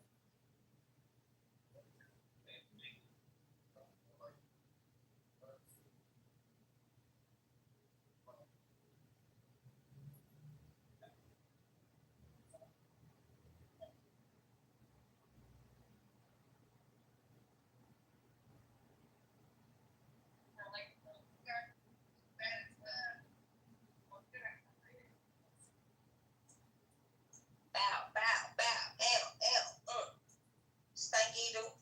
Bow, bow, bow, stanky doo.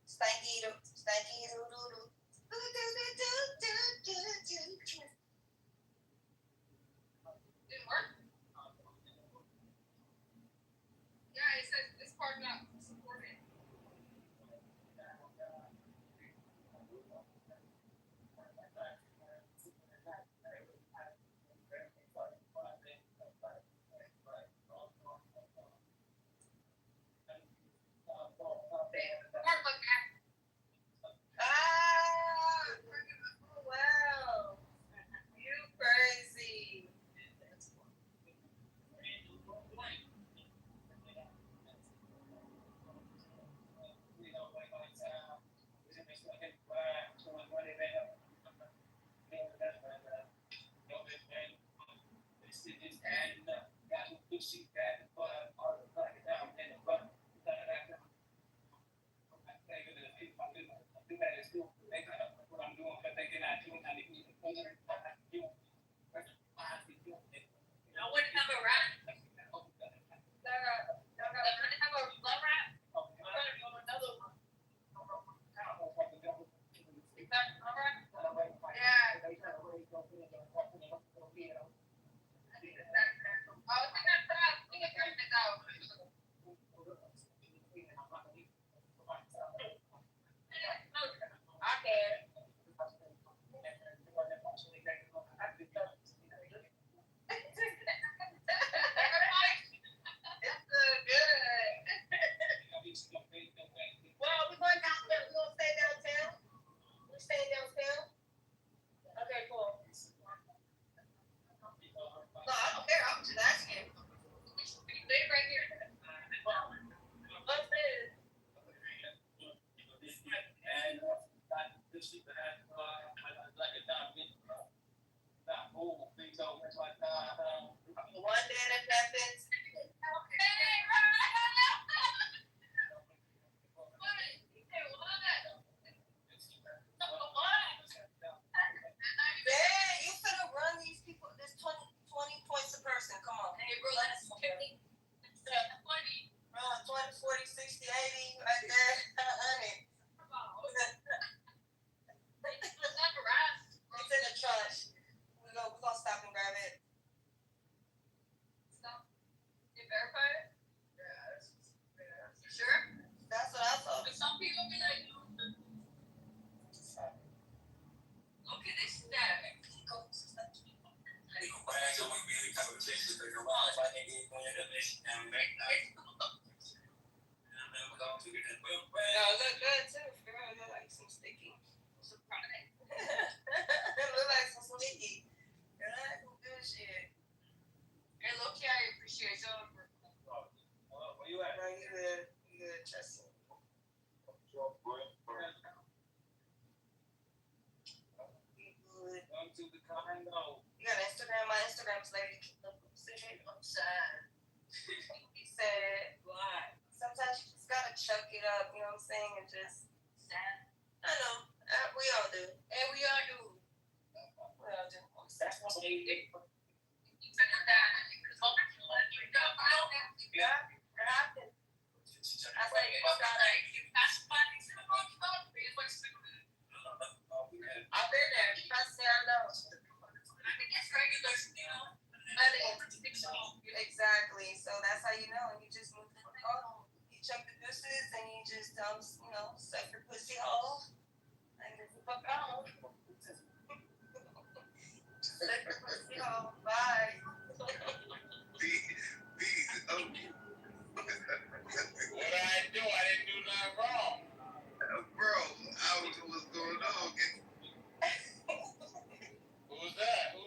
Stanky doo, stanky doo doo doo. Didn't work. Yeah, it says this part not supported. Wow. You crazy. Well, we're going down there. We're going to stay downtown. We're staying downtown. Okay, cool. No, I don't care. I'm just asking. Stay right here. Upstairs. One day that happens. Yeah, you finna run these people. There's 20 points a person. Come on. Hey, bro, that's 50. 20, 40, 60, 80, right there. 100. It's in the trash. We're gonna stop and grab it. You verify it? Yeah. You sure? That's what I thought. But some people be like, look at this stuff. No, look good too. Girl, look like some sticky. Surprise. It look like some sticky. Girl, that's some good shit. Hey, look, I appreciate you. Where you at? No, you good. You good. Trust me. You good. Come to the condo. You got Instagram? My Instagram's Lady Upside. He said, why? Sometimes you just gotta chuck it up, you know what I'm saying? And just sad. I know. We all do. And we all do. We all do. That's what we do. Yeah, it happened. I said, I've been there. Trust me, I know. Exactly. So that's how you know. You just move the fuck on. You chuck the deuces and you just suck your pussy hole and move the fuck on. Suck your pussy hole. Bye. What did I do? I didn't do nothing wrong. Bro, I don't know what's going on. Who was that? I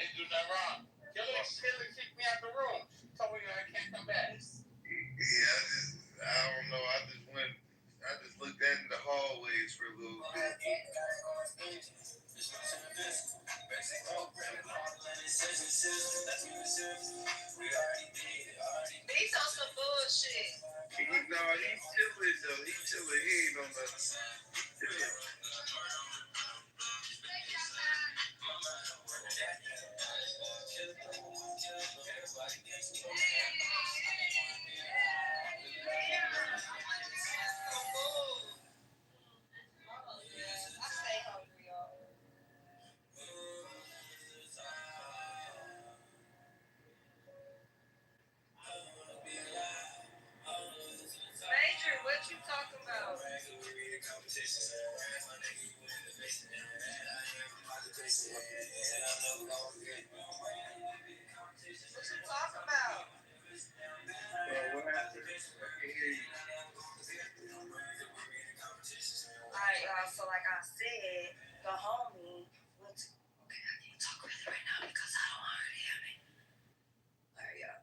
didn't do nothing wrong. Killer kicked me out the room. She told me I can't come back. Yeah, I don't know. I just looked at in the hallways for a little bit. He's on some bullshit. He's chilling though. He's chilling. He ain't on nothing. Chilling. Major, what you talking about? What you talking about? What happened? I can hear you. Alright, y'all. So like I said, the homie went to. Okay, I can't talk about it right now because I don't want her to hear me. Alright, y'all.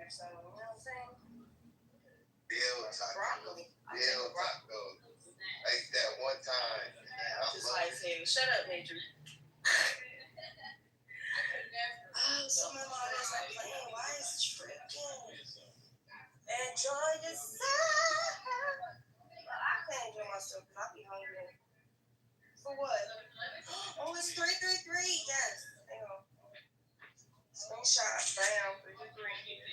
so you know what I'm saying? Dill taco. Broccoli. Dill taco. I ate that one time. Just like saying, shut up, Major. Oh, some of my is like playing. Why is tripping? Enjoy yourself. But I can't enjoy myself because I be hungry. For what? Oh, it's 333. Yes. Hang on. Screenshot. Bam. 333.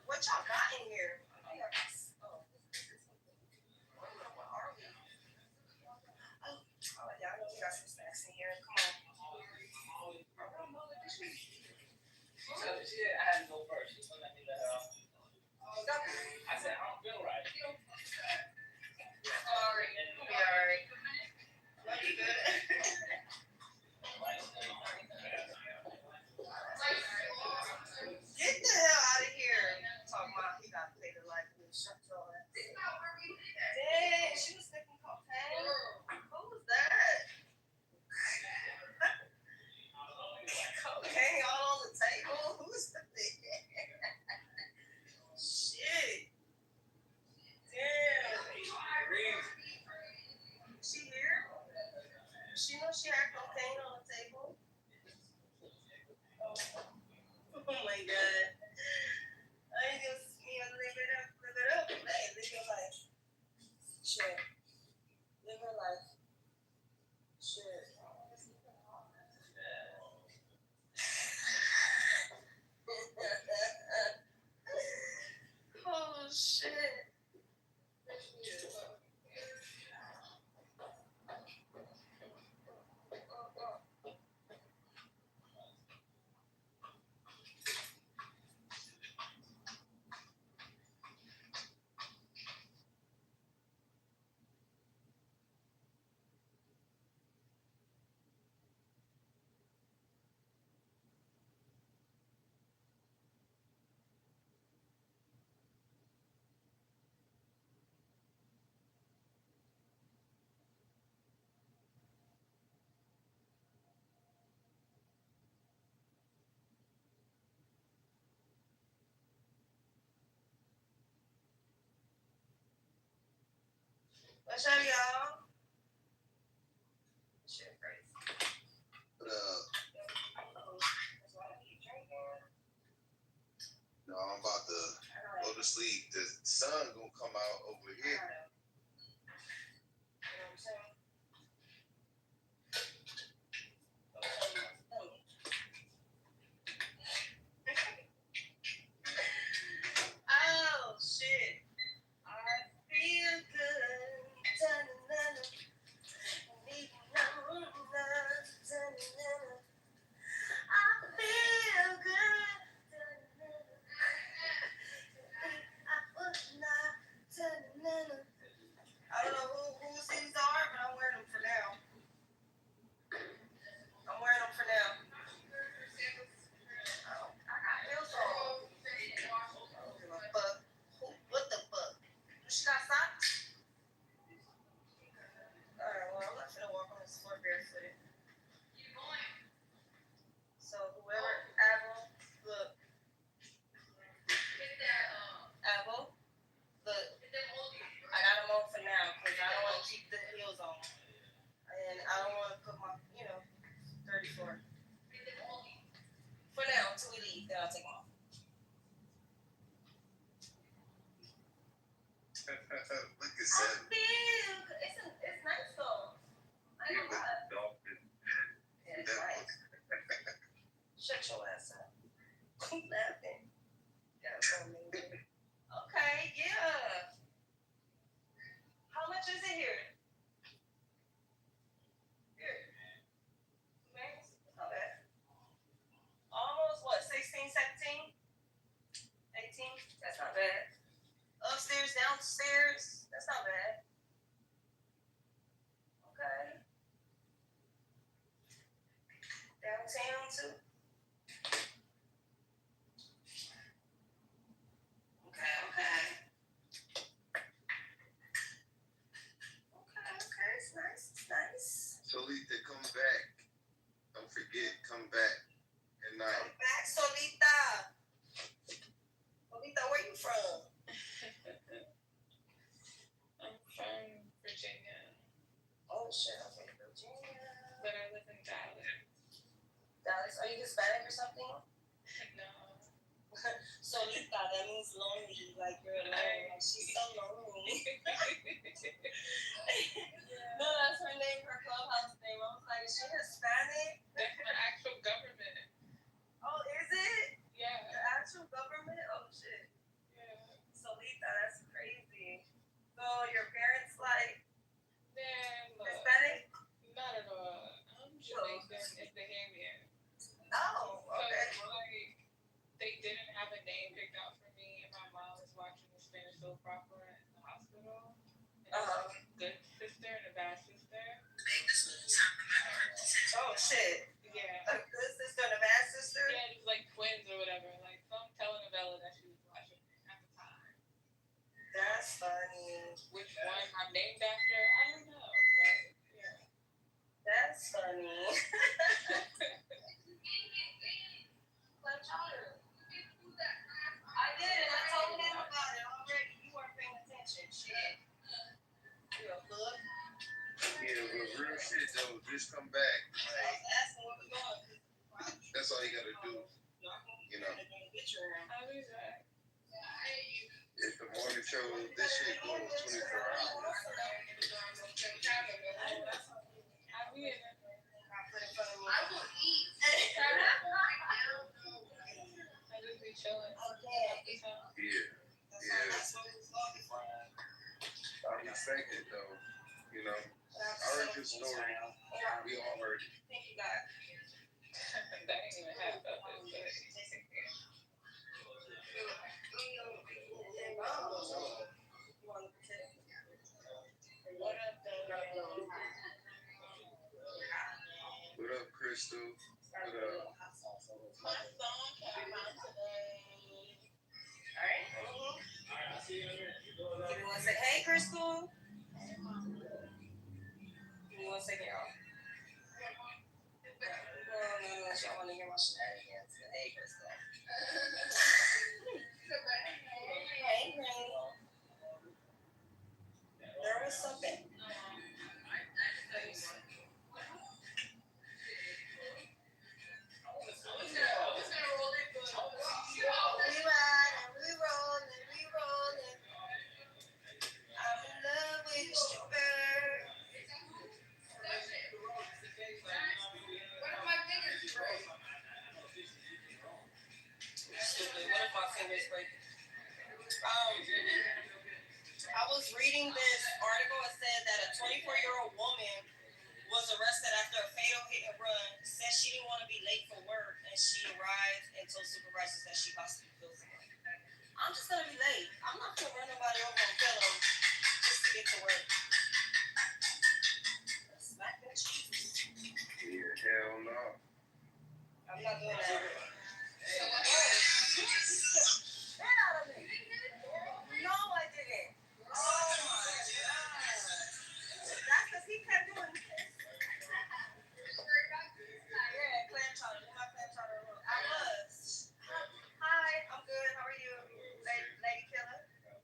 What y'all got in here? Y'all know we got some snacks in here. Come on. So yeah, I had to go first. She's gonna let me let her off. I said I don't feel right. Sorry. You'll be alright. Love you good. Get the hell out of here. Talking about he got to pay the light bill. Shut your ass. Dang, she was sticking cocaine. Who was that? Cocaine all on the table? Who's that? Shit. Damn. She here? She knows she had cocaine on the table? Oh my god. I just, live it up. Hey, live your life. Shit. Live your life. Shit. Oh shit. What's up, y'all? Shit, crazy. No, I'm about to go to sleep. The sun gonna come out over here. You know what I'm saying? Oh, shit. I feel good. Ta-na-na-na. Ta-na-na-na. I feel good. Ta-na-na-na. I would not. Ta-na-na-na. Look at I that. feel it's nice though. I ain't gonna lie. Yeah, it's nice. Shut your ass up. Keep laughing. Yeah, okay, yeah. How much is it here? Here. Thanks. Not bad. Almost what, 16, 17? 18? That's not bad. Upstairs, downstairs, that's not bad. Okay. Downtown too. Okay. Okay, it's nice. Solita, come back. Don't forget, come back at night. Come back, Solita. Solita, where you from? I'm from Virginia. Oh shit, I'm from Virginia. But I live in Dallas. Dallas, are you Hispanic or something? No. Solita, that means lonely, like you're alone. Like she's so lonely. No, that's her name, her clubhouse name. I was like, is she Hispanic? That's my actual government. Oh, is it? Yeah. The actual government? Oh shit. Yeah. Solita, that's crazy. So your parents like Man, look. Hispanic? Not at all. I'm Jamaican and Bahamian. Oh, okay. Like, they didn't have a name picked out for me, and my mom was watching the Spanish soap opera in the hospital. And I was like a good sister and a bad sister. Oh shit. Yeah. A good sister and a bad sister? Yeah, it was like twins or whatever. Like some telenovela that she was watching at the time. That's funny. Which one I'm named after, I don't know. But yeah. That's funny. I did. I told him about it already. You weren't paying attention. Shit. You a hood? Yeah, but real shit though, just come back. I was asking where we going. That's all you gotta do. You know. I'll be back. If the morning show, this shit goes 24 hours. I'll be in it. I will eat. I just be chilling. Yeah. I respect it though. You know. I heard your story. We all heard it. Thank you, God. That ain't even half of it. What up, Crystal? What up? My phone came out today. Alright. Give me one second. Hey, Crystal. Give me 1 second, y'all. No, she don't want to hear my shenanigans. Hey, Crystal. Hey, Green. There was something. We rolling. I'm in love with the stripper. Stupid. What if my fingers break? I was reading this article. It said that a 24-year-old woman was arrested after a fatal hit and run. Said she didn't want to be late for work, and she arrived and told supervisors that she possibly killed someone. I'm just gonna be late. I'm not gonna run nobody over and kill them just to get to work. Smack that cheese. Yeah, hell no. I'm not doing that. Get out of me. No, I didn't. Oh my God. That's because he kept doing this. Yeah, clam chowder. Do my clam chowder roll. I was. Hi, I'm good. How are you? Lady killer? Okay.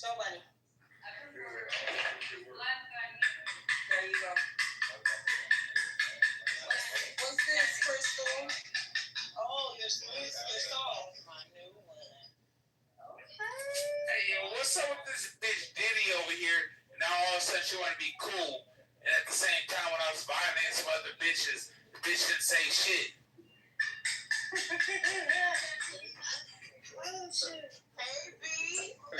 Show money. There you go. What's this, Crystal? Oh, your song. My new one. Hey, yo, what's up with this bitch Diddy over here? And now all of a sudden she want to be cool. And at the same time, when I was violating some other bitches, the bitch didn't say shit.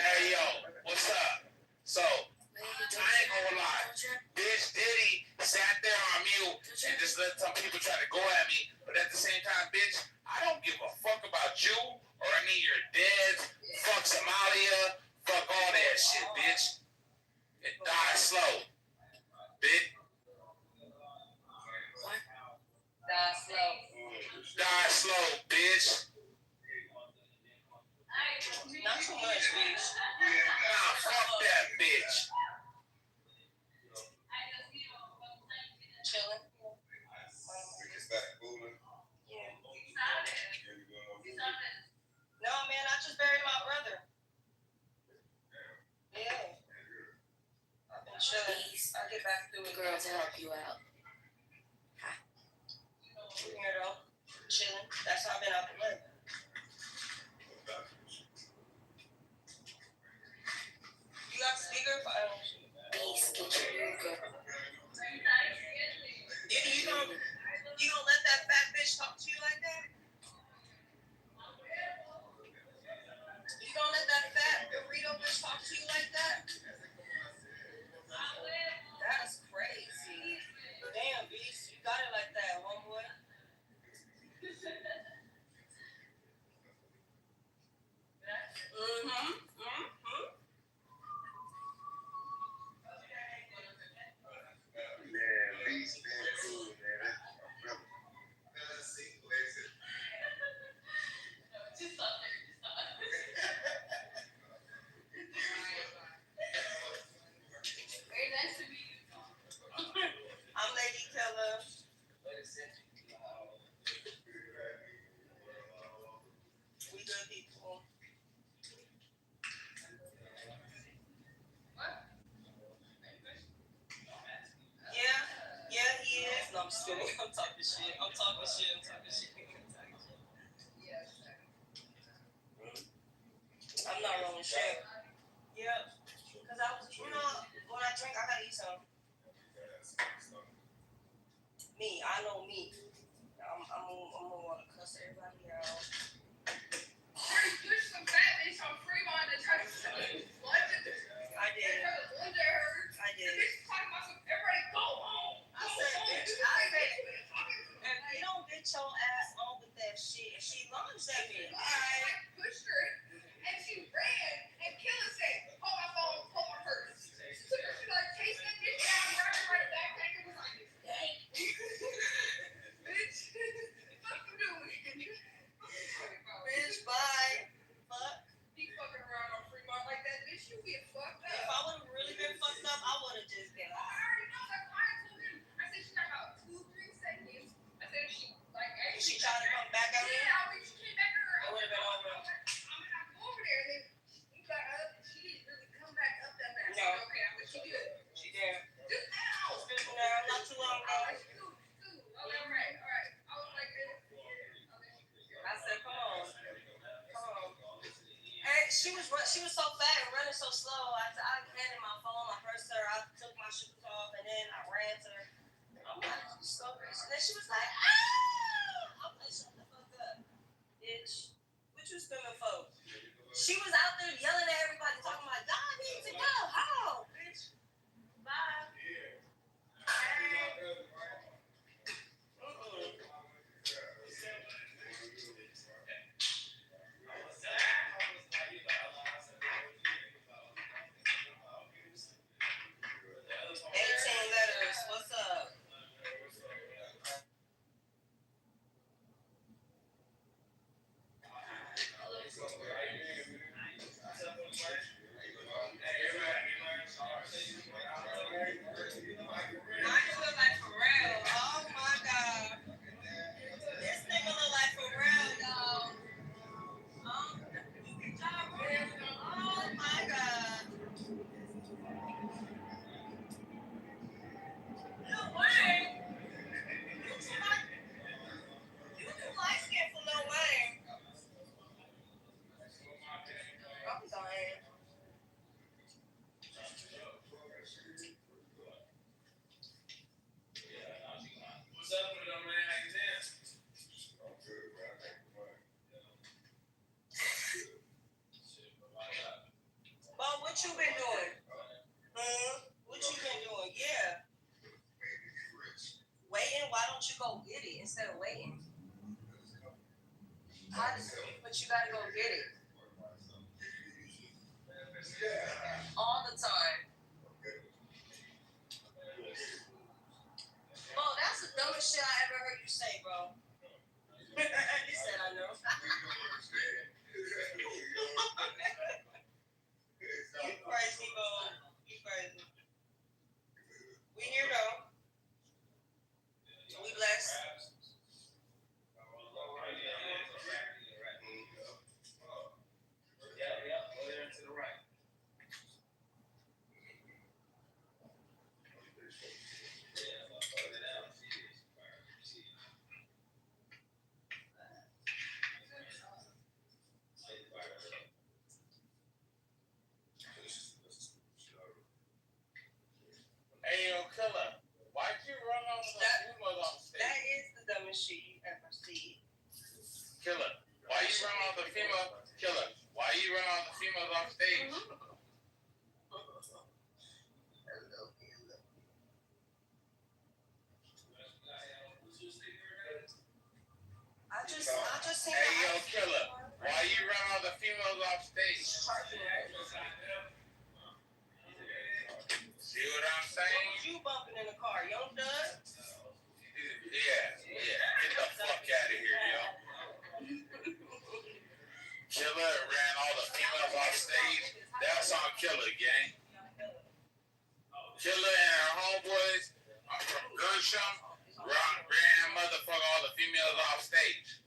Hey, yo, what's up? So, I ain't gonna lie. Bitch Diddy sat there on mute and just let some people try to go at me. But at the same time, bitch, I don't give a fuck about you or any of your dads. Fuck Somalia. Fuck all that shit, bitch. It dies slow. Bitch. Die slow. Die slow, bitch. Not too much, bitch. Nah, fuck that bitch. Chilling. Yeah. No, man, I just buried my brother. Yeah. I've been chilling. I'll get back to it. Girl to help you out. Here though. Chilling. That's how I've been out the way. You got speaker? Beast, get your girl. You gonna let that fat bitch talk to you like that? You gonna let that fat burrito bitch talk to you like that? That's crazy. Damn, Beast, you got it like that, homeboy. Man, Beast been cool, man. That's my brother. I'm Lady Killer. We good people. Yeah, he is. No, I'm just kidding. I'm talking shit. I'm talking shit. I'm not rolling shit. Yeah. Because I was, when I drink, I gotta eat some. Me, I know me. I'm gonna want to cuss everybody out. There's some fat bitch on Fremont that tried to sell you blood. I did. I did. The bitch talking about some, everybody go home. I said, and you don't get your ass on with that shit. And she lunged at me. I pushed her and she ran and Killer said, hold my phone, hold my purse. So she like chased that bitch down, grabbed her by the backpack and was like, dang. Bitch, what you doing? Bitch, bye. Fuck. He fucking around on Fremont like that, bitch, you get fucked up. If I would have really been fucked up, I would have just been I already know, that's why I told him. I said she got about 2-3 seconds. I said if she like if she tried to come back at me, yeah, I mean she came back to her. it would have been over. I'm gonna have to go over there and then you got up and she didn't really come back up that fast. No. Okay, but she did. She did. Just now. No, not too long ago. Okay, all right. I was like, I said, come on. And she was so fat and running so slow. I handed my phone, my purse to her. I took my shoes off and then I ran to her. I'm like, so bitch. And then she was like, ah! I'm like, shut the fuck up, bitch. What you screaming for? She was out there yelling at everybody, talking about, y'all need to go home, bitch. Bye. But you gotta go get it. All the time. Oh, that's the dumbest shit I ever heard you say, bro. He said, I know. You crazy, bro. You crazy. We here, though. We blessed. Hey, yo, killer, why'd you run on the females on stage? That is the dumbest shit you ever see. Killer, why you run on the female? Killer, why you run on the females on stage? I just seen Hey, yo, killer, why you run all the females off stage? See what I'm saying? What was you bumping in the car, Young Dud? Yeah. Get the fuck out of here, yo. Killer ran all the females off stage. That's on Killer, gang. Killer and her homeboys from Gershom ran motherfucker all the females off stage.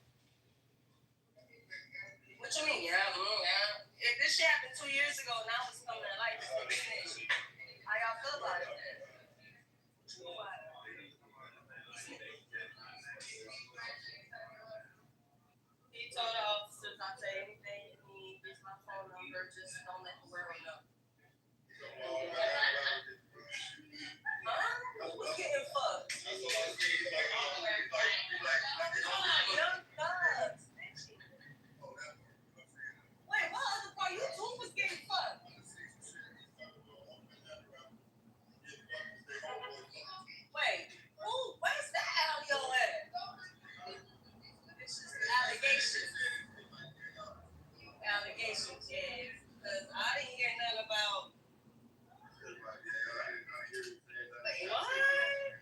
What you mean? Yeah. If this shit happened 2 years ago, now it's coming to light. How y'all feel about it? He told the officers, I'll tell you anything you need. Here's my phone number. Just don't let the world know. Huh? Who's getting fucked? Young thugs. Wait, what other part? You two was getting fucked. Wait, where's that audio at? It's just allegations. Allegations, yeah. Because I didn't hear nothing about. What?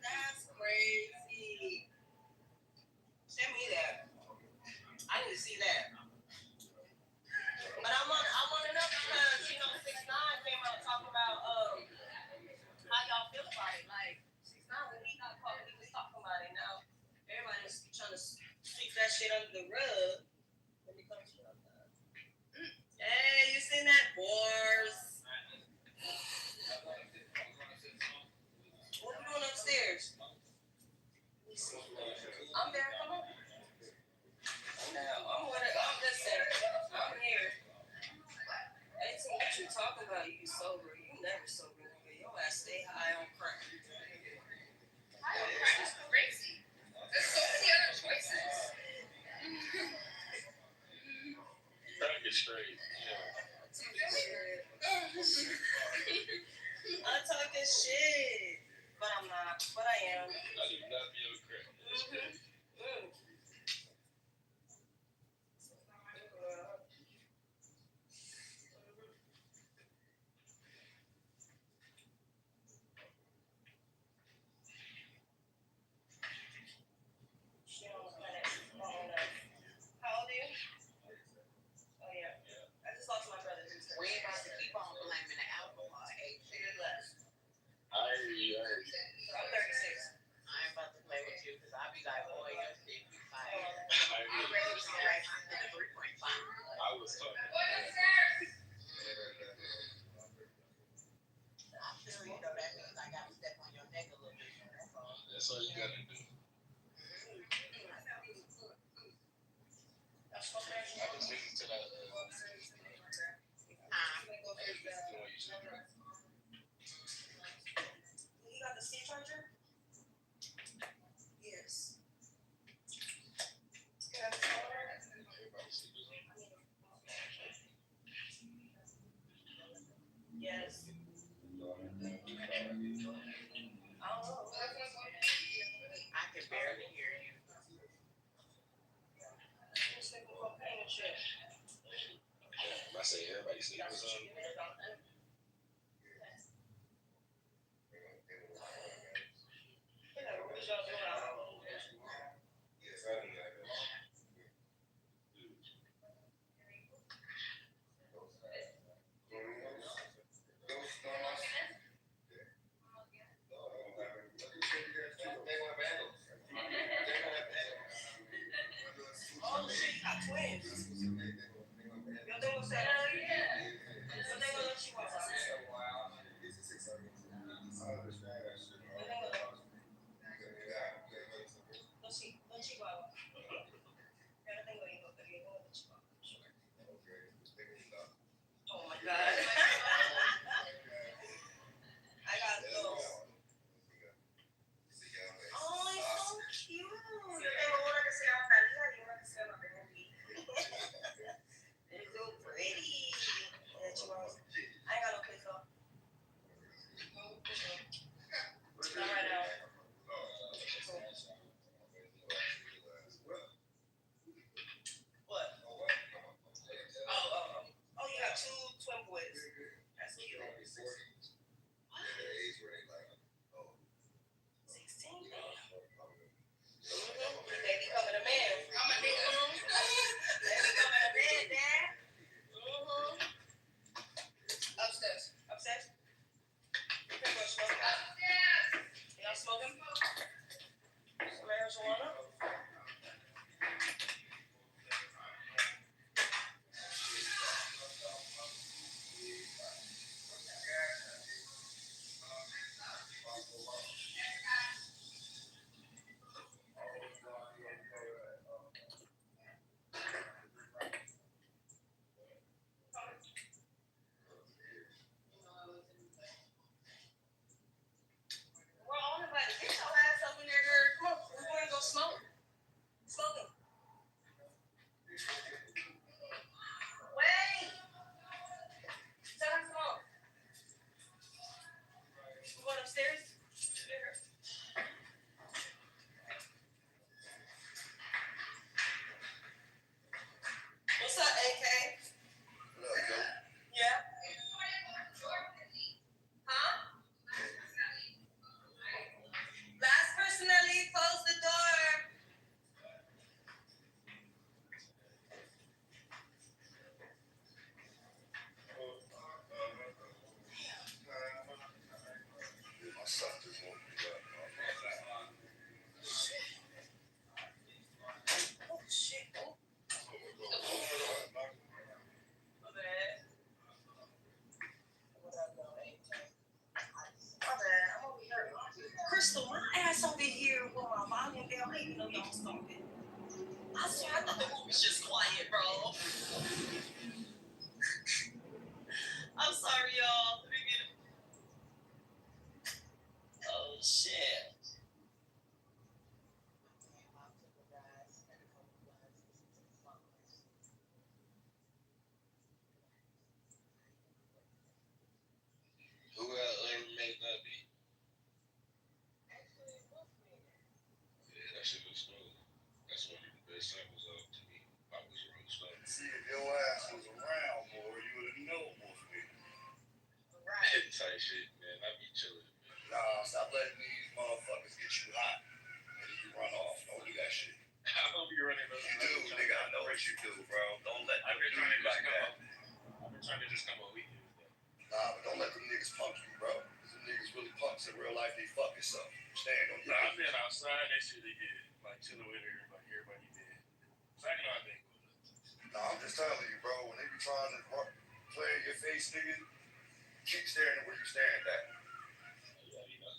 That's crazy. Send me that. I need to see that. But I want to know because 6ix9ine came out talking about how y'all feel about it. Like 6ix9ine when he got caught, he was talking about it. Now everybody's trying to sweep that shit under the rug when it comes to Hey, you seen that, boys? What you doing upstairs? I'm there. Come on. I'm listening. I'm here. Hey, so what you talking about? You sober? You never sober, nigga. Your ass stay high on crack. High on crack is crazy. There's so many other choices. Crack is straight. I'm talking shit, but I'm not. But I am. I do not be on crack. That's crazy. How old are you? Oh yeah. I just lost my brother. We ain't about to keep on blaming the alcohol. You're less. I hear you. I'm 36. I ain't about to play with you because I'll be like, boy, you're 55. I'm ready to go back to the 3.5. I was talking. I feel you know that means I got to step on your neck a little bit. That's all you gotta do. I was listening to that. You got the C charger? Yes. Yes. Oh. I can barely hear you. Shit. I say everybody sleep or something. What y'all doing out? Oh shit, you got twins. Yo tengo cero. Yo tengo dos chihuahuas. Dos chihuahuas. Yo no tengo hijos, pero yo tengo dos chihuahuas. Oh my god. I got those. Oh, it's so cute. Yo tengo una que se llama Talía y una que se llama Benji. They're so pretty. Yeah, chihuahuas. I ain't got no kids though. Not right now. What? Oh, you got two twin boys. That's cute. What? 16? They becoming a man. I'm a nigga. They becoming a man, Dad. Upstairs. Upstairs? Okay, go smoke. Y'all smoking? Some marijuana? Well, I want to get your ass up in here, girl. Come on, we're going to go smoke. Smoking. Wait. Tell her come on. You going upstairs? What's up, AK? Yeah? Huh? Last person to leave, close the door. My son just woke me up. Oh, shit. Oh. My bad. My bad. I'm over here. Crystal, my ass over here with my volume down. I didn't know y'all was talking. I swear, I thought the room was just quiet, bro. I'm sorry, y'all. Let me get it. Oh, shit. Who made that beat? Yeah, that shit was smooth. That's one of the best samples of to me. I was real slow. See, if your ass was around more, you would have known more for me. Right. Type shit, man. I be chilling. Nah, stop letting these motherfuckers get you hot. And then you run off. Don't do that shit. I don't be running those. You do, nigga. I know what you do, bro. Don't let them do you like that. I've been trying to just come on weekends, though. Nah, but don't let them niggas punk you, bro. Cause them niggas really punks in real life. They fuck yourself. Stand on your I've been outside. That shit they get like chilling with everybody dead. So I know I think. Nah, I'm just telling you, bro. When they be trying to play in your face, nigga, keep staring at where you staring at. Yeah, you know.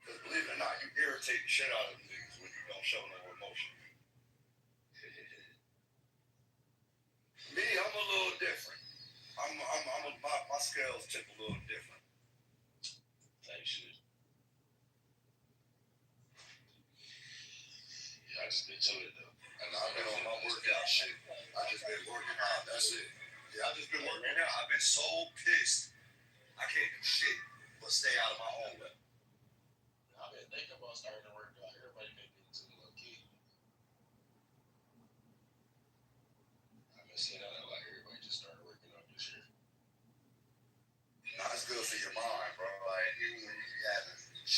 Cause believe it or not, you irritate the shit out of them niggas when you don't show no emotion. Me, I'm a little different. My scales tip a little different. Type shit. Yeah, I just been chilling though. And I've been on my workout shit. I just been working out. That's it. Yeah, I just been working out. I've been so pissed. I can't do shit but stay out of my own way. I've been thinking about starting to work out. Everybody been getting too low key.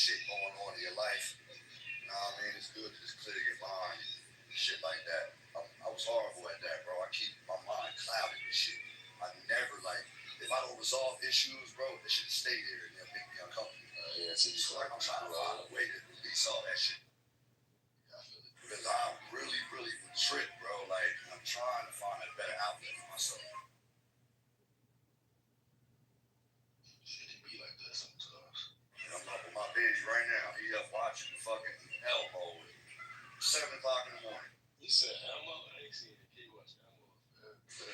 shit going on in your life. You know what I mean? It's good to just clear your mind and shit like that. I was horrible at that, bro. I keep my mind clouded and shit. I never, like, if I don't resolve issues, bro, it should stay there and they'll make me uncomfortable. So, like, I'm trying to find a way to release all that shit. Because I'm really, really tripped, bro. Like, I'm trying to find a better outlet for myself. Shit, it be like that sometimes. And I'm up with my baby right now. He up watching the fucking Elmo at 7 o'clock in the morning. You said Elmo? I ain't seen the kid watch Elmo.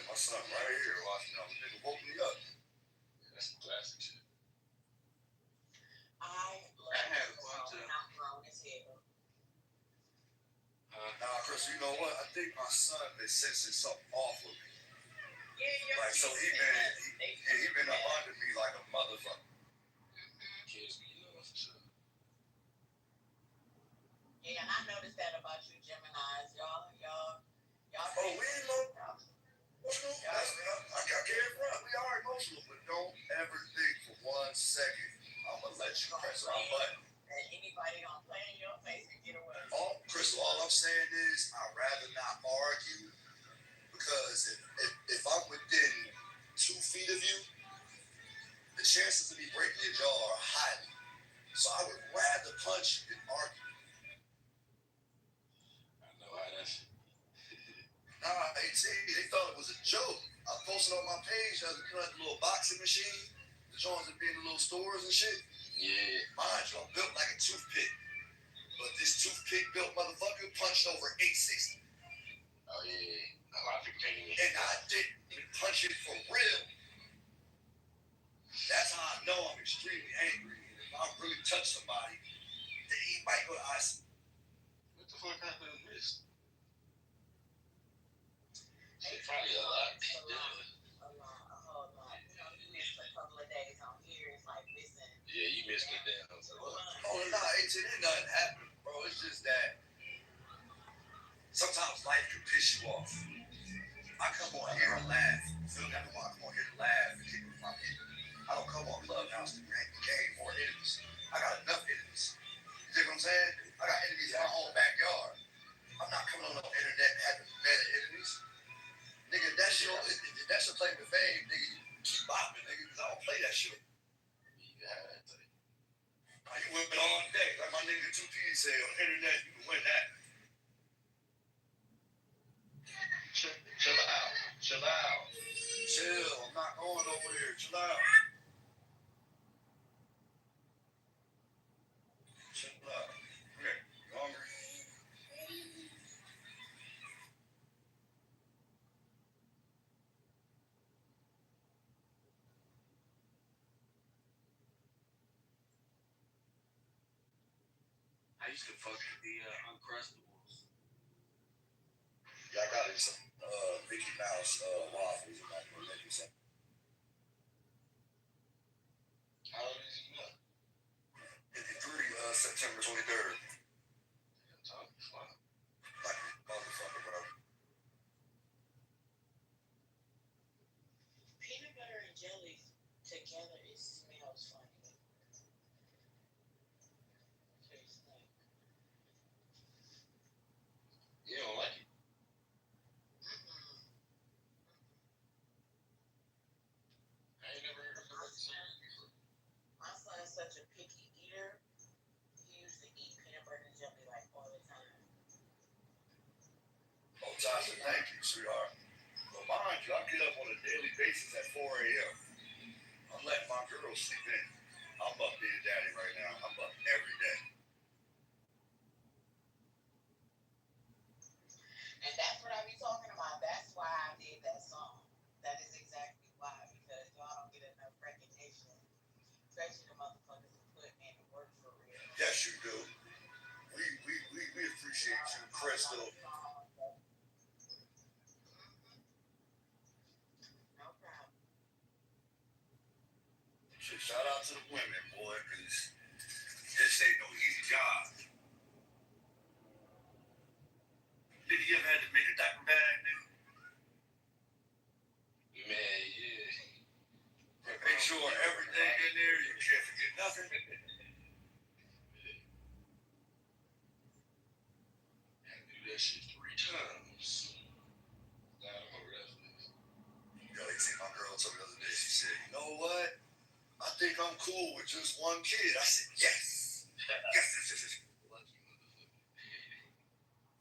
My son right here watching Elmo. Nigga woke me up. Yeah, that's some classic shit. I had a bunch of. I'm grown as hell. Nah, Chris, you know what? I think my son been sensing something off with me. Yeah, Like, so he been up under me like a motherfucker. Kids be love for sure. Yeah, and I noticed that about you, Geminis. Y'all. Oh, we ain't no. I got carried front. We are emotional, but don't ever think for 1 second I'm gonna let you press my button. And anybody gonna play in your face and get away. Crystal, all I'm saying is I'd rather not argue because if I'm within 2 feet of you, the chances of me breaking your jaw are high. So I would rather punch you than argue. I know how that shit. Nah, they thought it was a joke. I posted on my page, you know, like the little boxing machine, the joints that be in the little stores and shit. Yeah. Mind you, I'm built like a toothpick. But this toothpick built motherfucker punched over 860. Oh, yeah. A lot of people can't even. And I didn't punch it for real. That's how I know I'm extremely angry. If I really touch somebody, he might go to ice. What the fuck happened to this? Shit, probably a lot. A whole lot. You know, you missed a couple of days on here. It's like missing. Yeah, you missed it down. Oh, nah, ain't nothing happening, bro. It's just that sometimes life can piss you off. I come on here and laugh. Feel that? I come on here to laugh and kick with my people. I don't come on Clubhouse to gain more enemies. I got enough enemies. You dig what I'm saying? I got enemies in my own backyard. I'm not coming on the internet and having meta enemies. Nigga, that's your claim to fame, nigga. You keep bopping, nigga, because I don't play that shit. You got that thing. You win all day. Like my nigga 2P said on the internet, you can win that. Chill out. Chill out. Chill. I'm not going over there. Chill out. Chill out. Here, you hungry? I used to fuck with the Uncrustables. Yeah, I got him some Mickey Mouse waffles. I'm not gonna make you some. How old is he now? 53, September 23rd. Time to fly. Like a motherfucker, bro. Peanut butter and jelly together, it smells funny. You don't like it? I ain't never heard of it before. My son's such a picky eater. He used to eat peanut butter and jelly like all the time. Oh, Tasha, thank you, sweetheart. Well, mind you, I get up on a daily basis at 4 a.m. I'm letting my girls sleep in. I'm up being daddy right now. I'm up every day. And that's what I be talking about. That's why I did that song. That is exactly why. Because y'all don't get enough recognition. Especially the motherfuckers who put in the work for real. Yes, you do. We appreciate you, Crystal. No problem. Shout out to the women, boy, because this ain't no easy job. Nigga, you ever had to make a diaper bag, nigga? Man, yeah. Make sure everything in there, you can't forget nothing. think I'm cool with just one kid. I said, yes. Yes.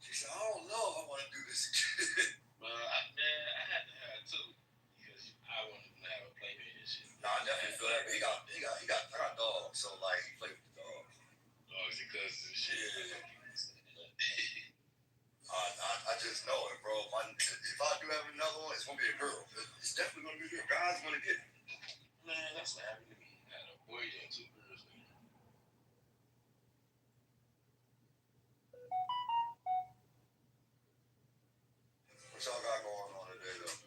She said, I don't know if I want to do this again. Well, I had to have two because I wanted to have a playmate and shit. No, I definitely feel that. I got dogs, so like he played with the dogs. Dogs and cousins and shit. Yeah. I just know it, bro. If I do have another one, it's gonna be a girl. It's definitely gonna be a girl. Guys gonna get it. Man, that's what happened to me. I had a boy and two girls. What y'all got going on today, though?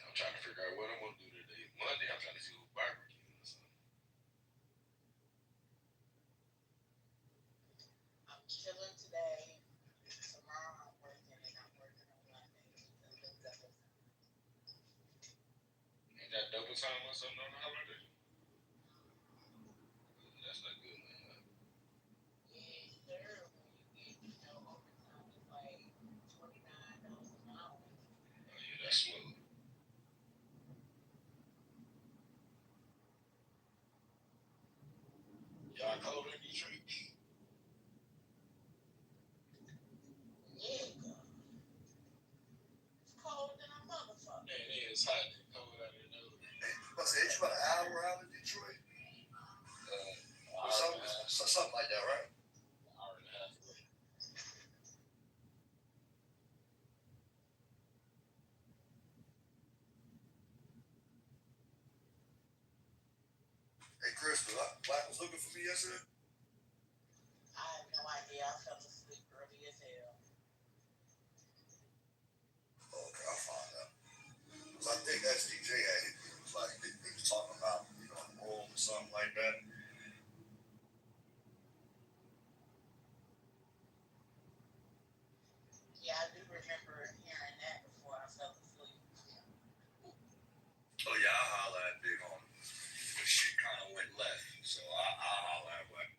I'm trying to figure out what I'm gonna do today. Monday, I'm trying to see who barbecue or something. I'm chilling today. Tomorrow I'm working and I'm working on Monday. Ain't that double time or something on the holiday? That's not good, man. Yes, sir. When you get, overtime is like $29 an hour. Oh, yeah, that's smooth. Y'all cold in Detroit? Yeah, it's cold than a motherfucker. Man, it is hot and cold out there, though. I said, you about an hour out in Detroit? Something like that, right? An hour and a half away. Hey, Chris, Black was looking for me yesterday? I have no idea. I fell asleep early as hell. Okay, I'll find out. Because I think SDJ had hit me. It was like, they was talking about, room or something like that. Yeah, I do remember hearing that before I fell asleep. Oh, yeah, I'll holler at Big on him. The shit kind of went left, so I'll holler at Black.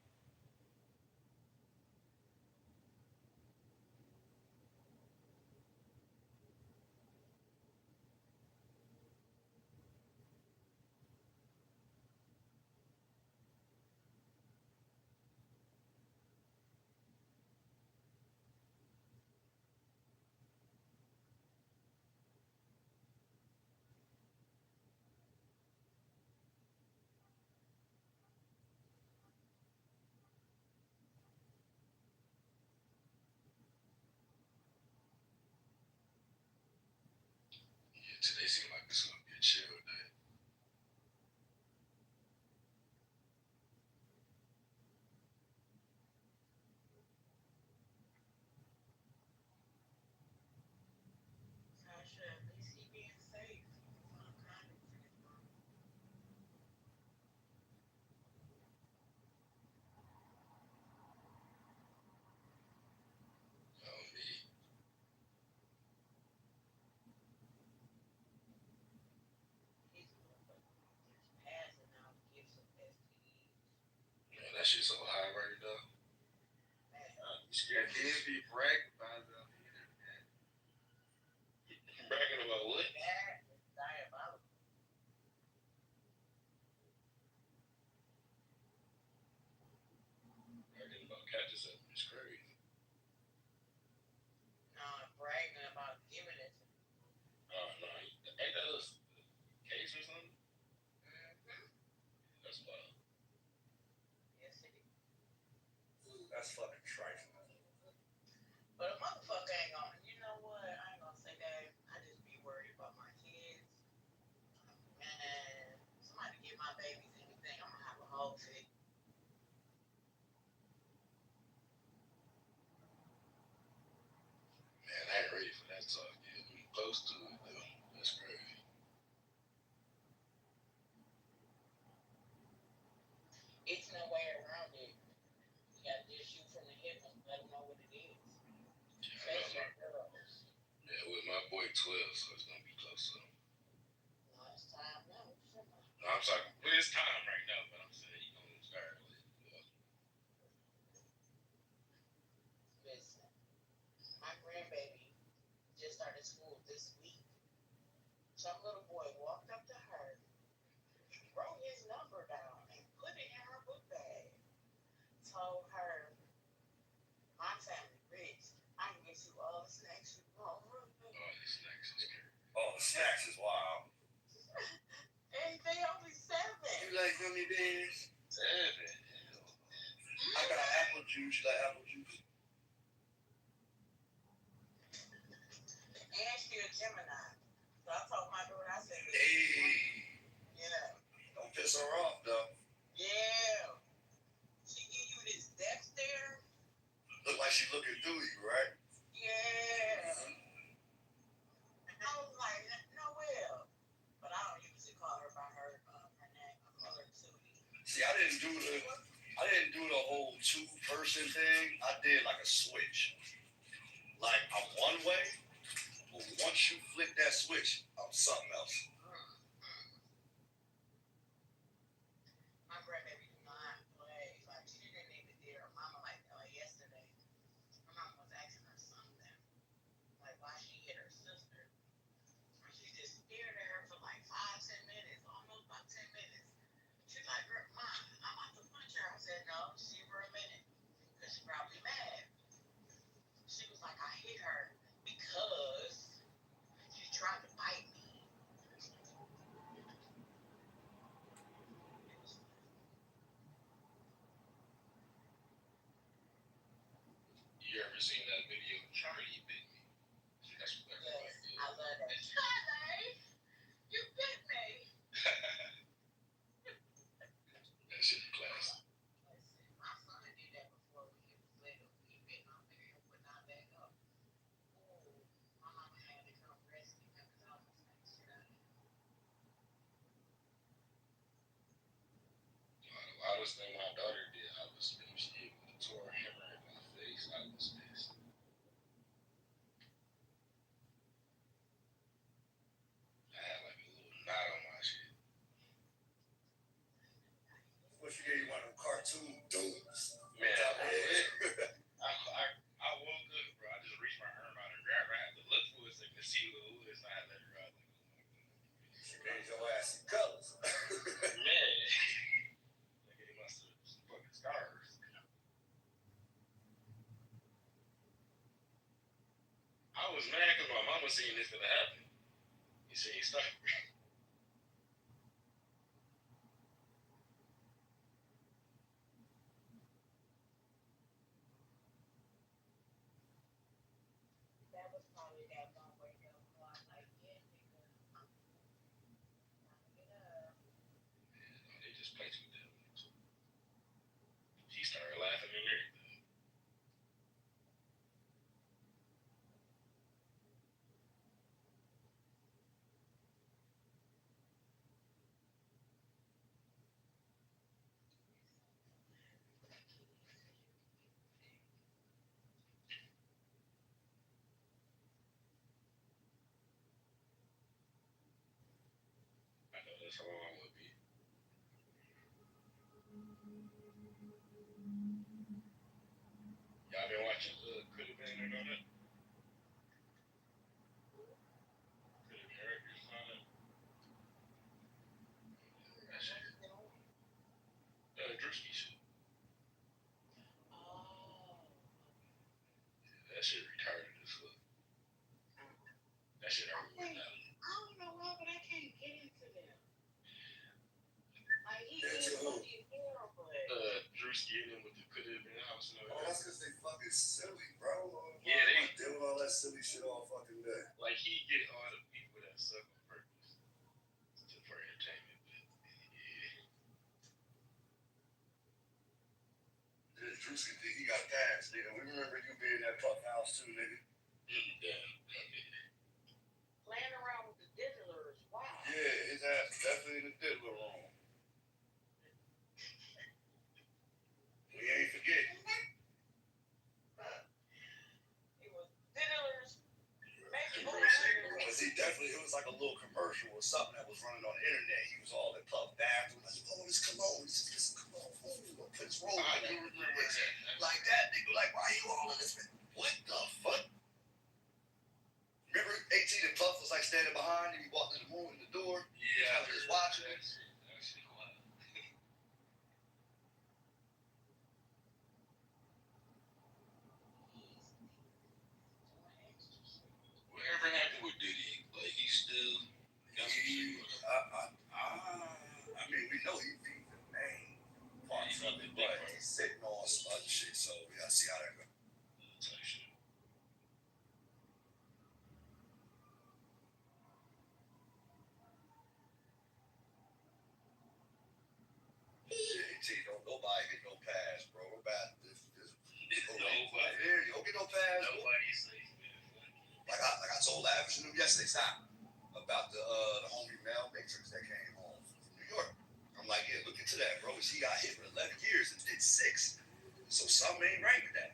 Yeah, today seems like it's gonna be a chill day. Sasha, at least he being safe. Some kind of Me. These motherfuckers just passing out gifts of STDs. Man, that shit's so high right now. Man, You scared kids be bragging about it on the internet. Bragging about what? that is diabolical. Bragging about catching something is crazy. Bragging about giving it to me. Oh, no. Ain't that a case or something? Mm-hmm. That's wild. Yes, it is. That's fucking trifling. But a motherfucker ain't gonna, you know what? I ain't gonna say that. I just be worried about my kids. Man, somebody give my babies anything, I'm gonna have a whole fit. Man, I ain't ready for that talk yet. I'm close to it, though. That's crazy. It's no way around it. You gotta just shoot from the hip and let them know what it is. Especially girls. Yeah, with my boy 12, so it's gonna be closer. No, it's time now. No, I'm sorry. Well, it's time right now, but I'm saying you're gonna start with Listen, my grandbaby just started school this week. Some little boy walked up to her wrote his number down and put it in her book bag. Told her, my family rich. I can get you all the snacks you want. Oh, the snacks is good. Oh, the snacks is wild. And they only 7. You like gummy bears? 7. I got apple juice. You like apple juice? And she a Gemini. So I told my daughter, I said, Hey. Yeah. Don't piss her off, though. Yeah. She give you this death stare. Look like she looking through you, right? Yeah. I was like, Noelle. But I don't usually call her by her name. I call her Tootie. See, I didn't do the whole 2-person thing. I did like a switch. Like I'm one way, but once you flick that switch, I'm something else. My grandbaby do not play. Like she didn't even dare her mama like yesterday. Her mama was asking her something, like why she hit her sister. And she just stared at her for like 5-10 minutes, almost about 10 minutes. She's like, Mom, I'm about to punch her. I said, no, just give her a minute. Because she's probably mad. She was like, I hit her because she tried to bite me. You ever seen that video of Charlie bit me? That's what everybody did. I love that. Charlie, you bit me. That shit is classic. My son did that before when he was little. He bit my finger and would not let go. Ooh, my mama had to come rescue him because I almost got the shit out of him. The loudest thing my daughter did, I was pissed. She tore a hammer in my face. I was pissed. I had like a little knot on my shit. What she gave you one of them cartoon dudes? Man, I woke up, bro. I just reached my arm out and grabbed her. I had to look for a second to see who it was. I had to let her out. She made your ass in colors. Man. Like he must have some fucking scars. I was mad because my mama seen this gonna happen. You see, stuff. That was probably that one wake up call. I'm like, yeah, nigga, I'm get up. They just play too damn much. She started laughing and everything. I know that's how long it would be. Y'all been watching Could Have Been and all that? Could Have Been Records and all that? That shit. Drewski shit. Oh. That shit retarded as fuck. That shit hurt me now. I don't know why, but I can't get into them. Like, he is fucking terrible. Drewski and them with the Could Have Been House and all Oh, that. that's because they fucking silly, bro. Yeah, they doing all that silly shit all fucking day. like he get all the people that suck on purpose for entertainment. But yeah. Drewski think he got passed, nigga. We remember you being in that fuck house too, nigga. Damn. Playing around with the diddlers. Wow. Yeah, his ass is definitely in the diddler room. We ain't forgetting. It was diddlers. Maybe Because he definitely, it was like a little commercial or something that was running on the internet. He was all in Puff bathroom. Like, oh, this cologne. This is cologne. Oh, Prince Roll. I do remember that. Like that, nigga. Like, why you all in this? What the fuck? Remember 18 and Puff was like standing behind and he walked in the room in the door? Yeah. I was just watching it. That shit So we gotta see how that goes. Don't nobody get no pass, bro. About this nobody here, you don't get no pass. Nobody's safe, man. Like I told Lavish and them yesterday, stop about the homie Mel Matrix that came home from New York. I'm like, yeah, look into that, bro. He got hit with 11 years and did 6. So something ain't right with that.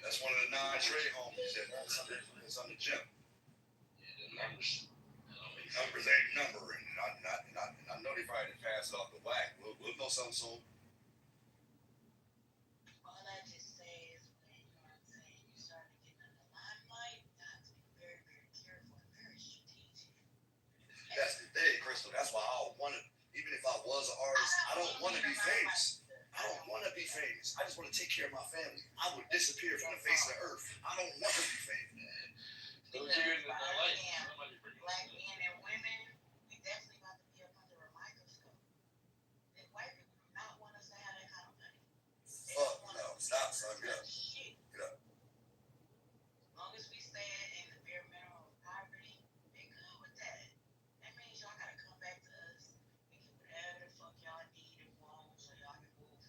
That's one of the non-trade homies that's on the gym. Yeah, the numbers. Numbers ain't numbering. I know they probably didn't pass it off the whack. We'll know something soon. All I just say is when you know what I'm saying, you start to get in the limelight, you have to be very, very careful and very strategic. That's the thing, Crystal. That's why I don't want to, even if I was an artist, I don't want to be famous. I don't want to be famous. I just want to take care of my family. I would disappear from the face of the earth. I don't want to be famous. Those years in their life. Black men and women, we definitely got to be up under a microscope. And white people do not want us to have that kind of money. Fuck no. Stop, son. Get up. Shit. Get up. As long as we stay in the bare minimum of poverty, they good with that. That means y'all gotta come back to us and get whatever the fuck y'all need and want so y'all can move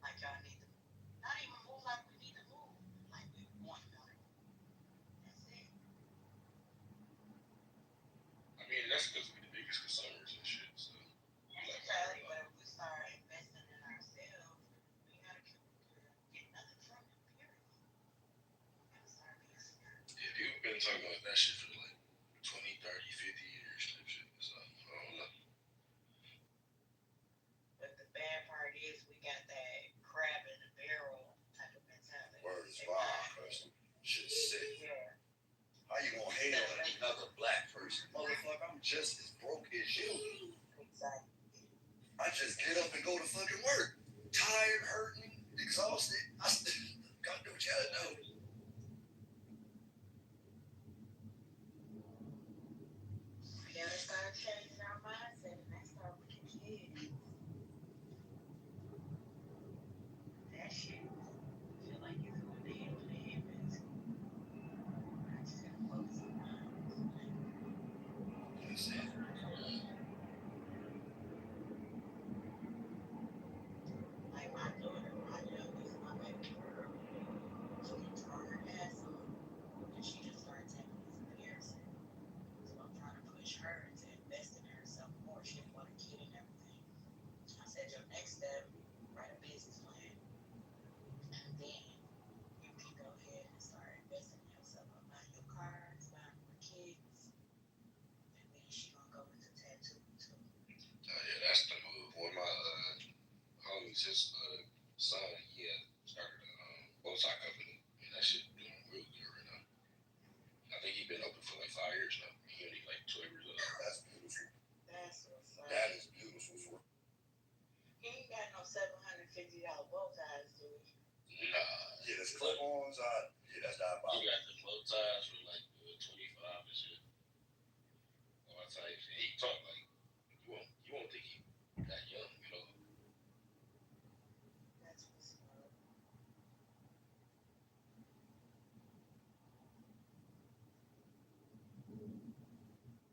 like y'all need to move. Not even move like we need to move, like we want y'all to move. That's it. I mean, that's because we're the biggest consumers and shit. So Necessarily, but if we start investing in ourselves, we gotta get nothing from it, period. We gotta start being smart. yeah, people been talking about that shit for like 20, 30, 50 years type shit. So I don't know. But the bad part is we got that crab in the barrel type of mentality. Word is fine, Crystal. Shit's sick. Yeah. How you gonna hate on another black person? Motherfucker, I'm just as broke as you. Exactly. I just get up and go to fucking work. Tired, hurting, exhausted. I still gotta do what you gotta do. We gotta start changing our mindset and that start with the kids. That shit, I feel like it's going to hit on the infants. I just gotta focus on mine. That's it. Like my daughter, my youngest, my baby girl, she tore her ass up and she just started taking this comparison. So I'm trying to push her to invest in herself more. She didn't want a kid and everything. I said, your next step, write a business plan. And then you can go ahead and start investing in yourself. Buying your cars, buying more kids. And then she gonna go into tattoo too. Yeah, that's the move. One of my homies, his son, he had started a bow tie company, and that shit doing real good right now. I think he's been open for like 5 years now. He only like 12 years old. That's beautiful. That's what's up. That is beautiful. He ain't got no $750 bow ties, do he? Nah. Yeah, that's clip-ons. Yeah, that's diabolical. He got the bow ties for like 25 and shit. All types. And he talk like you won't think he that young, you know. That's what's up.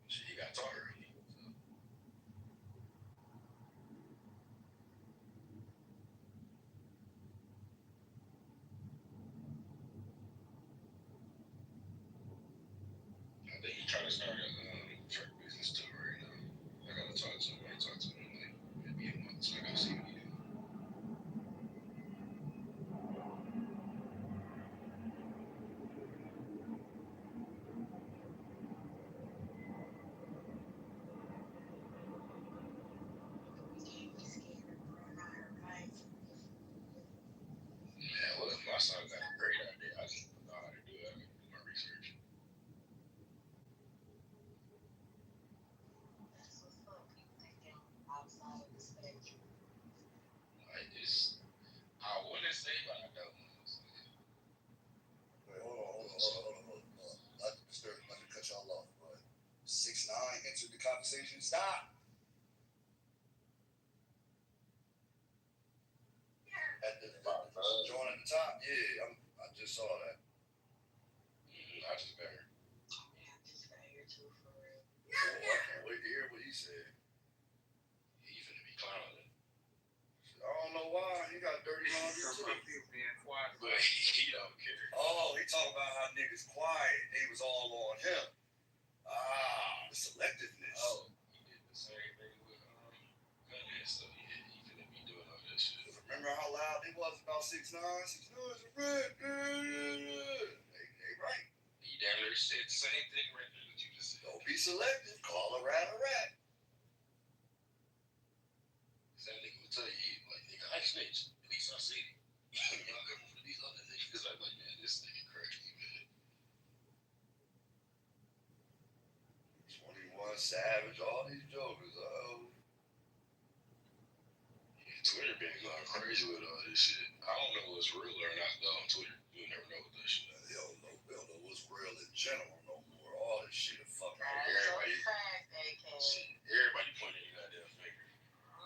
Shit, he got taught early. So. I think he trying to start a truck business too right now. I gotta talk to him. I talk to him like maybe a month, so I gotta see what he do. We can't be scared of throwing out our life. Yeah, well, my son got a great idea. I just don't know how to do it. I gotta do my research. That's what's up. People thinking outside of the spectrum. Like it's, I want to say, but I don't want to say. Wait, hold on. Not to disturb, not to cut y'all off, but 6ix9ine entered the conversation. Stop. At said. He finna be clowning. I don't know why. He got dirty laundry too. But he don't care. Oh, he talking about how niggas quiet. They was all on him. Ah, the selectiveness. Oh, he did the same thing with Gunhead, so yeah, he finna be doing all that shit. Remember how loud they was about 6ix9ine? 6ix9ine's a red. They right. He damn near said the same thing right there that you just said. Don't be selective. Call a rat a rat. That nigga will tell you, like, nigga, I snitch. At least I see it. Y'all coming for these other niggas. I'm like, man, this nigga crazy, man. 21 Savage, all these jokers. Yeah, Twitter been going crazy with all this shit. I don't know what's real or not, though, on Twitter. You'll never know what that shit is. They don't know what's real in general no more. All this shit is fucking Everybody pointing at that damn finger.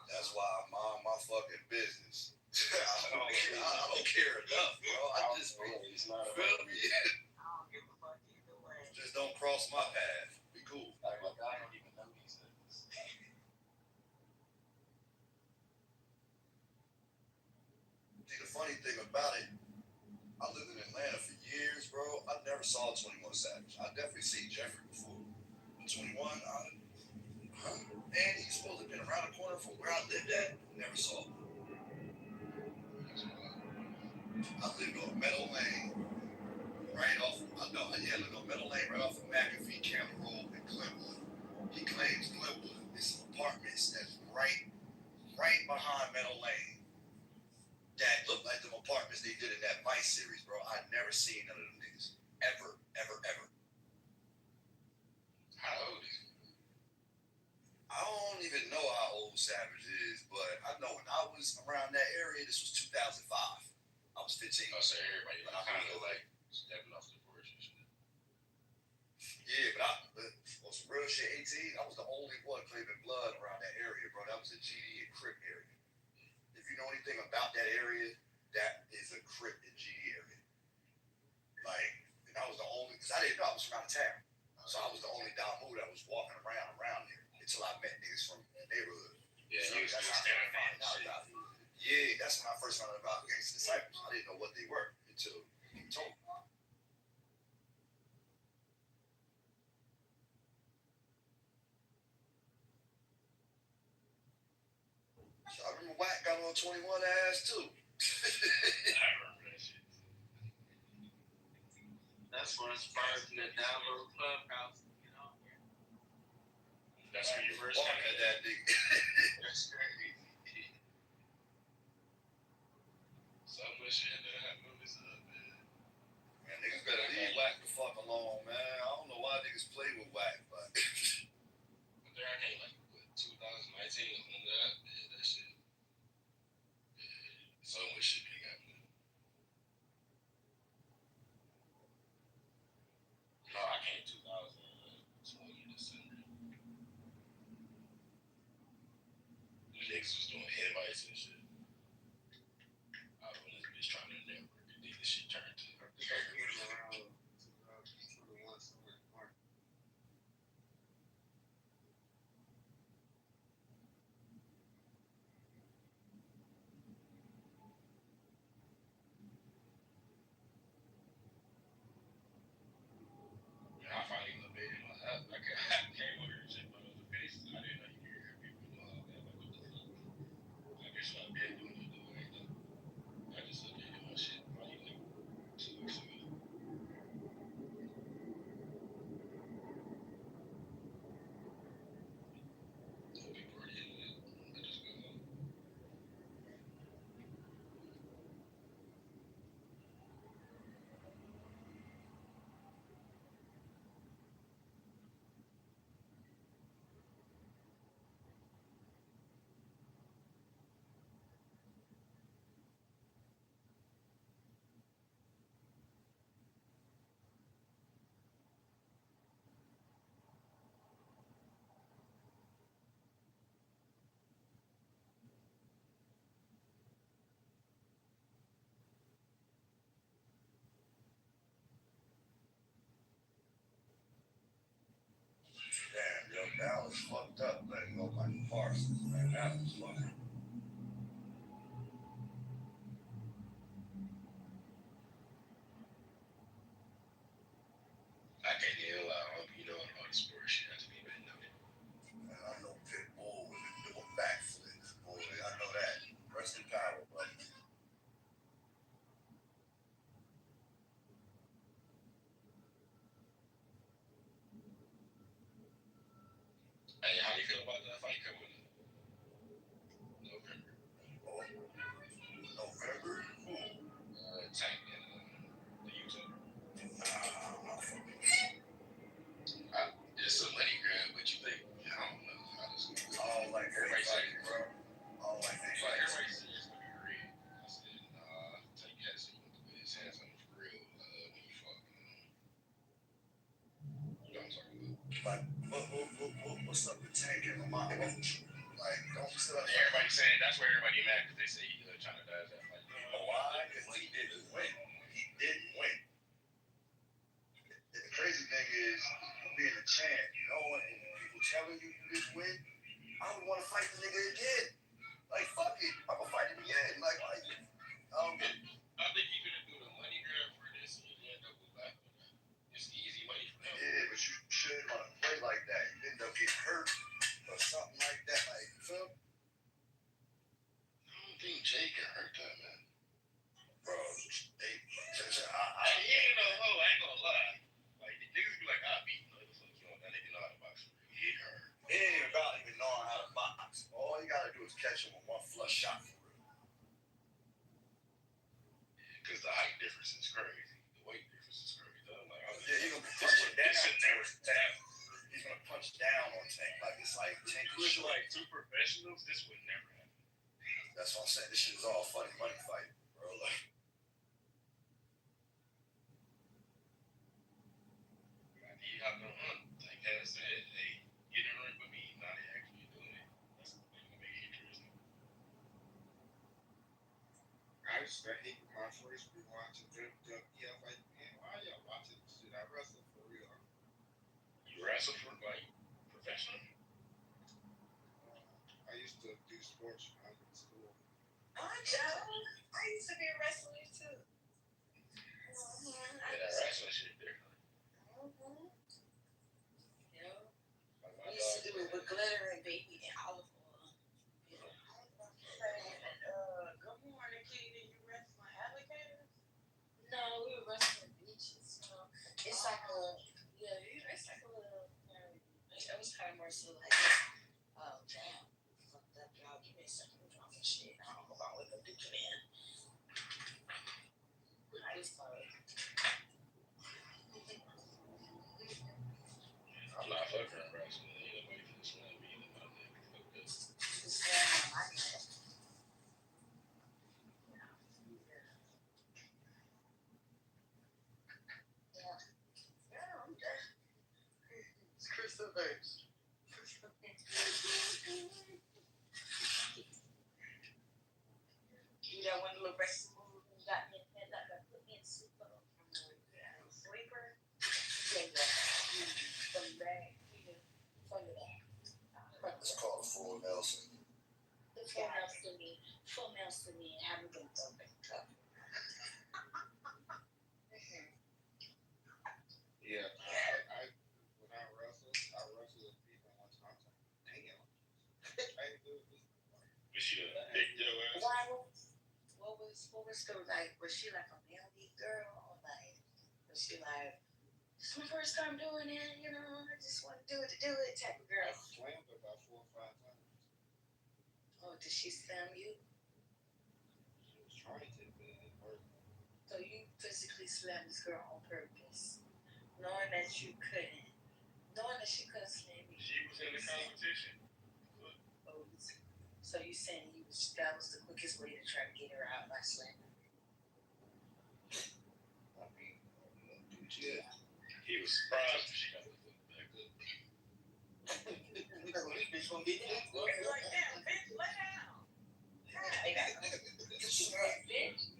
That's why I mind my fucking business. I don't care enough, bro. I just it's not feel me. I don't give a fuck either way. Just don't cross my path. Be cool. Like, I don't even know these niggas. See, the funny thing about it, I lived in Atlanta for years, bro. I never saw 21 Savage. I definitely seen Jeffrey before. 21, man, he's supposed to have been around the corner from where I lived at. Never saw him. I lived on Meadow Lane, right off. I lived on Meadow Lane, right off of McAfee, Campbell Road, in Glenwood. He claims Glenwood is some apartments that's right behind Meadow Lane. That look like them apartments they did in that Vice series, bro. I'd never seen none of them niggas. Ever. How old is he? I don't even know how old Savage is, but I know when I was around that area, this was 2005. I was 15. I say everybody kind of like stepping off the porch and shit. Yeah, but on some real shit, 18, I was the only one claiming blood around that area, bro. That was a GD and Crip area. If you know anything about that area, that is a Crip and GD area. Like, and I was the only, because I didn't know I was from out of town. So I was the only Damu that was walking around here until I met niggas from the neighborhood. Yeah, so you was standing out. Yeah, that's when I first found out about Gangsta Disciples. I didn't know what they were until he told me. So I remember Wack got on 21 ass too. I remember that shit. That's what inspired me to download Clubhouse. That's when you first walking at that nigga. That's crazy. So much shit that happened with up, man. Man, niggas better leave Wack the fuck alone, man. I don't know why niggas play with Wack, but there I came like 2019 on that. Yeah, that shit. Yeah, so much shit been happening. No, I came 2020 December. Niggas was doing invites and shit. I was on this bitch trying to network and then this shit turned to. I think I came around 2021 somewhere in March. Man, I finally debated my app. I came over here and shit, but it was a base. I didn't know you could hear people do all that. Like, what the fuck? Hey, how you feel about that fight coming up? November. November? Tank and the YouTuber. It's a money grab, but you think, I don't know how this is. I don't like everybody fighting, bro. I don't like that fight. Everybody said it's gonna be rigged. I said, nah, Tank has to put his hands on for real when you fucking. You know what I'm talking about? Like, what's up with Tank and Lamont Roach? Like, don't sit up. Everybody saying that's where everybody mad because they say China does that fight. Why? Because he didn't win. He didn't win. The crazy thing is, being a champ, you know, and people telling you didn't win, I would want to fight the nigga again. Like, fuck it. I'm gonna fight him again. Like, I don't get it. I think you're gonna do the money grab for this and you end up with that. It's easy money for them. Yeah, but you shouldn't want to play like that. You end up getting hurt or something like that. Like, you feel? I don't think Jay can hurt that, man. Bro, he ain't no hoe, I ain't gonna lie. Like, the niggas be like, I beat motherfuckers, you know, that nigga know how to box. He hurt. It ain't about even knowing how to box. All you gotta do is catch him with one flush shot for real. Because the height difference is crazy. The weight difference is crazy, though. Like, yeah, he's gonna be punching down. He's gonna punch down on Tank. Like, it's like Tank is short. Like, two professionals, this would never happen. That's what I'm saying. This shit is all funny money fight, bro. Like, he hopped on hunt. Tank has said, hey, get in the ring with me. Now they actually doing it. That's gonna make it interesting. I hate my first be watching WWE. I'm like, man, why y'all watching this shit? I wrestle for real. You wrestle for, like, professional? I used to do sports when I was in school. I used to be a wrestler too. Yeah, that wrestling shit different. Yeah. We used to do it with glitter and baby and olive oil. Good morning, Katie. You wrestling alligators? No, we were wrestling beaches. You know, it's like a it's like a little. It was kind of more so like, oh damn, fucked up, y'all. Give me a second to drop this shit. I don't know about what the dude in. I just thought. I'm not fucking around wrestling. Ain't nobody can explain me either. My nigga. Fuck this. it's Crystal Banks. You got one little wrestling move and got me and that put me in sleeper. Sleeper? Yeah. From the back. From the back. It's called Full Nelson. The full Nelson me, haven't been broken up. Yeah, I when I wrestled with people one time. I was like, damn. I ain't do this. Was she a big deal ass? What was the like? Was she like a male league girl, or like was she like? This is my first time doing it, you know. I just want to do it type of girl. I slammed her about 4 or 5 times. Oh, did she slam you? She was trying to, but it didn't work. So you physically slammed this girl on purpose, knowing that you couldn't, knowing that she couldn't slam you. She was in the competition. Oh, so you saying that was the quickest way to try to get her out by slamming? I mean, Yeah. He was surprised when she got the foot back up. Bitch gonna get that. Like, damn, bitch, lay down. Bitch.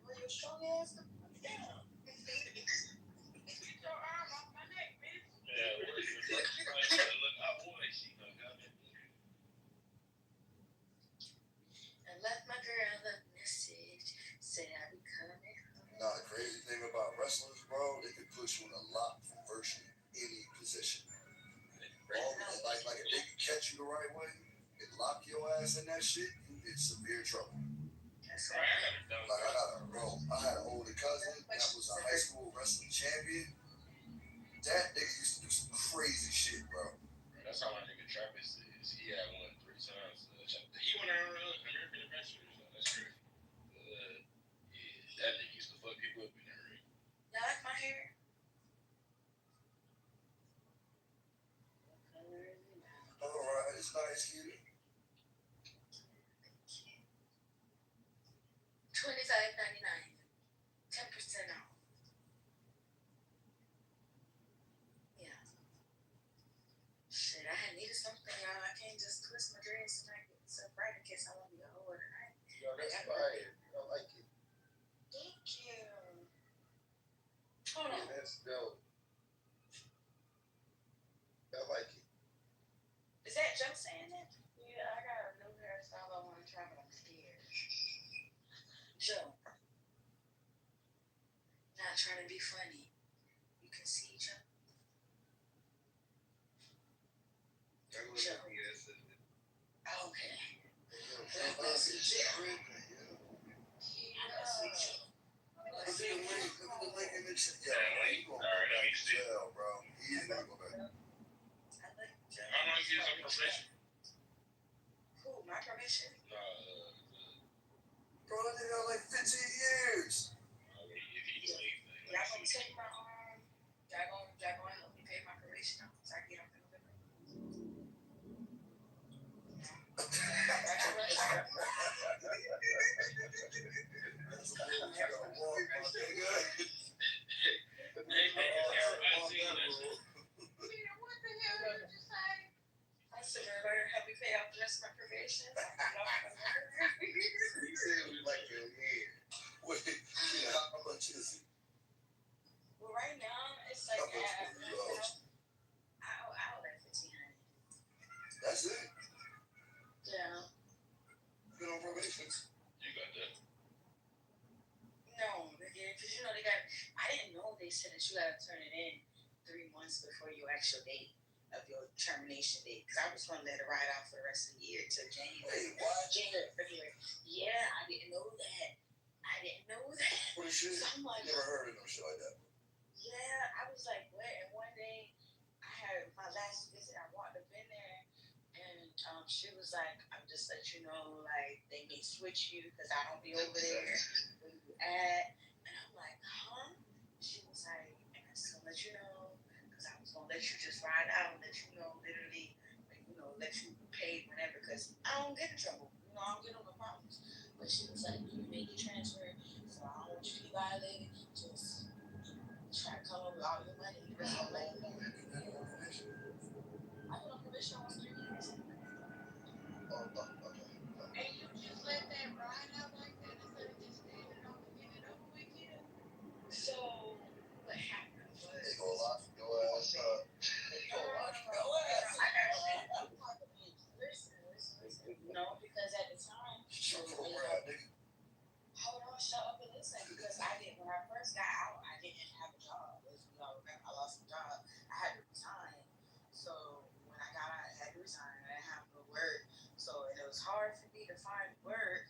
Well, your strong ass to put down. Get your arm off my neck, bitch. Yeah, where you look out, boy, she done got that. I left my girl a message, said I'd be coming home. nah, the crazy thing about wrestlers, bro, they can put you in a lock from virtually any position. Like if they can catch you the right way and lock your ass in that shit, you in severe trouble. That's Like I had an older cousin that was a high school wrestling champion. That nigga used to do some crazy shit, bro. That's how I think Travis is he had won 3 times. He won our American Ambassador. That's great. Yeah, that nigga used to fuck people up in the ring. Y'all like my hair? Alright, it's nice, cutie. $25.99. 10% off. Yeah. Shit, I had needed something, y'all. I can't just twist my dreads tonight and get myself right in case I want to be a whore tonight. Yo, that's fire. I like it. Thank you. Hold on. That's dope. I like it. Is that Joe saying that? Yeah, I got a new hairstyle I want to try, but I'm scared. Joe. Not trying to be funny. You can see Joe. Joe. Okay. That's a Joe. Bro. He's gonna go back. How long is he on probation? Who, my permission? Bro, they got like 15 years. Y'all gonna take my arm? Y'all gonna help me pay my permission off so I can get off in November? I said, help me pay off the rest of my probation. He said we like your hair. Wait, yeah, how much is it? Well, right now it's like How much for you? I owe like $1,500. That's it? Yeah. You're on probation. You got that. No, because you know they got. I didn't know they said that you got to turn it in 3 months before your actual date of your termination date. Because I was going to let it ride out for the rest of the year till January. Wait, what? January, February. Yeah, I didn't know that. What is shit? So I'm like, Never heard of no shit like that. yeah, I was like, what? And one day I had my last visit. I walked up in there, and she was like, I'm just let you know, like they may switch you because I don't be over there where you at. And I'm like, huh? She was like, and I just gonna let you know because I was gonna let you just ride out and let you know, literally, like, let you pay whenever because I don't get in trouble. I don't get no problems. But she was like, you make your transfer, so I don't want you to be violated. Just try to come up with all your money. That's all like, I've been on probation almost 3 years. And you just let that ride out like that instead of just standing up and getting it over with you? So, what happened was... They go lock your ass up. Listen. No, because at the time... Hold on, shut up and listen. Because when I first got out, I didn't have a job. As we all remember, I lost my job. I had to resign. So, when I got out, I had to resign. I didn't have no work. So, and it was hard for me to find work.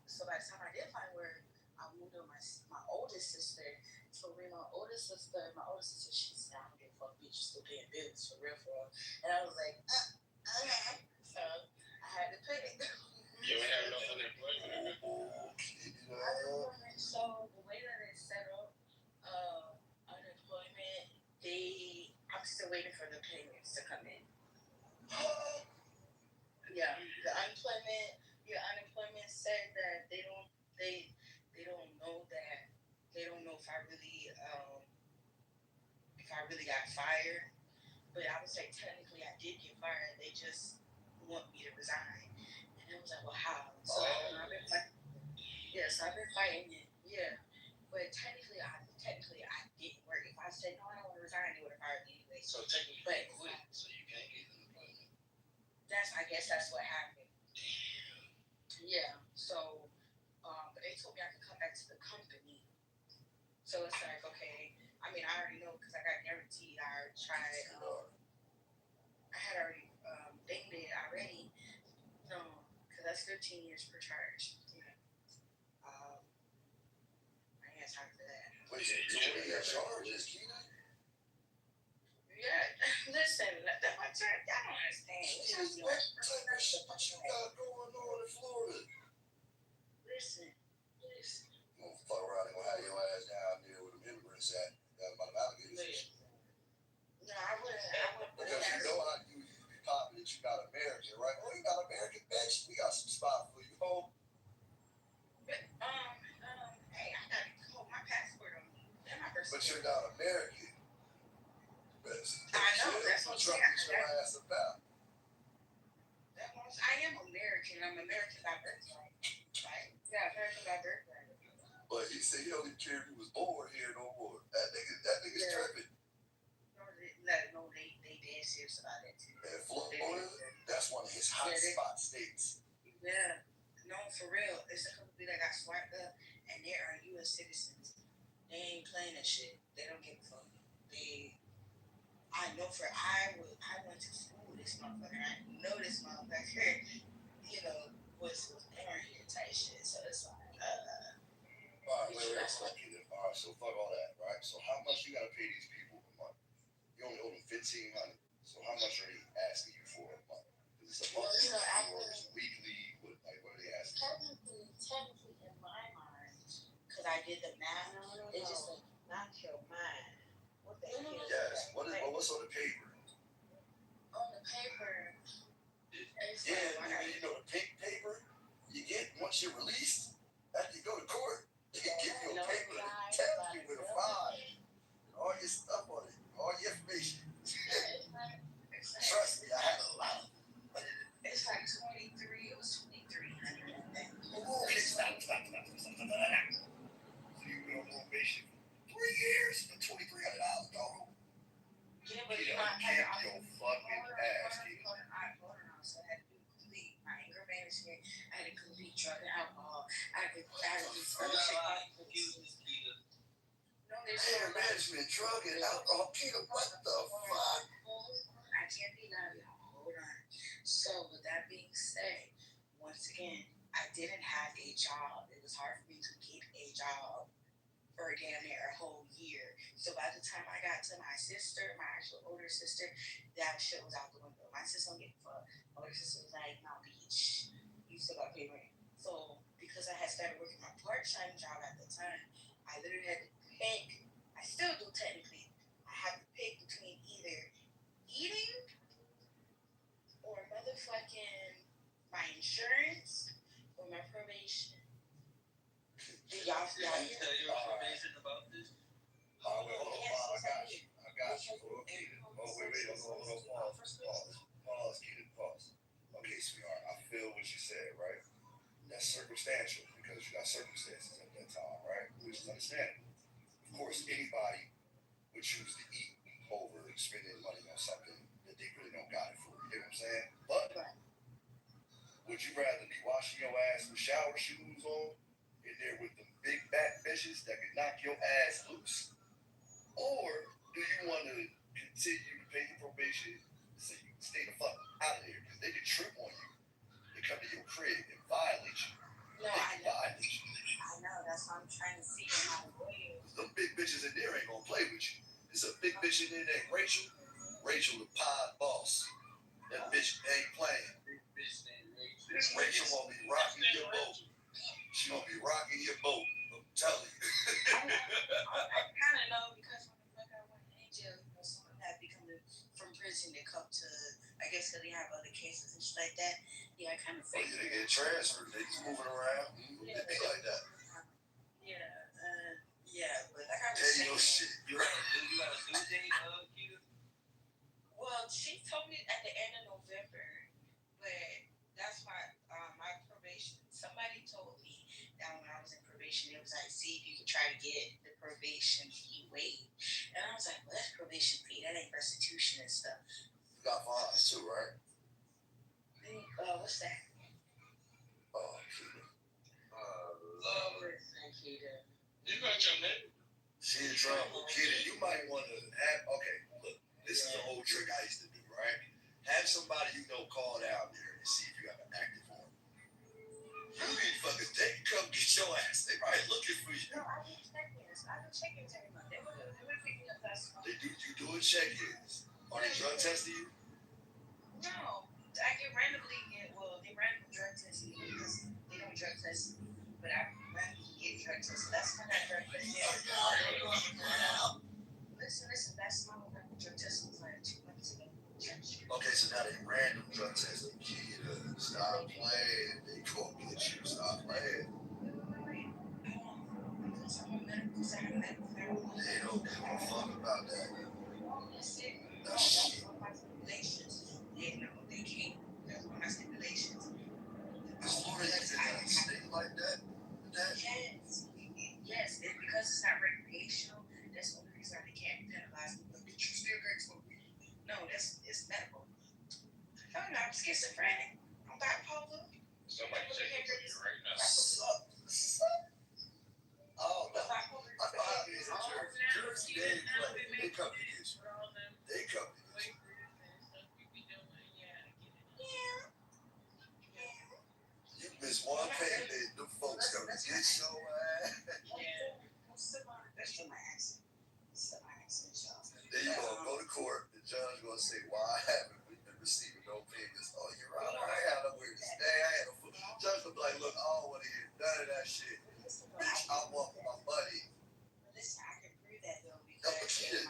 So by the time I did find work, I moved with my oldest sister. So when my oldest sister, she's down there for bitch, still paying bills for real. And I was like, okay. So I had to pay. You ain't have no unemployment. So the way that it's set up, unemployment, I'm still waiting for the payments to come in. Yeah, the unemployment said that they don't know that they don't know if I really got fired. But I would say technically I did get fired. They just want me to resign. And I was like, well, how? So I've been fighting. Yes, I've been fighting it. Yeah, but technically I didn't work. If I said no, I don't want to resign, they would have fired me anyway. So technically, but you quit, so you can't get unemployment. I guess that's what happened. Yeah. So, but they told me I could come back to the company. So it's like, okay. I mean, I already know because I got guaranteed. I already tried. I had already dinged it already. No, because that's 15 years per charge. Yeah. I ain't got time for that. Wait, so what are your charges, Keenan? Yeah. Listen, that's my turn. I don't understand. What type of shit that you got going on in Florida? Listen. You gonna fuck around and gonna have your ass down there with them immigrants at down by the alligators. No, I wouldn't. Because you know how you be popping that you got American, right? Oh, you got American, bitch. We got some spot for you, home. Hey, I gotta hold my passport on me. But you're not American. I know, that's what I'm saying. Your ass about. I am American. I'm American by birthright. Right? Yeah, American by birthright. But he said he only cared if he was born here no more. That nigga's tripping. No, they dead serious about that too. And Florida, that's one of his hot spot states. Yeah. No, for real. There's a couple people that got swiped up and they are US citizens. They ain't playing that shit. They don't give a fuck. I know I went to school with this motherfucker. I know this motherfucker, was born here type shit. So it's like, Alright, alright, so fuck all that, right? So how much you gotta pay these people a month? You only owe them $1,500. So how much are they asking you for a month? Is this a monthly or is it weekly? What are they asking? Technically in my mind, because I did the math, it's just like, not your mind. What the hell? Yes. What's on the paper? On the paper. The pink paper you get once you're released, after you go to court, they give you a paper that tells you where to find all your stuff on it, all your information. Trust me, I had a lot. It's like 23, it was 2,300. Okay, stop. So you've been on probation for 3 years for $2,300, dog. Yeah, but you can't your fucking ass, kid. So I had to do complete my anger management. I had to complete drug and alcohol. I had to do No, there's anger management, drug and alcohol. Peter, what the fuck? I can't be loud, y'all. Hold on. So with that being said, once again, I didn't have a job. It was hard for me to get a job for damn near a whole year. So by the time I got to my sister, my actual older sister, that shit was out the window. My sister don't give a fuck. My older sister was like, no, bitch, you still got to pay rent. So because I had started working my part-time job at the time, I literally had to pick, I still do technically, I have to pick between either eating or motherfucking my insurance or my probation. Y'all tell your probation about this? Hold on, I got you. Okay. Hold on. Pause. Okay, sweetheart, I feel what you said, right? That's circumstantial because you got circumstances at that time, right? Which is understandable. Of course, anybody would choose to eat over spending money on something that they really don't got it for. You know what I'm saying? But would you rather be washing your ass with shower shoes on in there with the big back bitches that could knock your ass loose? Or do you want to continue to pay your probation so you can stay the fuck out of there? Because they can trip on you. They come to your crib and violate you. No, I know. That's what I'm trying to see how to do. Them big bitches in there ain't gonna play with you. There's a big bitch in there named Rachel. Rachel the pod boss. That bitch ain't playing. Big bitch named Rachel. This Rachel gonna be rocking your boat. She gonna be rocking your boat. I'm telling you. I kind of know because when the fuck I went in jail, someone had be coming from prison to come to, I guess, because they have other cases and shit like that. Yeah, I kind of figured. They get transferred. They just moving around. They be like that. Yeah, but like I was Tell saying. your shit. You got a due date, Keita? Well, she told me at the end of November, but that's why my probation. Somebody told me that when I was in probation, it was like, see if you could try to get the probation fee waived. And I was like, well, that's probation fee. That ain't restitution and stuff. You got fines too, right? What's that? Oh, Keita. Lord. Thank you. You got your name. She in trouble. Keita, you might want to have. Okay, look, this is an old trick I used to do, right? Have somebody you know call down there and see if you got an active one. You need fucking they come get your ass. They probably looking for you. No, I do check-ins every month. They would pick me up last month. You doing check-ins. Are they drug testing you? No, I get randomly they randomly drug test me because they don't drug test me, but I randomly get drug tested. That's when I drug test. Listen, that's my drug test was like 2 months ago. Okay, so now they random drug testing kid. Stop playing. They go get you. Stop playing. They don't give a fuck about that. That's it. That's shit. My stipulations. They know they can't. That's one of my stipulations. Florida is a state like that? Yes. Yes, it's because it's not recreational. That's the only reason they can't penalize me. But you still can't smoke weed? No, it's medical. No, I'm schizophrenic. I'm bipolar. Somebody take it from you right now. Oh, no. I know how it is in Jersey. Jersey, they ain't playing. They come to get you. They come to get you. You miss one thing, the folks come to get your ass. That's still my accent. Still my accent, y'all. Then you gonna go to court. The judge gonna say, "Why haven't we been receiving no payments?" Oh, Your Honor, I had a weird day. I had a fool. Judge will be like, "Look, I don't want to hear none of that shit. Bitch, I want my money." Listen, I can prove that though No, but because you didn't.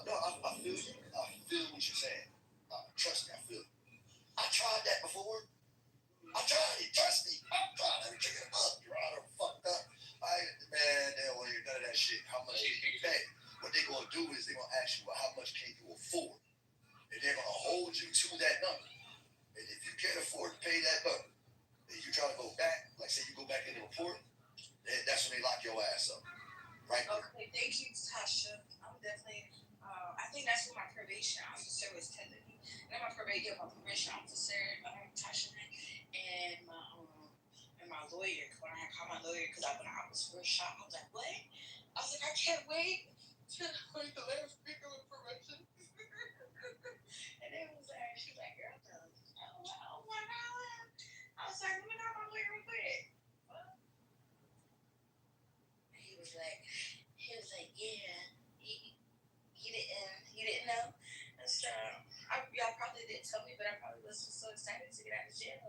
No, I feel you. I feel what you're saying. Trust me, I feel it. I tried that before. I tried it. Trust me. I tried everything in the month. Your Honor, fucked up. Man, they don't want to hear none of that shit. How much can you pay? What they're going to do is they're going to ask you, well, how much can you afford? And they're going to hold you to that number. And if you can't afford to pay that number, and you try to go back, like say you go back in the report, then that's when they lock your ass up. Right there. Okay, thank you, Tasha. I'm definitely, I think that's what my probation officer was telling me. And my probation officer, Tasha, and my lawyer. When I called my lawyer, because when I was first shot, I was like, what? I was like, I can't wait to let her speak on probation. And then she was like, girl, oh my God. I was like, let me call my lawyer real quick. He was like, yeah, he didn't know. And so y'all probably didn't tell me, but I probably was just so excited to get out of jail.